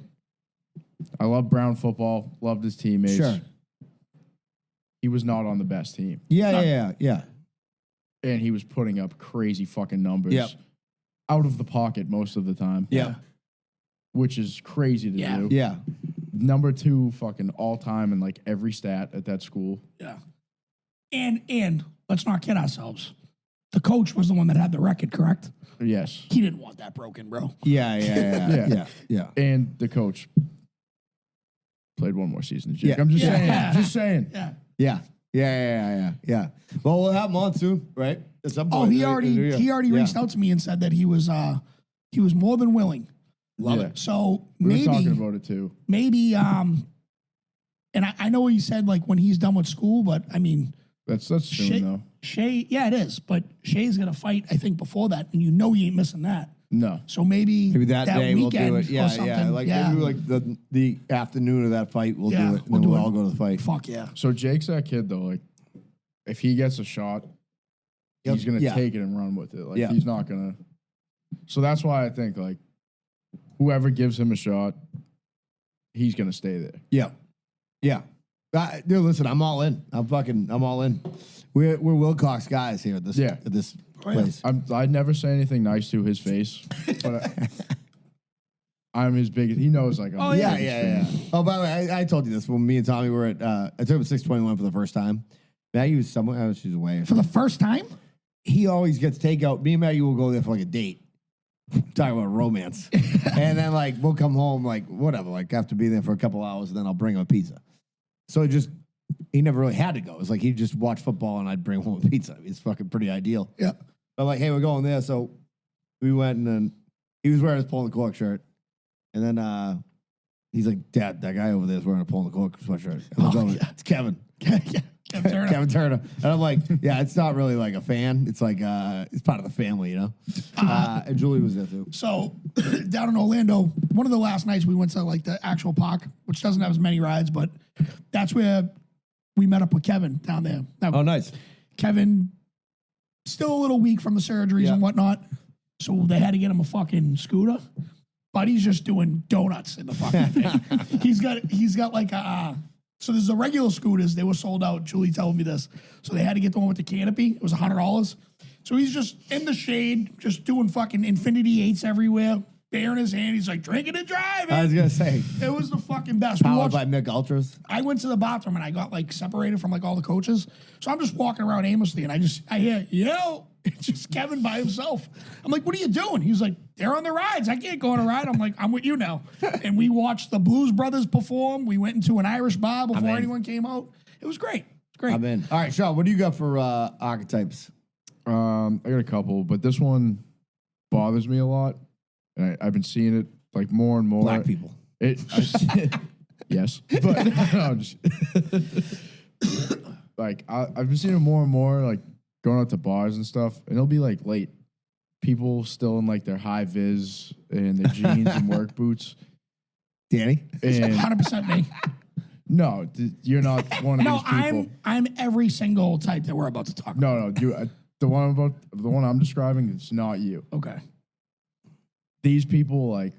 S3: I love Brown football. Loved his teammates.
S2: Sure.
S3: He was not on the best team,
S2: Yeah.
S3: and he was putting up crazy fucking numbers.
S2: Yep.
S3: Out of the pocket most of the time.
S2: Yeah.
S3: Which is crazy to
S4: Yeah.
S3: do.
S2: Yeah.
S3: Number 2 fucking all time in like every stat at that school.
S4: Yeah. And let's not kid ourselves. The coach was the one that had the record, correct?
S3: Yes.
S4: He didn't want that broken, bro.
S2: Yeah.
S3: And the coach played one more season. Jake.
S2: Yeah.
S3: I'm just
S4: Yeah.
S3: saying.
S4: Yeah.
S3: Just saying.
S2: Yeah. Well, we'll have him on soon, right? At some
S4: Oh,
S2: point.
S4: he already reached out to me and said that he was more than willing.
S2: Love
S3: Yeah.
S2: it.
S4: So
S3: We were talking
S4: maybe
S3: about it too.
S4: and I know he said like when he's done with school, but I mean
S3: That's soon though.
S4: Shay, yeah, it is. But Shay's gonna fight, I think, before that, and you know he ain't missing that.
S3: No.
S4: So maybe
S2: Maybe that day we'll
S4: weekend
S2: do it. Yeah,
S4: or something.
S2: yeah. Like maybe like the afternoon of that fight, we'll
S4: Yeah,
S2: do it. And
S4: we'll
S2: then
S4: do
S2: we'll
S4: it.
S2: all go to the fight.
S4: Fuck yeah.
S3: So Jake's that kid though. Like, if he gets a shot, he's gonna
S2: Yeah.
S3: take it and run with it. Like
S2: Yeah.
S3: he's not gonna. So that's why I think like whoever gives him a shot, he's gonna stay there.
S2: Yeah. Dude, listen, I'm all in. I'm all in. We're Wilcox guys here at this
S3: Yeah.
S2: place.
S3: I'd never say anything nice to his face, but I'm his biggest. He knows like I'm his
S2: Yeah.
S3: biggest fan.
S2: Oh, by the way, I told you this when me and Tommy were at. I took him 621 for the first time. Maggie was somewhere. Oh, she's away.
S4: For the first time?
S2: He always gets takeout. Me and Maggie will go there for like a date. Talk about romance. And then like we'll come home like whatever, like after being there for a couple hours, and then I'll bring him a pizza. So he never really had to go. It's like he'd just watch football and I'd bring home a pizza. It's fucking pretty ideal.
S4: Yeah.
S2: But like, hey, we're going there. So we went and then he was wearing his Pulling the Cork shirt. And then he's like, Dad, that guy over there is wearing a Pulling the Cork sweatshirt. And I was like,
S4: yeah.
S2: It's Kevin.
S4: Kevin Turner.
S2: Kevin Turner. And I'm like, yeah, it's not really like a fan. It's like, it's part of the family, you know? And Julie was there too.
S4: So down in Orlando, one of the last nights we went to like the actual park, which doesn't have as many rides, but that's where we met up with Kevin down there. Now,
S2: Oh, nice.
S4: Kevin, still a little weak from the surgeries
S2: Yeah.
S4: and whatnot. So they had to get him a fucking scooter. But he's just doing donuts in the fucking thing. He's got like so there's the regular scooters, they were sold out. Julie told me this. So they had to get the one with the canopy. It was $100. So he's just in the shade, just doing fucking Infinity 8s everywhere, beer in his hand. He's like drinking and driving.
S2: I was going to say,
S4: It was the fucking best. We
S2: powered
S4: watched-
S2: by Mick Ultras.
S4: I went to the bathroom and I got like separated from like all the coaches. So I'm just walking around aimlessly and I hear, yo, it's just Kevin by himself. I'm like, what are you doing? He was like, they're on the rides. I can't go on a ride. I'm like, I'm with you now. And we watched the Blues Brothers perform. We went into an Irish bar before anyone came out. It was great. It's great.
S2: I'm in. All right, Sean, what do you got for archetypes?
S3: I got a couple, but this one bothers me a lot, and I've been seeing it like more and more.
S2: Black people.
S3: Yes, but no, just, like I've been seeing it more and more, like going out to bars and stuff, and it'll be like late. People still in like their hi-vis and their jeans and work boots.
S2: Danny?
S3: And
S4: 100% me.
S3: no, you're not one of
S4: No,
S3: these people.
S4: I'm every single type that we're about to talk about.
S3: No, the one I'm describing, it's not you.
S4: Okay.
S3: These people, like,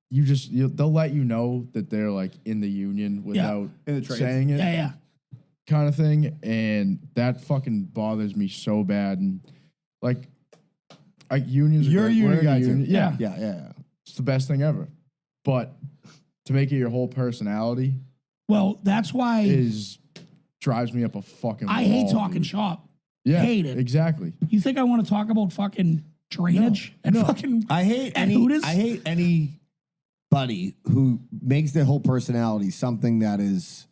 S3: they'll let you know that they're like in the union without
S2: In the trades.
S3: saying it,
S4: Yeah.
S3: kind of thing, and that fucking bothers me so bad. And like, Unions.
S2: You're a union guy too.
S3: Yeah.
S2: Yeah.
S3: It's the best thing ever. But to make it your whole personality
S4: Well, that's why
S3: drives me up a fucking
S4: I
S3: wall,
S4: hate talking
S3: dude.
S4: shop.
S3: Yeah,
S4: Hate it.
S3: exactly.
S4: You think I want to talk about fucking drainage and fucking
S2: I hate
S4: and Hooters?
S2: I hate anybody who makes their whole personality something that is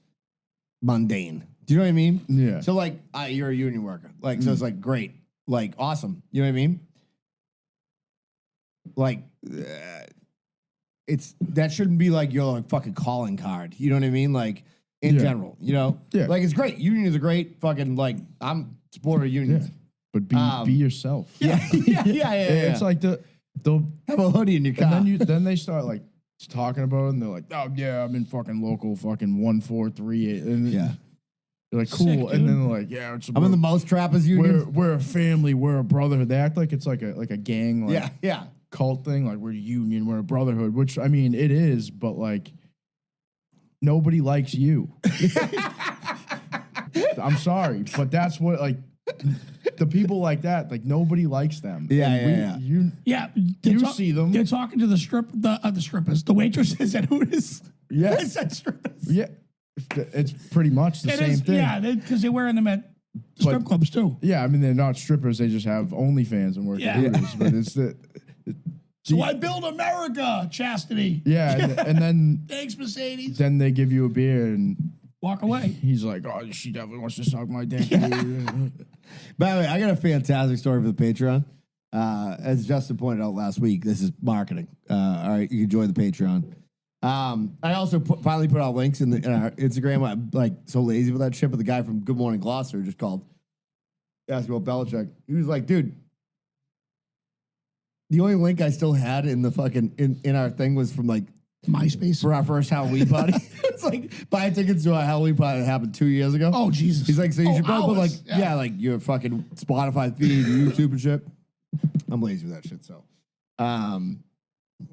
S2: mundane. Do you know what I mean?
S3: Yeah.
S2: So like, you're a union worker. Like, so it's like great, like awesome. You know what I mean? Like, it's that shouldn't be like your like fucking calling card. You know what I mean? Like in general, you know?
S3: Yeah.
S2: Like it's great. Unions are great. Fucking like I'm a supporter of unions.
S3: Yeah. But be yourself.
S2: Yeah. Yeah.
S3: It's like they'll
S2: have a hoodie in your car.
S3: And then they start like talking about it and they're like, oh yeah, I'm in fucking local fucking 1438. And
S2: yeah.
S3: They're like, cool.
S4: Sick,
S3: and
S4: dude.
S3: then they're like, yeah,
S2: I'm in the Mouse Trappers Union.
S3: we're a family, we're a brotherhood. They act like it's like a gang, like
S2: Yeah.
S3: cult thing, like we're a union, we're a brotherhood, which I mean it is, but like nobody likes you. I'm sorry, but that's what like the people like that, like nobody likes them.
S2: Yeah,
S3: And You
S4: they're
S3: see them.
S4: They're talking to the strippers, the waitresses at Hooters.
S3: Yeah.
S4: I said strippers.
S3: Yeah, it's pretty much the
S4: It
S3: same
S4: is,
S3: thing.
S4: yeah, because they're wearing them at strip clubs too.
S3: Yeah, I mean they're not strippers; they just have OnlyFans and work
S4: Yeah.
S3: at Hooters. But it's
S4: So I build America, chastity.
S3: yeah, and then
S4: Thanks, Mercedes.
S3: then they give you a beer and
S4: Walk away.
S3: he's like, "Oh, she definitely wants to suck my dick."
S2: By the way, I got a fantastic story for the Patreon. As Justin pointed out last week, this is marketing. All right, you can join the Patreon. I also finally put out links in our Instagram. I'm like so lazy with that shit, but the guy from Good Morning Gloucester just called, asked about Belichick. He was like, dude, the only link I still had in the fucking in our thing was from like
S4: MySpace.
S2: for our first Halloween party. It's like buying tickets to a Halloween party that happened 2 years ago.
S4: Oh, Jesus.
S2: He's like, so you should probably put like,
S4: ours.
S2: yeah, like your fucking Spotify feed, your YouTube and shit. I'm lazy with that shit, so.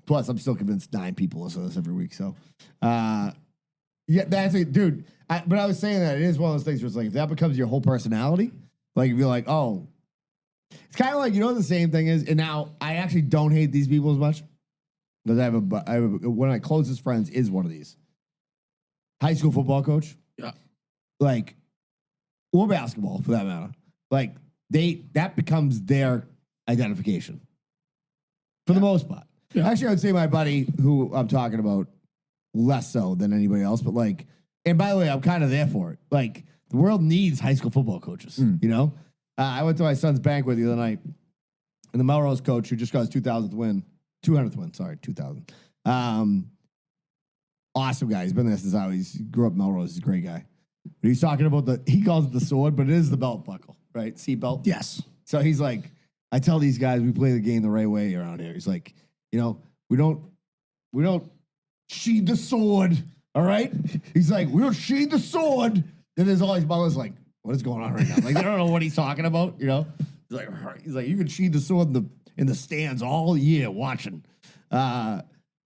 S2: Plus, I'm still convinced 9 people listen to this every week, so. Yeah, that's it, dude. But I was saying that it is one of those things where it's like, if that becomes your whole personality, like if you're like, oh, it's kind of like, you know what the same thing is? And now I actually don't hate these people as much. Because I have one of my closest friends is one of these. High school football coach.
S4: Yeah.
S2: Like, or basketball for that matter. Like, that becomes their identification. For the most part.
S4: Yeah.
S2: Actually, I would say my buddy who I'm talking about less so than anybody else, but like, and by the way, I'm kind of there for it. Like, the world needs high school football coaches, you know? I went to my son's banquet the other night, and the Melrose coach who just got his 200th win, 2000. Awesome guy. He's been there since he grew up in Melrose. He's a great guy. But he's talking about he calls it the sword, but it is the belt buckle, right? Seat belt.
S4: Yes.
S2: So he's like, I tell these guys we play the game the right way around here. He's like, you know, we don't sheathe the sword, all right? He's like, we don't sheathe the sword. Then there's all these mothers like, what is going on right now? Like, they don't know what he's talking about, you know? He's like, you can sheathe the sword in the stands all year watching.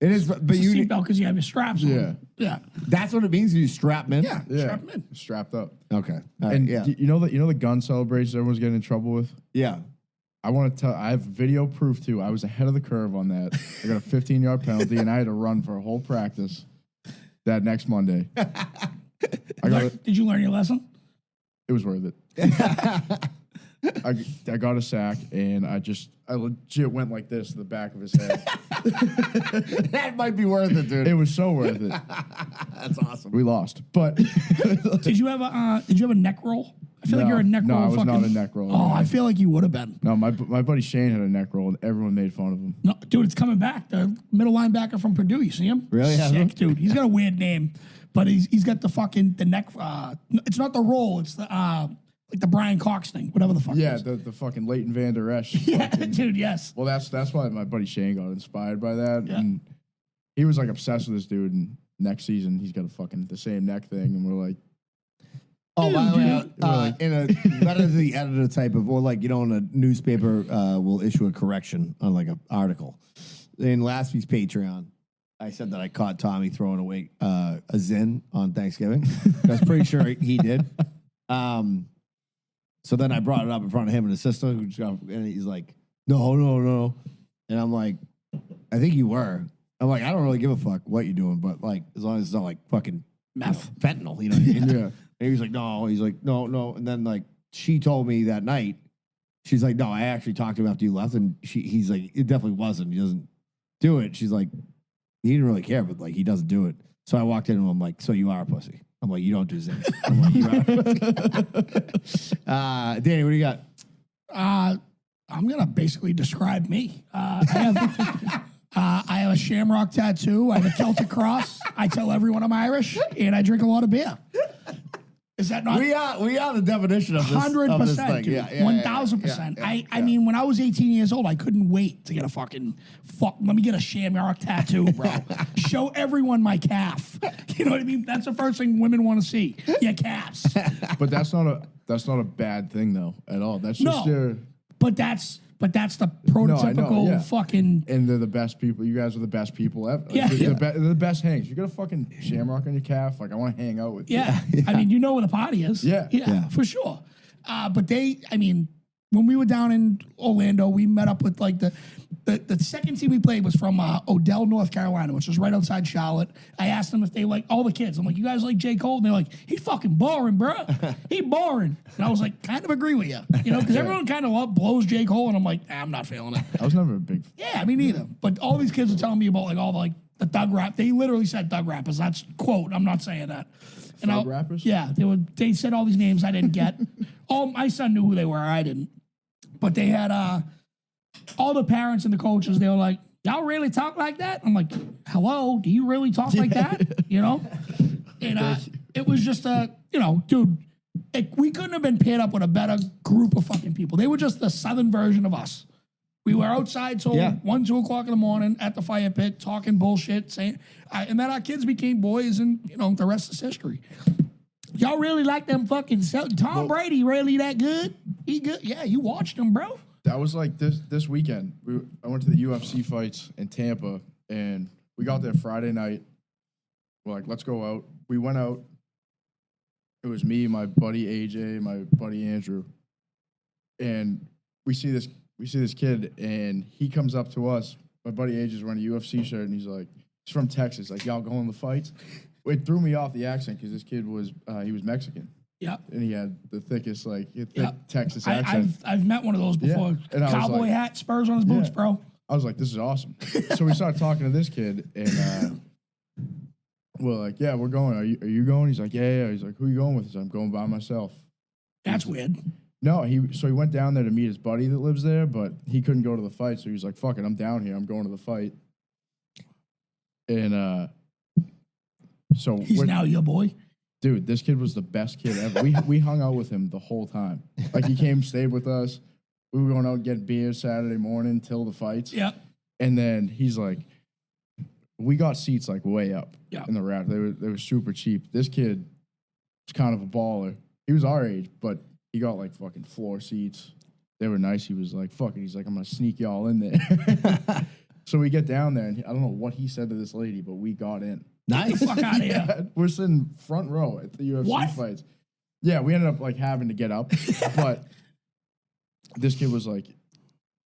S2: It is, but
S4: It's a
S2: you
S4: seatbelt because you have your straps on.
S3: Yeah.
S4: Yeah.
S2: that's what it means. You strap men.
S4: Yeah. Strap 'em in.
S3: Strapped up.
S2: Okay. All right,
S3: And
S2: yeah.
S3: you know the gun celebrations everyone's getting in trouble with?
S2: Yeah.
S3: I want to tell. I have video proof too. I was ahead of the curve on that. I got a 15-yard penalty, and I had to run for a whole practice that next Monday.
S4: Did you learn your lesson?
S3: It was worth it. I got a sack, and I legit went like this to the back of his head.
S2: That might be worth it, dude.
S3: It was so worth it.
S2: That's awesome.
S3: We lost, but
S4: Did you have a neck roll? I feel like
S3: No.
S4: you're a neck
S3: No,
S4: roll.
S3: I was
S4: fucking,
S3: not a neck roll.
S4: Oh, I feel like you would have been.
S3: no, my buddy Shane had a neck roll, and everyone made fun of him.
S4: No, dude, it's coming back. The middle linebacker from Purdue. You see him?
S2: Really? Has
S4: Sick,
S2: him?
S4: dude. He's got a weird name, but he's got the neck. It's not the roll. It's the like the Brian Cox thing. Whatever the fuck.
S3: Yeah,
S4: it is.
S3: the fucking Leighton Van Der Esch.
S4: Yeah,
S3: fucking-
S4: dude. Yes.
S3: Well, that's why my buddy Shane got inspired by that,
S4: Yeah.
S3: and he was like obsessed with this dude. And next season, he's got the same neck thing, and we're like,
S2: Oh, by the way,
S3: Really?
S2: in a letter to the editor type of, or like, you know, in a newspaper will issue a correction on like an article. In last week's Patreon, I said that I caught Tommy throwing away a Zin on Thanksgiving. I was pretty sure he did. So then I brought it up in front of him and his sister, and he's like, no. And I'm like, I think you were. I'm like, I don't really give a fuck what you're doing, but like, as long as it's not like fucking
S4: Meth.
S2: fentanyl, you know what I mean?
S3: Yeah.
S2: And he was like, no. He's like, no. And then like, she told me that night, she's like, no, I actually talked to him after you left, and he's like, it definitely wasn't. He doesn't do it. She's like, he didn't really care, but like, he doesn't do it. So I walked in and I'm like, so you are a pussy. I'm like, you don't do zings. I'm like, you are a pussy. Danny, what do you got?
S4: I'm gonna basically describe me. I have a shamrock tattoo. I have a Celtic cross. I tell everyone I'm Irish, and I drink a lot of beer. Is that not?
S2: We are the definition of this.
S4: 100%, dude. 1,000%. I mean, when I was 18 years old, I couldn't wait to get a let me get a shamrock tattoo, bro. Show everyone my calf. You know what I mean? That's the first thing women want to see. Your calves.
S3: But that's not a bad thing though at all. That's just their.
S4: But that's the prototypical fucking.
S3: And they're the best people. You guys are the best people ever. Like,
S4: Yeah.
S3: they're the best hangs. You got a fucking shamrock on your calf. Like I want to hang out with you.
S4: Yeah. I mean, you know where the party is.
S3: Yeah.
S4: For sure. But when we were down in Orlando, we met up with like the second team we played was from Odell, North Carolina, which was right outside Charlotte. I asked them if they like all the kids. I'm like, you guys like J. Cole? And they're like, he's fucking boring, bro. He boring. And I was like, kind of agree with you. You know, because everyone kind of blows J. Cole, and I'm like, I'm not feeling it.
S3: I was never a big.
S4: Yeah, me neither. But all these kids are telling me about like all the the thug rap. They literally said thug rappers. That's quote. I'm not saying that. And
S3: Thug rappers?
S4: Yeah, they said all these names I didn't get. My son knew who they were. I didn't. But they had all the parents and the coaches. They were like, "Y'all really talk like that?" I'm like, "Hello, do you really talk like that?" You know. And it was just dude. We couldn't have been paired up with a better group of fucking people. They were just the southern version of us. We were outside till 1, 2 o'clock in the morning at the fire pit talking bullshit, saying, and then our kids became boys, and the rest is history. Y'all really like them fucking Tom Brady? Really that good? He good? Yeah, you watched him, bro.
S3: That was like this weekend. I went to the UFC fights in Tampa, and we got there Friday night. We're like, let's go out. We went out. It was me, my buddy AJ, my buddy Andrew, and we see this kid, and he comes up to us. My buddy AJ's wearing a UFC shirt, and he's like, he's from Texas. Like, y'all going to the fights? It threw me off the accent because this kid was he was Mexican.
S4: Yeah,
S3: and he had the thickest Texas accent.
S4: I've met one of those before.
S3: Yeah.
S4: Cowboy hat, spurs on his boots, bro.
S3: I was like, this is awesome. So we started talking to this kid, and we're like, yeah, we're going. Are you going? He's like, yeah. He's like, who are you going with? He's like, I'm going by myself.
S4: That's weird.
S3: No, he went down there to meet his buddy that lives there, but he couldn't go to the fight, so he's like, fuck it, I'm down here. I'm going to the fight. And so
S4: he's now your boy.
S3: Dude, this kid was the best kid ever. We hung out with him the whole time. Like, he came, stayed with us. We were going out and get beer Saturday morning till the fights.
S4: Yeah.
S3: And then he's like, we got seats like way up
S4: in
S3: the rack. They were super cheap. This kid was kind of a baller. He was our age, but he got like fucking floor seats. They were nice. He was like, fuck it. He's like, I'm going to sneak y'all in there. So we get down there, and I don't know what he said to this lady, but we got in.
S4: Nice. Get the fuck out of here.
S3: We're sitting front row at the UFC fights. Yeah, we ended up like having to get up, but this kid was like,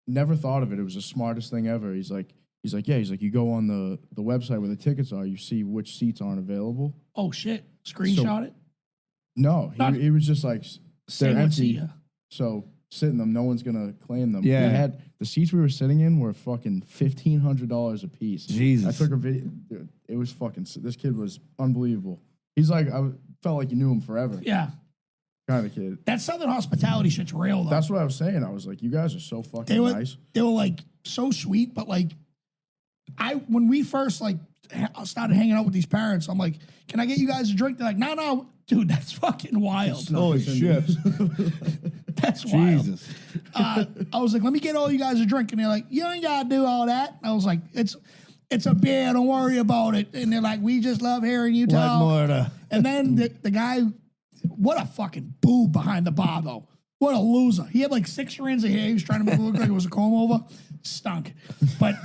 S3: never thought of it. It was the smartest thing ever. He's like, you go on the website where the tickets are, you see which seats aren't available.
S4: Oh shit! Screenshot it.
S3: No, he was just like, they're empty. So sit in them. No one's gonna claim them.
S2: Yeah.
S3: We had the seats we were sitting in were fucking $1,500 a piece.
S2: Jesus.
S3: I took a video. Dude, it was fucking. This kid was unbelievable. He's like, I felt like you knew him forever.
S4: Yeah.
S3: Kind of kid.
S4: That Southern hospitality shit's real though.
S3: That's what I was saying. I was like, you guys are so fucking nice.
S4: They were like so sweet, but like, when we first like started hanging out with these parents, I'm like, can I get you guys a drink? They're like, no, dude, that's fucking wild.
S2: Holy shit.
S4: That's wild.
S2: Jesus.
S4: I was like, let me get all you guys a drink. And they're like, you ain't got to do all that. I was like, it's a beer. Don't worry about it. And they're like, we just love hearing you talk. And then the guy, what a fucking boob behind the bar, though. What a loser. He had like 6 strands of hair. He was trying to make it look like it was a comb over. Stunk. But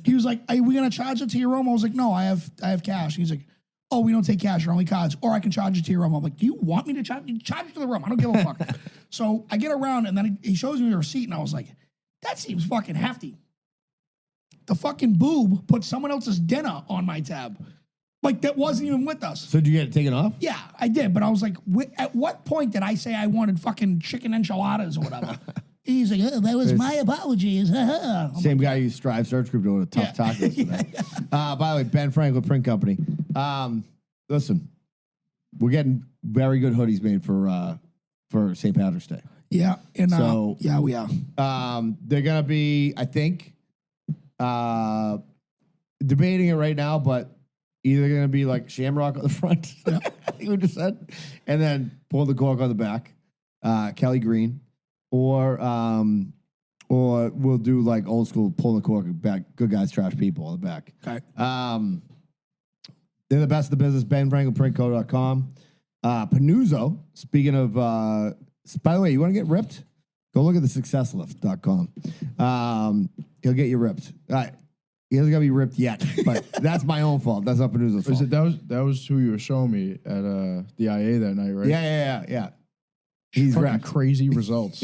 S4: he was like, are we going to charge it to your room? I was like, no, I have cash. He's like, oh, we don't take cash, or only cards, or I can charge it to your room. I'm like, do you want me to charge it to the room? I don't give a fuck. So I get around, and then he shows me the receipt, and I was like, That seems fucking hefty. The fucking boob put someone else's dinner on my tab. Like, that wasn't even with us.
S2: So did you get it taken off?
S4: Yeah, I did. But I was like, at what point did I say I wanted fucking chicken enchiladas or whatever? He's like, oh, that was my apologies.
S2: Same guy who used Strive Search Group doing a tough tacos today. By the way, Ben Franklin Print Company. Listen, we're getting very good hoodies made for St. Patrick's Day.
S4: Yeah, and
S2: So-
S4: yeah, we are.
S2: They're gonna be, I think, debating it right now, but either gonna be like Shamrock on the front, I think we just said, and then pull the cork on the back, Kelly Green, or we'll do like old school, pull the cork back, good guys, trash people on the back.
S4: Okay.
S2: They're the best of the business, benfranklinprintco.com. Panuzzo, speaking of, by the way, you want to get ripped? Go look at the successlift.com. He'll get you ripped. He hasn't got to be ripped yet, but that's my own fault. That's not Panuzzo's fault.
S3: Is it that was who you were showing me at the IA that night, right?
S2: Yeah. He's
S3: Fucking
S2: wrecked.
S3: crazy results.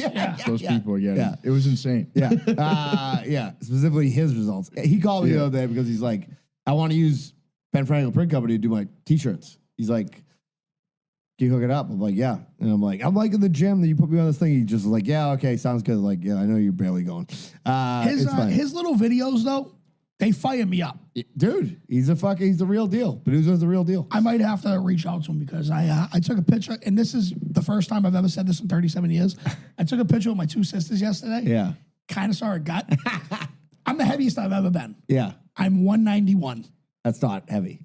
S3: Those people are getting.
S2: Yeah.
S3: It was insane.
S2: Yeah. Specifically his results. He called me the other day because he's like, I want to use Ben Franklin Print Company to do my t-shirts. He's like, can you hook it up? I'm like, yeah. And I'm like, I'm liking the gym that you put me on this thing. He just was like, yeah, okay, sounds good. Like, yeah, I know you're barely going. It's fine.
S4: His little videos though, they fire me up.
S2: Dude, he's the real deal. Panuzzo's the real deal.
S4: I might have to reach out to him because I took a picture, and this is the first time I've ever said this in 37 years. I took a picture with my two sisters yesterday.
S2: Yeah.
S4: Kind of saw her gut. I'm the heaviest I've ever been.
S2: Yeah.
S4: I'm 191.
S2: That's not heavy.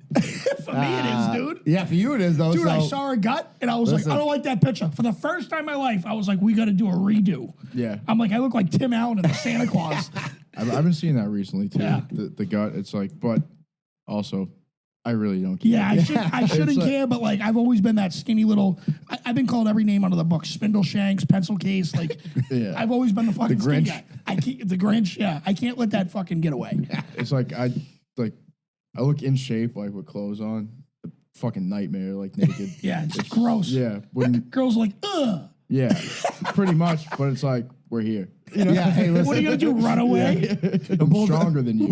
S4: For me, it is, dude.
S2: Yeah, for you it is, though.
S4: Dude, I
S2: so-
S4: saw her gut, and I was
S2: Listen.
S4: like, I don't like that picture. For the first time in my life, I was like, we got to do a redo.
S3: Yeah.
S4: I'm like, I look like Tim Allen in the Santa Claus.
S3: I've been seeing that recently too.
S4: Yeah.
S3: The gut. It's like, but also, I really don't care.
S4: Yeah, I shouldn't
S3: like-
S4: care, but like, I've always been that skinny little. I've been called every name under the book: spindle shanks, pencil case. Like,
S3: Yeah.
S4: I've always been the fucking skinny
S2: Grinch.
S4: guy. The Grinch. Yeah, I can't let that fucking get away.
S3: It's like I look in shape, like with clothes on. The fucking nightmare, like naked.
S4: Yeah, it's gross.
S3: Yeah. When
S4: Girls are like, ugh.
S3: yeah, pretty much. But it's like we're here. You know?
S2: Yeah, hey, listen.
S4: What are you gonna do? Run away?
S3: I'm stronger than you.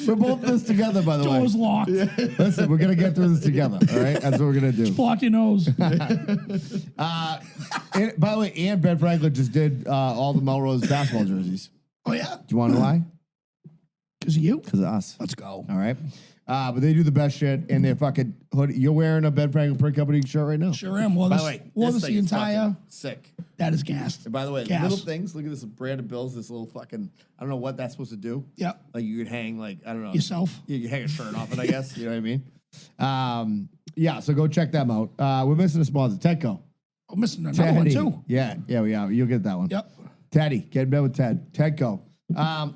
S2: We're both in this together, by the way.
S4: Doors locked.
S2: Listen, we're going to get through this together, all right? That's what we're going to do.
S4: Block your nose.
S2: And, by the way, and Ben Franklin just did all the Melrose basketball jerseys.
S4: Oh yeah,
S2: Do you want to know why?
S4: because of you.
S2: Because of us.
S4: Let's go.
S2: All right? But they do the best shit, and they're fucking hoodie. You're wearing a Ben Franklin Print Company shirt right now.
S4: Sure am. Well,
S2: By
S4: this,
S2: the way,
S4: well,
S2: this
S4: this
S2: thing
S4: the
S2: is
S4: entire.
S2: fucking sick.
S4: That is gassed.
S2: And by the way,
S4: Gas.
S2: little things. Look at this brand of bills. This little fucking. I don't know what that's supposed to do.
S4: Yep.
S2: Like you could hang like I don't know
S4: Yourself.
S2: You could hang a shirt off it. I guess you know what I mean. Yeah. So go check them out. We're missing a sponsor, Tedco.
S4: Oh, missing another one too.
S2: Yeah, we are. You'll get that one.
S4: Yep.
S2: Teddy, get in bed with Ted. Tedco.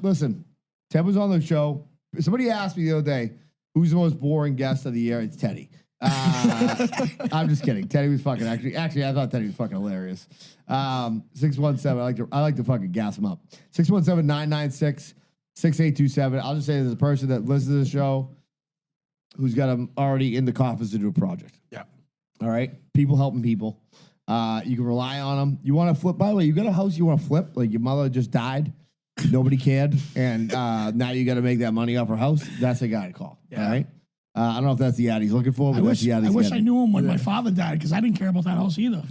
S2: Listen, Ted was on the show. Somebody asked me the other day, who's the most boring guest of the year? It's Teddy. I'm just kidding. Teddy was fucking actually, I thought Teddy was fucking hilarious. 617, I like to fucking gas him up. 617-996-6827. I'll just say there's a person that listens to the show who's got him already in the coffers to do a project.
S4: Yeah.
S2: All right. People helping people. You can rely on them. You want to flip, by the way, you got a house you want to flip, like your mother just died. Nobody cared, and now you got to make that money off her house. That's a guy to call.
S4: Yeah.
S2: All right. I don't know if that's the ad he's looking for, but
S4: I
S2: that's
S4: wish
S2: the ad
S4: I
S2: he's
S4: wish I
S2: getting.
S4: knew him when my father died because I didn't care about that house either.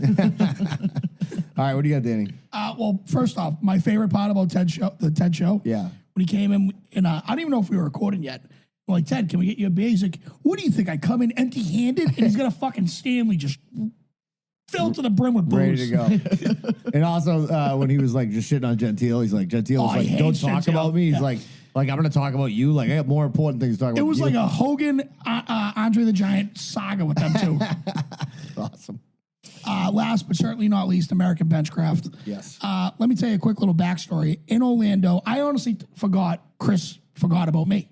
S2: All right, what do you got, Danny?
S4: Well, first off, my favorite part about the TED show,
S2: Yeah.
S4: when he came in, and I don't even know if we were recording yet. I'm like, Ted, can we get you a beer? He's like, what do you think? I come in empty-handed, and he's got a fucking Stanley just filled to the brim with booze.
S2: Ready to go. And also, when he was like just shitting on Gentile, he's like, Gentile was
S4: he
S2: like, don't
S4: hates
S2: talk
S4: Gentile.
S2: about me. He's
S4: Yeah.
S2: like I'm going to talk about you. Like, I have more important things to talk about.
S4: It was
S2: you.
S4: like a Hogan, Andre the Giant saga with them two.
S2: Awesome.
S4: Last but certainly not least, American Benchcraft.
S2: Yes.
S4: Let me tell you a quick little backstory. In Orlando, I honestly forgot Chris forgot about me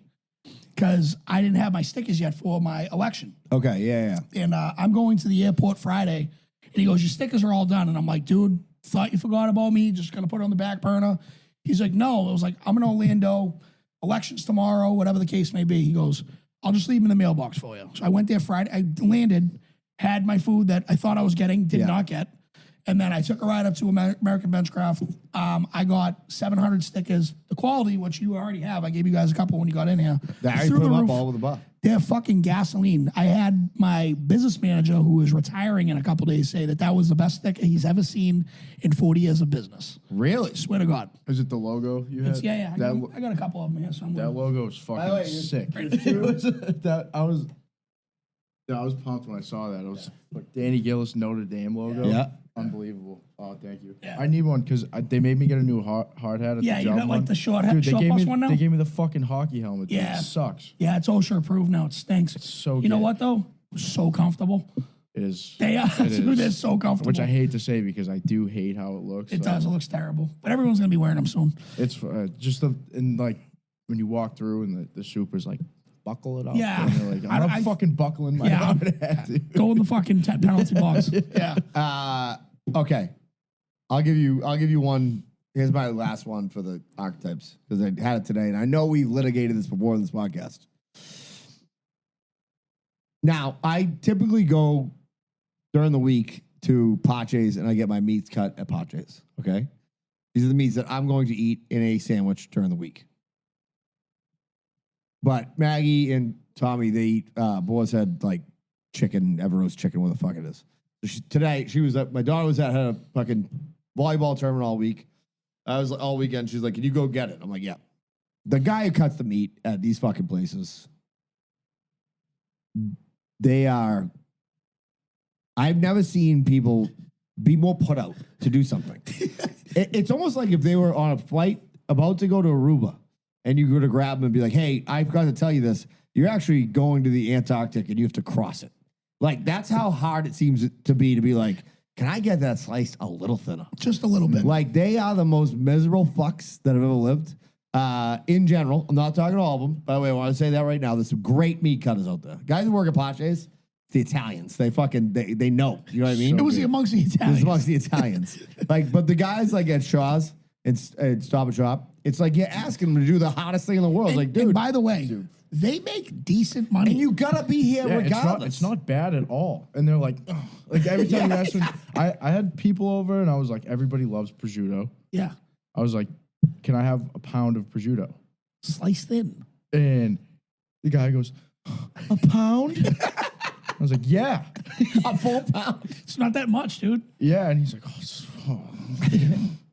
S4: because I didn't have my stickers yet for my election.
S2: Okay, yeah.
S4: And I'm going to the airport Friday, and he goes, your stickers are all done. And I'm like, dude, thought you forgot about me, just going to put it on the back burner. He's like, no. I was like, I'm in Orlando, elections tomorrow, whatever the case may be. He goes, I'll just leave them in the mailbox for you. So I went there Friday. I landed, had my food that I thought I was getting, did not get. And then I took a ride up to American Benchcraft. I got 700 stickers. The quality, which you already have, I gave you guys a couple when you got in here.
S2: I
S4: Through
S2: put
S4: the
S2: them up
S4: roof.
S2: all over the bar.
S4: They're fucking gasoline. I had my business manager, who is retiring in a couple days, say that was the best sticker he's ever seen in 40 years of business.
S2: Really?
S4: Swear to God.
S3: Is it the logo you had?
S4: Yeah.
S3: That,
S4: I got a couple of them here somewhere.
S3: that logo is
S2: the
S3: fucking
S2: way,
S3: sick. I was pumped when I saw that. It was like Danny Gillis Notre Dame logo.
S2: Yeah.
S3: Unbelievable. Oh, thank you.
S4: Yeah.
S3: I need one because they made me get a new hard hat at
S4: Yeah,
S3: the
S4: you
S3: job
S4: got like
S3: one.
S4: the short
S3: Dude, they gave
S4: bus
S3: me
S4: one now?
S3: they gave me the fucking hockey helmet.
S4: Yeah.
S3: Dude. It sucks.
S4: Yeah, it's OSHA approved now. It stinks.
S3: So
S4: you know
S3: gay.
S4: what though? So comfortable.
S3: It is.
S4: They are.
S3: It
S4: Dude, they're
S3: is.
S4: so comfortable.
S3: Which I hate to say because I do hate how it looks.
S4: It does. It looks terrible. But everyone's gonna be wearing them soon.
S3: It's just and like when you walk through and the super's like buckle it up.
S4: Yeah.
S3: And you're like, I'm not fucking buckling my
S4: Yeah.
S3: hard hat, dude.
S4: Go in the fucking penalty box. Yeah.
S2: Okay. I'll give you one. Here's my last one for the archetypes because I had it today, and I know we litigated this before in this podcast. Now, I typically go during the week to Pache's and I get my meats cut at Pache's. Okay. These are the meats that I'm going to eat in a sandwich during the week. But Maggie and Tommy, they eat boar's head like chicken, Everose chicken, what the fuck it is. So today, my daughter was at a fucking volleyball tournament all week. I was all weekend. She's like, can you go get it? I'm like, yeah. The guy who cuts the meat at these fucking places, I've never seen people be more put out to do something. It's almost like if they were on a flight about to go to Aruba and you go to grab them and be like, hey, I've got to tell you this. You're actually going to the Antarctic and you have to cross it. Like, that's how hard it seems to be like, can I get that sliced a little thinner?
S4: Just a little bit.
S2: Like, they are the most miserable fucks that have ever lived. In general, I'm not talking to all of them. By the way, I want to say that right now. There's some great meat cutters out there. Guys who work at Pache's, the Italians. They know. You know what I mean?
S4: It was amongst the
S2: It was
S4: Italians.
S2: amongst the Italians. But the guys like at Shaw's and Stop and Shop, it's like you're asking them to do the hardest thing in the world. Like, dude.
S4: And by the way, they make decent money.
S2: And you gotta be here
S3: Yeah,
S2: regardless.
S3: it's not bad at all. And they're like, ugh. Like every time you ask them, I had people over and I was like, everybody loves prosciutto.
S4: Yeah.
S3: I was like, can I have a pound of prosciutto?
S4: Sliced thin.
S3: And the guy goes, a pound? I was like, yeah.
S2: a full pound.
S4: It's not that much, dude.
S3: Yeah. And he's like,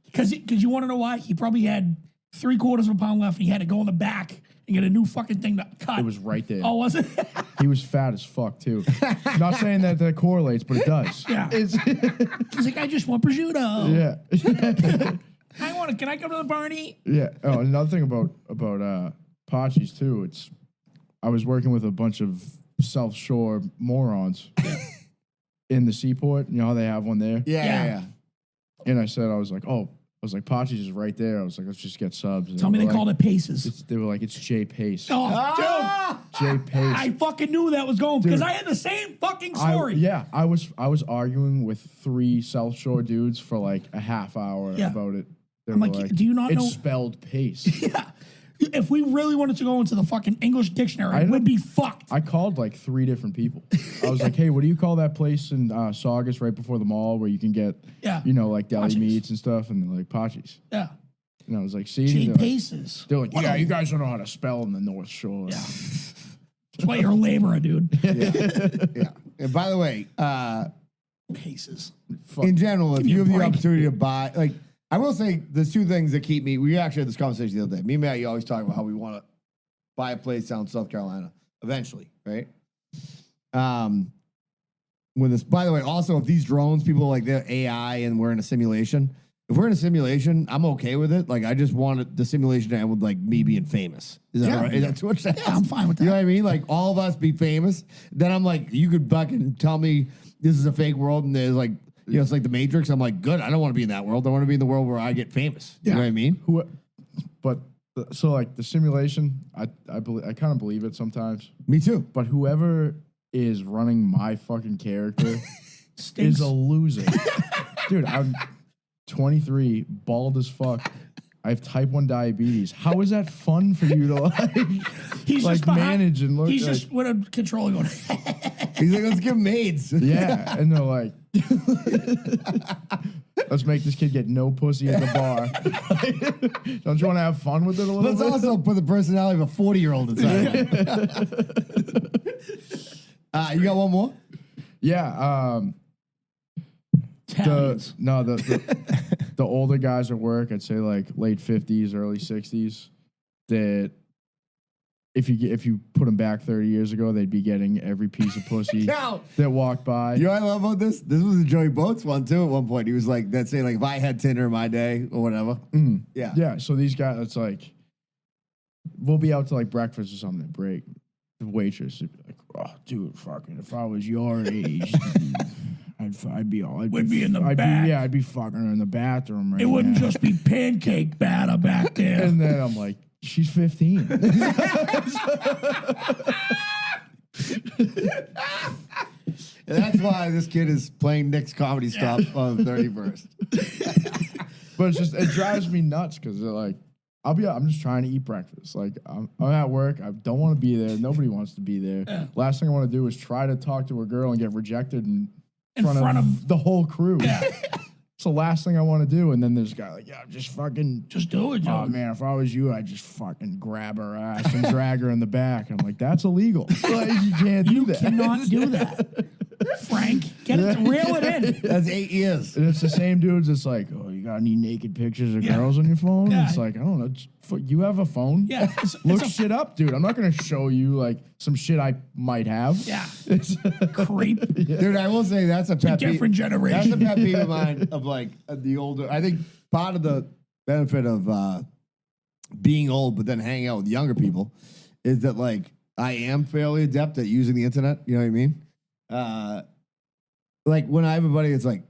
S4: Because you want to know why? He probably had 3/4 of a pound left and he had to go in the back and get a new fucking thing to cut.
S3: It was right there.
S4: Oh, was it?
S3: He was fat as fuck, too. Not saying that correlates, but it does.
S4: Yeah. He's like, I just want prosciutto.
S3: Yeah.
S4: Can I come to the party?
S3: Yeah. Oh, another thing about Pachi's, too, I was working with a bunch of South Shore morons in the seaport. You know how they have one there?
S2: Yeah.
S3: And I was like, Pachi's is right there. I was like, let's just get subs. And
S4: Tell me they
S3: were
S4: called
S3: like,
S4: it Paces.
S3: They were like, it's Jay Pace.
S4: Oh,
S3: Jay Pace.
S4: I fucking knew that was going because I had the same fucking story.
S3: I was arguing with 3 South Shore dudes for like a half hour about it. They
S4: I'm
S3: were
S4: like, do you not
S3: it's
S4: know?
S3: It's spelled Pace.
S4: Yeah. If we really wanted to go into the fucking English dictionary, we'd be fucked.
S3: I called like 3 different people. I was like, hey, what do you call that place in Saugus right before the mall where you can get, like deli
S4: Pachi's.
S3: meats and stuff? And they're like, Pachi's.
S4: Yeah.
S3: And I was like, see?
S4: Jay
S3: They're like,
S4: Paces.
S3: they're like, yeah, you guys don't know how to spell in the North Shore.
S4: Yeah. That's why you're a laborer, dude.
S2: Yeah. And by the way,
S4: Paces.
S2: in general, if
S4: me
S2: you
S4: a
S2: have the
S4: break.
S2: opportunity to buy, like, I will say there's 2 things that keep me. We actually had this conversation the other day. Me and Matt, you always talk about how we want to buy a place down in South Carolina eventually, right? When this, by the way, also if these drones, people are like they're AI and we're in a simulation. If we're in a simulation, I'm okay with it. Like I just wanted the simulation to end with like me being famous. Is that right? Is that too much?
S4: Yeah, I'm fine with that.
S2: You know what I mean? Like all of us be famous. Then I'm like, you could fucking tell me this is a fake world and there's like, it's like the Matrix. I'm like, good. I don't want to be in that world. I want to be in the world where I get famous. You know what I mean?
S3: So like the simulation, I kind of believe it sometimes.
S2: Me too.
S3: But whoever is running my fucking character
S4: Stinks.
S3: is a loser. Dude, I'm 23, bald as fuck. I have type 1 diabetes. How is that fun for you to like,
S4: He's
S3: like
S4: just behind,
S3: manage and look?
S4: He's
S3: like,
S4: just with a controller going.
S2: He's like, let's give him AIDS.
S3: yeah, and they're like, Let's make this kid get no pussy at the bar. Don't you want to have fun with it a little
S2: Let's
S3: bit?
S2: also put the personality of a 40-year-old inside. You got one more?
S3: Yeah.
S4: Italians.
S3: The older guys at work, I'd say like late 50s, early 60s, that if you put them back 30 years ago, they'd be getting every piece of pussy
S2: Now,
S3: that walked by.
S2: you know what I love about this? This was a Joey Boats one, too, at one point. He was like, let's say, like, if I had Tinder in my day or whatever. Yeah.
S3: Yeah, so these guys, it's like, we'll be out to like breakfast or something at break. The waitress would be like, oh, dude, fucking, if I was your age, I'd be all,
S4: We'd be in the back.
S3: I'd be fucking her in the bathroom right
S4: It wouldn't
S3: now.
S4: just be pancake batter back there.
S3: And then I'm like, she's 15.
S2: And that's why this kid is playing Nick's Comedy Stop on the 31st.
S3: But it's just, it drives me nuts because they're like, I'm just trying to eat breakfast. Like, I'm at work. I don't want to be there. Nobody wants to be there.
S4: Yeah.
S3: Last thing I want to do is try to talk to a girl and get rejected in
S4: front of
S3: the whole crew.
S4: Yeah.
S3: It's the last thing I want to do. And then there's a guy like, yeah, just fucking.
S4: Just do it,
S3: Oh,
S4: Joe.
S3: man, if I was you, I'd just fucking grab her ass and drag her in the back. I'm like, that's illegal. Like, you can't do that.
S4: Cannot do that. Frank, get it, reel it in.
S2: That's 8 years.
S3: And it's the same dudes. It's like, oh, you got any naked pictures of
S4: Yeah.
S3: girls on your phone?
S4: Yeah.
S3: It's like, I don't know. You have a phone?
S4: Yeah,
S3: Look shit up, dude. I'm not going to show you like some shit I might have.
S4: Yeah.
S3: It's
S4: Creep.
S2: Dude, I will say that's a pet peeve.
S4: different generation.
S2: That's a pet peeve of mine of like the older. I think part of the benefit of being old, but then hanging out with younger people is that like I am fairly adept at using the internet. You know what I mean? Like when I have a buddy, it's like,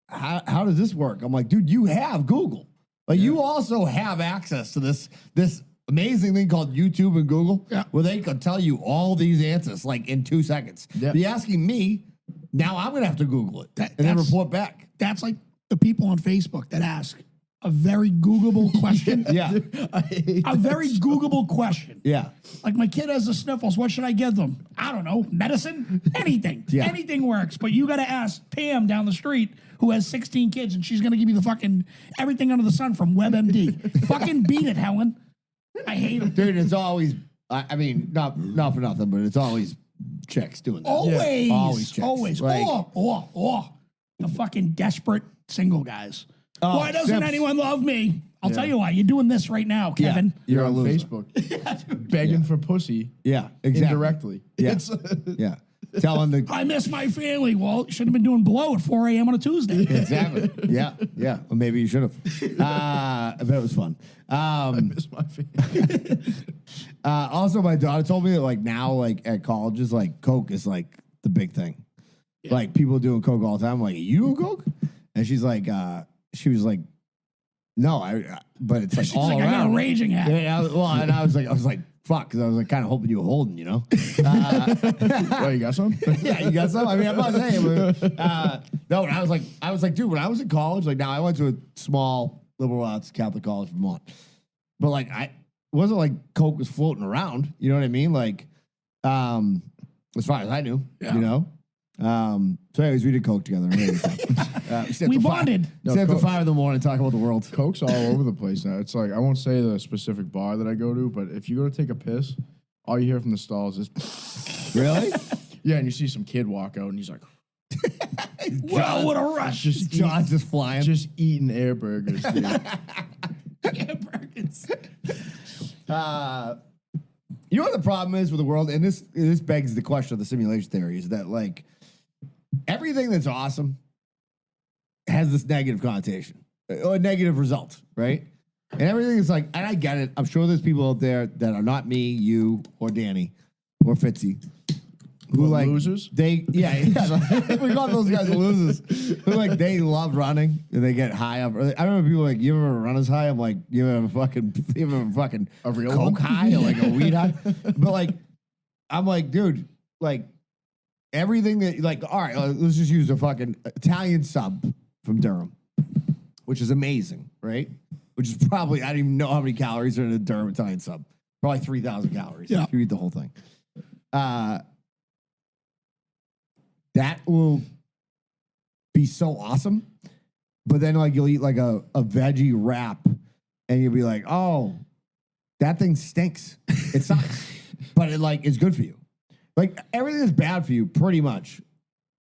S2: how does this work? I'm like, dude, you have Google. Like you also have access to this amazing thing called YouTube and Google, where they can tell you all these answers like in 2 seconds.
S3: Yeah.
S2: Be asking me, now I'm gonna have to Google it and then
S4: that's-
S2: report back.
S4: That's like the people on Facebook that ask a very Googleable question.
S2: Yeah,
S3: I hate
S4: A very Googleable question.
S2: yeah.
S4: Like my kid has the sniffles. What should I give them? I don't know. Medicine? Anything.
S2: Yeah.
S4: Anything works. But you got to ask Pam down the street who has 16 kids and she's going to give you the fucking everything under the sun from WebMD. Fucking beat it, Helen. I hate them.
S2: Dude, it's always. I mean, not for nothing, but it's always chicks doing that.
S4: Always.
S2: Always chicks.
S4: Always.
S2: Like-
S4: Or the fucking desperate single guys.
S2: Oh,
S4: Why doesn't
S2: simps.
S4: anyone love me? I'll tell you why. You're doing this right now, Kevin.
S3: You're
S2: You're a
S3: on
S2: loser.
S3: Facebook begging for pussy
S2: Yeah, exactly.
S3: indirectly.
S2: Yeah.
S3: It's,
S2: Yeah, telling the
S4: I miss my family. Well, you should have been doing blow at 4 a.m. on a Tuesday.
S2: exactly. Yeah, yeah. Or maybe you should have. I bet it was fun.
S3: it's my favorite.
S2: Also, my daughter told me that like now, like at colleges, like Coke is like the big thing. Like people doing Coke all the time. I'm like, you do Coke? And she's like, she was like, no, but it's like
S4: She's
S2: all
S4: like, I got
S2: around.
S4: a raging hat.
S2: Yeah, and I was like, fuck, because I was like kind of hoping you were holding, you know.
S3: Oh, you got some?
S2: Yeah, you got some. I mean, I'm not saying, but no. And I was like, dude, when I was in college, like now I went to a small liberal arts Catholic college, Vermont, but like it wasn't like Coke was floating around. You know what I mean? Like, as far as I knew, you know. So anyways, we did Coke together.
S4: We bonded.
S2: Stay up to 5 in the morning, talk about the world.
S3: Coke's all over the place now. It's like, I won't say the specific bar that I go to, but if you go to take a piss, all you hear from the stalls is,
S2: Really?
S3: yeah, and you see some kid walk out and he's like,
S4: Well, what a rush.
S3: just
S2: John's just flying.
S3: just eating air burgers, dude.
S4: Burgers.
S2: You know what the problem is with the world, and this begs the question of the simulation theory, is that like everything that's awesome has this negative connotation or a negative result, right? And everything is like, and I get it. I'm sure there's people out there that are not me, you, or Danny, or Fitzy, who
S3: What,
S2: like
S3: losers?
S2: we call those guys losers. Who like they love running and they get high up. I remember people like, you ever run as high? I'm like, you ever fucking
S3: A real
S2: Coke
S3: one?
S2: high or like a weed high? But like, I'm like, dude, like everything that like, all right, let's just use a fucking Italian sub from Durham, which is amazing, right? Which is probably, I don't even know how many calories are in a Durham Italian sub. Probably 3,000 calories
S4: Yeah.
S2: if you eat the whole thing. that will be so awesome. But then like you'll eat like a veggie wrap and you'll be like, oh, that thing stinks. It sucks. But it like is good for you. Like everything that's bad for you pretty much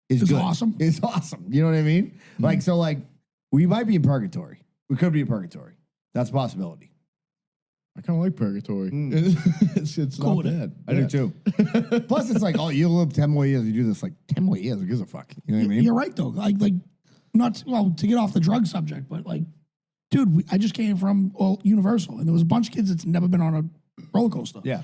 S2: is
S4: It's
S2: good.
S4: awesome.
S2: It's awesome. You know what I mean? Like, so like we might be in purgatory. We could be in purgatory. That's a possibility.
S3: I kind of like purgatory. It's
S4: Cool
S3: not
S4: with it.
S3: bad.
S2: I do too. Plus, it's like, oh, you'll live 10 more years. You do this like 10 more years. Who gives a fuck? You know what I mean?
S4: You're right though. Like not well to get off the drug subject, but like, dude, I just came from Universal, and there was a bunch of kids that's never been on a roller coaster.
S2: Yeah.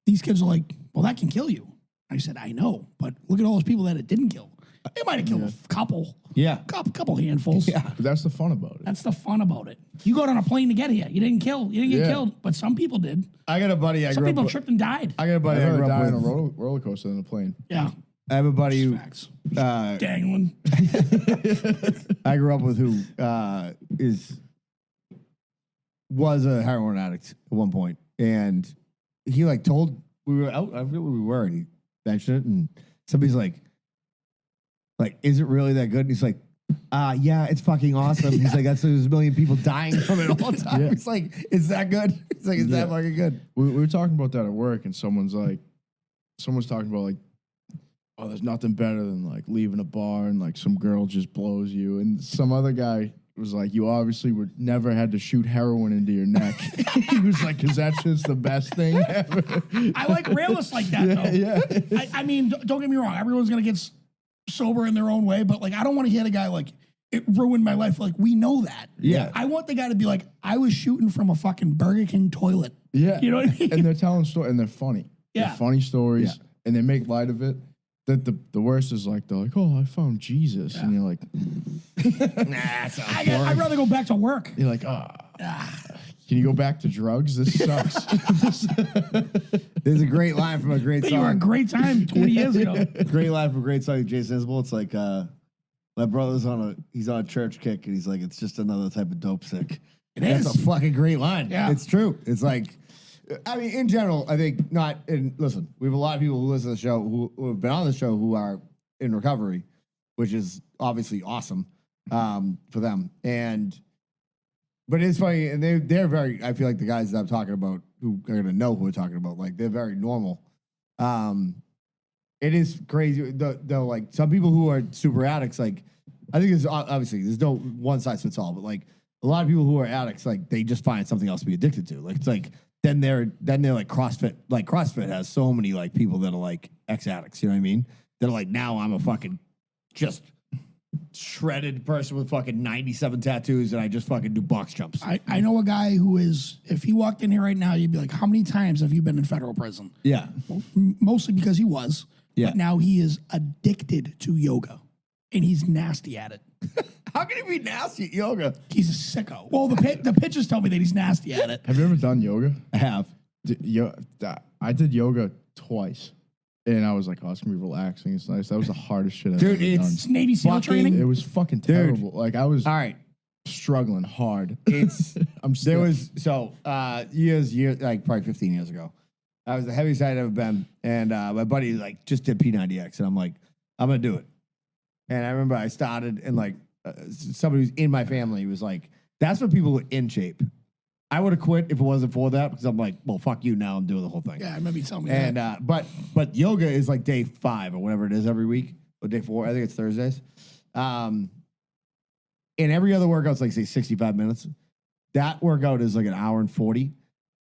S4: These kids are like, well, that can kill you. I said, I know, but look at all those people that it didn't kill. It might have killed a couple.
S2: Yeah.
S4: Couple handfuls.
S2: Yeah.
S3: But that's the fun about it.
S4: That's the fun about it. You got on a plane to get here. You didn't get
S3: Yeah.
S4: killed, but some people did.
S2: I got a buddy.
S4: Some people tripped and died.
S2: I got a
S3: I'd
S2: buddy I
S3: rather
S2: grew
S3: die
S2: up
S3: on a
S2: with.
S3: roller coaster than a plane.
S4: Yeah.
S2: I have a buddy who
S4: Facts.
S2: uh,
S4: Dangling.
S2: I grew up with who was a heroin addict at one point, and he like told we were out. I forget where we were, and he mentioned it, and somebody's like, is it really that good? And he's like, yeah, it's fucking awesome. He's like, that's there's a million people dying from it all the time.
S3: Yeah.
S2: It's like, is that good? It's like, is that fucking good?
S3: We were talking about that at work, and someone's talking about like, oh, there's nothing better than like leaving a bar and like some girl just blows you, and some other guy was like, you obviously would never had to shoot heroin into your neck. He was like, because that's just the best thing ever.
S4: I like realists like that, though.
S3: Yeah.
S4: I mean, don't get me wrong. Everyone's going to get sober in their own way, but like, I don't want to hear the guy like, it ruined my life. Like, we know that.
S2: Yeah.
S4: I want the guy to be like, I was shooting from a fucking Burger King toilet.
S3: Yeah.
S4: You know what I mean?
S3: And they're telling stories, and they're funny.
S4: Yeah.
S3: They're funny stories,
S2: Yeah.
S3: and they make light of it. The worst is like, they're like, oh, I found Jesus. And you're like,
S4: I'd rather go back to work.
S3: you're like, can you go back to drugs? This sucks.
S2: There's a great line from a great
S4: You were a
S2: song.
S4: great time 20 years ago.
S2: Great line from a great song, Jason Isbell. It's like, my brother's he's on a church kick, and he's like, it's just another type of dope sick. That's
S4: is.
S2: a fucking great line.
S4: Yeah.
S2: It's true. It's like, I mean, in general, I think not. And listen, we have a lot of people who listen to the show who have been on the show who are in recovery, which is obviously awesome for them. But it's funny, and they're very. I feel like the guys that I'm talking about who are gonna know who we're talking about, like they're very normal. It is crazy. Though, like some people who are super addicts, like I think there's obviously there's no one size fits all, but like a lot of people who are addicts, like they just find something else to be addicted to. Like it's like. Then they're like CrossFit. Like CrossFit has so many like people that are like ex-addicts. You know what I mean? They're like, now I'm a fucking just shredded person with fucking 97 tattoos, and I just fucking do box jumps.
S4: I know a guy who is, if he walked in here right now, you'd be like, how many times have you been in federal prison?
S2: Yeah,
S4: Mostly because he was.
S2: Yeah.
S4: But now he is addicted to yoga, and he's nasty at it.
S2: how can he be nasty at yoga?
S4: He's a sicko. Well, the pitches tell me that he's nasty at it.
S3: Have you ever done yoga?
S2: I have.
S3: I did yoga twice, and I was like, oh, it's gonna be relaxing. It's nice. That was the hardest shit I've
S2: Dude,
S3: ever
S4: It's
S3: done.
S4: Navy SEAL
S2: fucking-
S4: training.
S3: It was fucking terrible. Like I was
S2: All right.
S3: struggling hard.
S2: It's
S3: I'm
S2: there
S3: still,
S2: was so years like probably 15 years ago. I was the heaviest I'd ever been, and my buddy like just did P90X, and I'm like, I'm gonna do it. And I remember I started, and like somebody who's in my family was like, that's for people who are in shape. I would have quit if it wasn't for that, because I'm like, well, fuck you, now I'm doing the whole thing.
S4: Yeah, I remember you telling me
S2: And
S4: that.
S2: but yoga is like day 5 or whatever it is every week, or day 4. I think it's Thursdays. And every other workout's like say 65 minutes. That workout is like an hour and 40.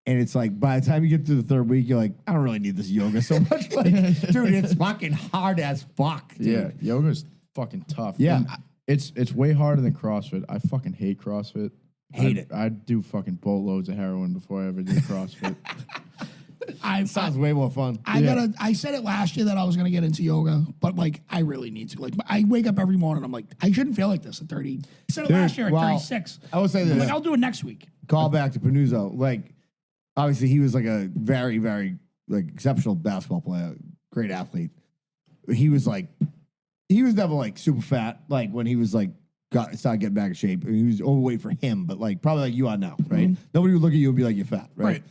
S2: And it's like by the time you get to the third week, you're like, I don't really need this yoga so much. Like, dude, it's fucking hard as fuck, dude.
S3: yeah, yoga's fucking tough.
S2: Yeah.
S3: And it's way harder than CrossFit. I fucking hate CrossFit.
S2: Hate it.
S3: I'd do fucking boatloads of heroin before I ever did CrossFit.
S2: Sounds way more fun.
S4: I said it last year that I was gonna get into yoga, but like I really need to. Like I wake up every morning, I'm like, I shouldn't feel like this at 30. I said it last year at
S2: well,
S4: 36.
S2: I would say
S4: I'm
S2: this.
S4: like, I'll do it next week.
S2: Call back to Panuzzo. Like, obviously, he was like a very, very like exceptional basketball player, great athlete. He was never like super fat. Like when he was like started getting back in shape. I mean, he was overweight for him, but like probably like you are now, right? Nobody would look at you and be like, you're fat, right?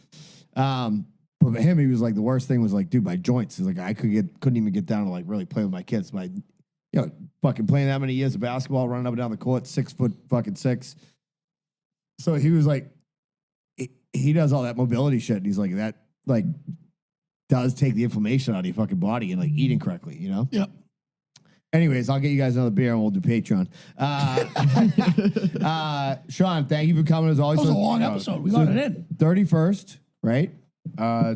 S2: But for him, he was like, the worst thing was like, dude, my joints. He's like, I couldn't even get down to like really play with my kids. Fucking playing that many years of basketball, running up and down the court, 6'6". So he was like, he does all that mobility shit. And he's like, that like does take the inflammation out of your fucking body and like eating correctly, you know?
S4: Yep.
S2: Anyways, I'll get you guys another beer and we'll do Patreon. Sean, thank you for coming as always.
S4: That was a long episode. We got it in.
S2: 31st, right?
S3: Yeah,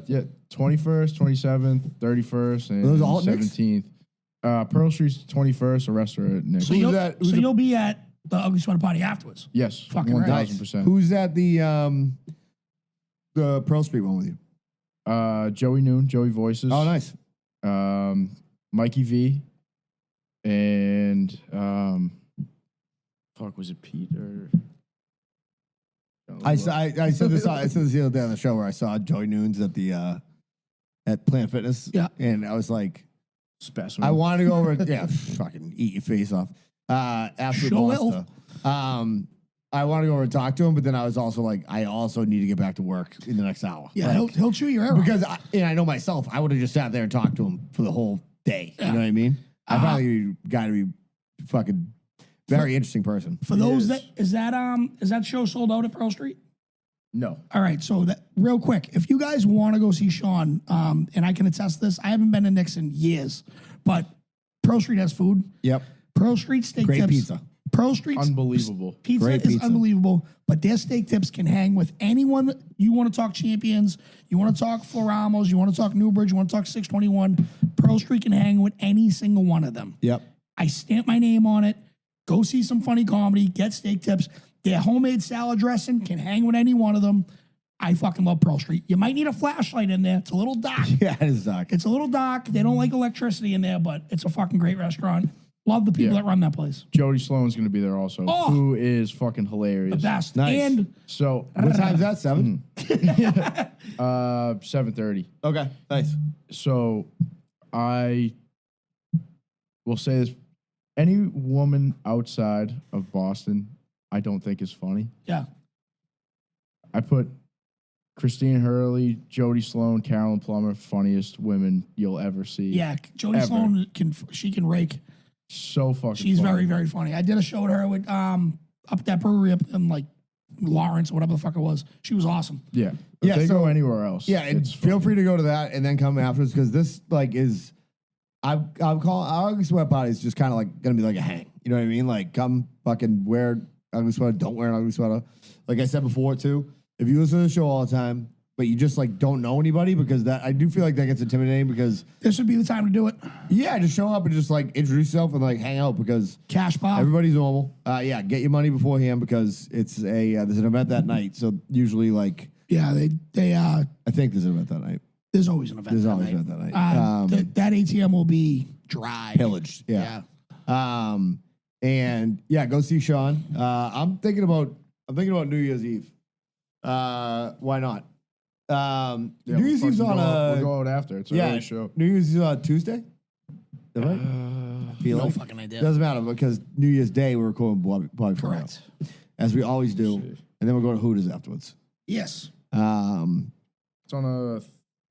S3: 21st, 27th, 31st, and
S2: Those all at Nick's?
S3: 17th. Pearl Street's 21st. The rest are at Nick's.
S4: So, you'll be at the Ugly Sweater Party afterwards.
S3: Yes,
S4: Fucking right.
S3: 1000%.
S2: Who's at the Pearl Street one with you?
S3: Joey Noon, Joey Voices.
S2: Oh, nice.
S3: Mikey V, and was it Peter?
S2: I said this the other day on the show where I saw Joey Noons at the at Planet Fitness.
S4: Yeah.
S2: And I was like,
S3: Specimen.
S2: I wanted to go over, fucking eat your face off. Absolute
S4: Sure
S2: monster. I want to go over and talk to him, but then I was also like, I also need to get back to work in the next hour.
S4: Yeah, he'll chew your ear off.
S2: Because I know myself, I would have just sat there and talked to him for the whole day. You know what I mean? I probably got to be fucking very interesting person.
S4: For those is that show sold out at Pearl Street?
S3: No.
S4: All right, so that real quick, if you guys want to go see Sean, and I can attest this, I haven't been to Nick's in years, but Pearl Street has food.
S2: Yep.
S4: Pearl Street steak
S2: Great
S4: tips.
S2: pizza.
S4: Pearl Street's
S3: Unbelievable.
S4: Pizza
S2: Great
S4: is
S2: pizza.
S4: unbelievable, but their steak tips can hang with anyone. You want to talk Champions, you want to talk Floramos, you want to talk Newbridge, you want to talk 621. Pearl Street can hang with any single one of them.
S2: Yep.
S4: I stamp my name on it. Go see some funny comedy, get steak tips. Their homemade salad dressing can hang with any one of them. I fucking love Pearl Street. You might need a flashlight in there. It's a little dark.
S2: Yeah, it is dark.
S4: It's a little dark. They don't like electricity in there, but it's a fucking great restaurant. Love the people that run that place.
S3: Jody Sloan's going to be there also, who is fucking hilarious.
S4: The best.
S2: Nice.
S4: And
S3: So,
S2: What time's that? 7?
S3: 7:30.
S2: Okay, nice.
S3: So, I will say this: any woman outside of Boston, I don't think is funny.
S4: yeah,
S3: I put Christine Hurley, Jody Sloan, Carolyn Plummer, funniest women you'll ever see.
S4: yeah. Jody
S3: Ever.
S4: Sloan can rake.
S3: So fucking
S4: She's
S3: funny.
S4: very, very funny. I did a show with her with up at that brewery up in like Lawrence or whatever the fuck it was. She was awesome.
S3: Yeah.
S2: Yeah,
S3: If they
S2: so-
S3: go anywhere else.
S2: Yeah, and
S3: it's
S2: feel
S3: fucking-
S2: free to go to that and then come afterwards because this like is I'm calling our ugly sweat party is just kind of like gonna be like a hang. You know what I mean? Like come fucking wear ugly sweater, don't wear an ugly sweater. Like I said before too, if you listen to the show all the time, but you just like don't know anybody because that I do feel like that gets intimidating because
S4: This would be the time to do it.
S2: yeah, just show up and just like introduce yourself and like hang out because
S4: Cash pop.
S2: everybody's normal. Yeah, get your money beforehand because it's a there's an event that night. So usually like
S4: Yeah, they
S2: I think there's an event that night.
S4: there's always an event.
S2: There's
S4: that
S2: always
S4: night.
S2: an event that night.
S4: That ATM will be dry.
S2: Pillaged. Yeah. And yeah, go see Sean. I'm thinking about New Year's Eve. Why not?
S3: Yeah,
S2: New Year's Eve's on
S3: we'll
S2: a
S3: go out after. It's an
S2: yeah.
S3: early show.
S2: New Year's Eve on Tuesday. Is that right? I feel
S4: No
S2: like.
S4: fucking idea.
S2: Doesn't matter because New Year's Day we're recording Bobby Furrow,
S4: Correct.
S2: as we always do, and then we're going to Hooters afterwards.
S4: Yes.
S3: It's on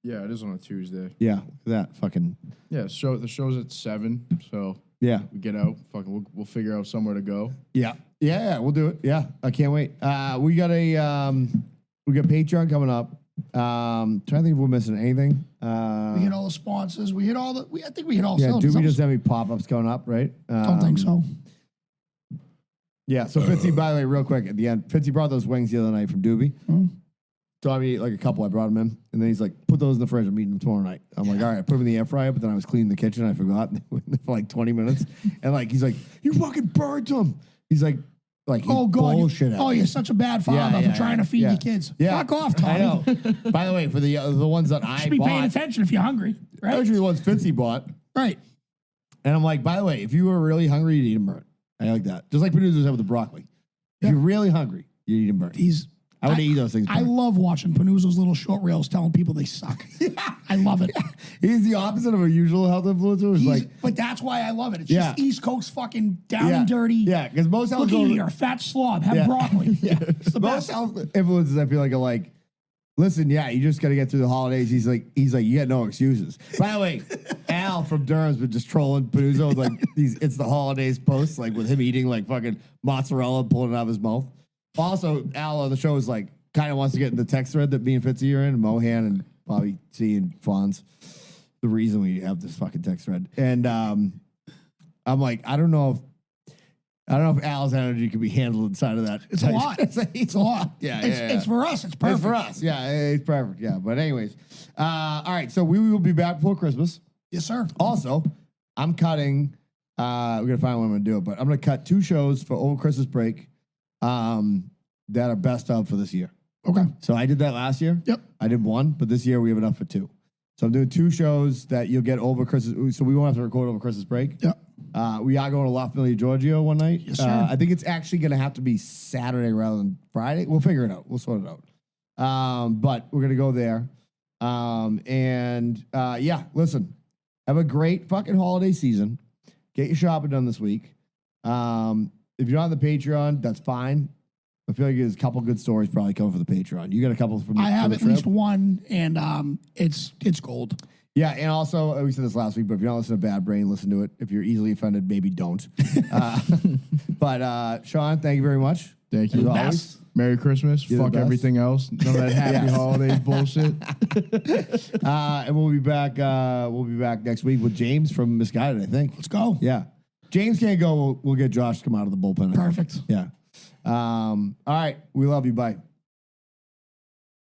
S3: it is on a Tuesday.
S2: Yeah, that fucking
S3: Yeah, the show's at 7, so
S2: yeah.
S3: we get out. Fucking, we'll figure out somewhere to go.
S2: Yeah, we'll do it. Yeah, I can't wait. We got Patreon coming up. Trying to think if we're missing anything.
S4: We hit all the sponsors. We hit all the. I think we hit all.
S2: Yeah,
S4: cylinders.
S2: do we just have any pop-ups coming up, right?
S4: Don't think so.
S2: Yeah, so Fitzy, by the way, real quick, at the end, Fitzy brought those wings the other night from Doobie. So I mean, like a couple, I brought them in, and then he's like, put those in the fridge, I'm eating them tomorrow night. I'm like, all right, I put them in the air fryer, but then I was cleaning the kitchen, I forgot for like 20 minutes. And like, he's like, you fucking burnt them. He's like he
S4: Oh God!
S2: bullshit out.
S4: You're such a bad father for trying to feed your kids.
S2: Yeah.
S4: Fuck off, Tommy.
S2: I know. By the way, for the ones that I
S4: Should be paying
S2: bought,
S4: attention if you're hungry, right?
S2: actually the ones Fitzy bought,
S4: Right.
S2: and I'm like, by the way, if you were really hungry, you'd eat them burnt. I like that. Just like producers have with the broccoli. If you're really hungry, you eat them burnt. I would eat those things
S4: I
S2: burnt.
S4: love watching Panuzzo's little short reels telling people they suck. I love it.
S2: He's the opposite of a usual health influencer. It's
S4: But that's why I love it. It's
S2: Yeah.
S4: just East Coast fucking down
S2: yeah,
S4: and dirty.
S2: Yeah, because most health
S4: Look at you,
S2: influencers,
S4: you're a fat slob. Have
S2: Yeah.
S4: broccoli. It's the
S2: most
S4: best.
S2: health influencers, I feel like, are like, Listen, yeah, you just got to get through the holidays. He's like, you got no excuses. By the way, Al from Durham's been just trolling Panuzzo with like these "it's the holidays" posts, like with him eating like fucking mozzarella, pulling it out of his mouth. Also, Al on the show is like kind of wants to get in the text thread that me and Fitzy are in, and Mohan and Bobby C and Fonz. The reason we have this fucking text thread, and I'm like, I don't know if Al's energy can be handled inside of that.
S4: It's a lot. It's a lot.
S2: Yeah,
S4: It's for us. It's perfect.
S2: It's for us. Yeah, it's perfect. Yeah, but anyways, all right. So we will be back before Christmas.
S4: Yes, sir.
S2: Also, I'm cutting. We're gonna find when I'm gonna do it, but I'm gonna cut 2 shows for over Christmas break, that are best of for this year.
S4: Okay.
S2: So I did that last year.
S4: Yep.
S2: I did 1, but this year we have enough for 2. So I'm doing 2 shows that you'll get over Christmas. So we won't have to record over Christmas break.
S4: Yep.
S2: We are going to La Familia, Giorgio one night.
S4: Yes, sir.
S2: I think it's actually going to have to be Saturday rather than Friday. We'll figure it out. We'll sort it out. But we're going to go there. Yeah, listen, have a great fucking holiday season. Get your shopping done this week. If you're not on the Patreon, that's fine. I feel like there's a couple good stories probably coming for the Patreon. You got a couple from
S4: I have
S2: the
S4: at
S2: trip?
S4: least one, and it's gold.
S2: Yeah, and also, we said this last week, but if you're not listening to Bad Brain, listen to it. If you're easily offended, maybe don't. But Sean, thank you very much.
S3: Thank you.
S2: As always.
S3: Merry Christmas.
S2: You're the
S3: Fuck
S2: best.
S3: everything else. None of that happy
S2: Yes.
S3: holidays bullshit.
S2: And we'll be back. We'll be back next week with James from Misguided, I think.
S4: Let's go.
S2: Yeah. James can't go. We'll get Josh to come out of the bullpen.
S4: Perfect.
S2: Yeah. All right. We love you. Bye.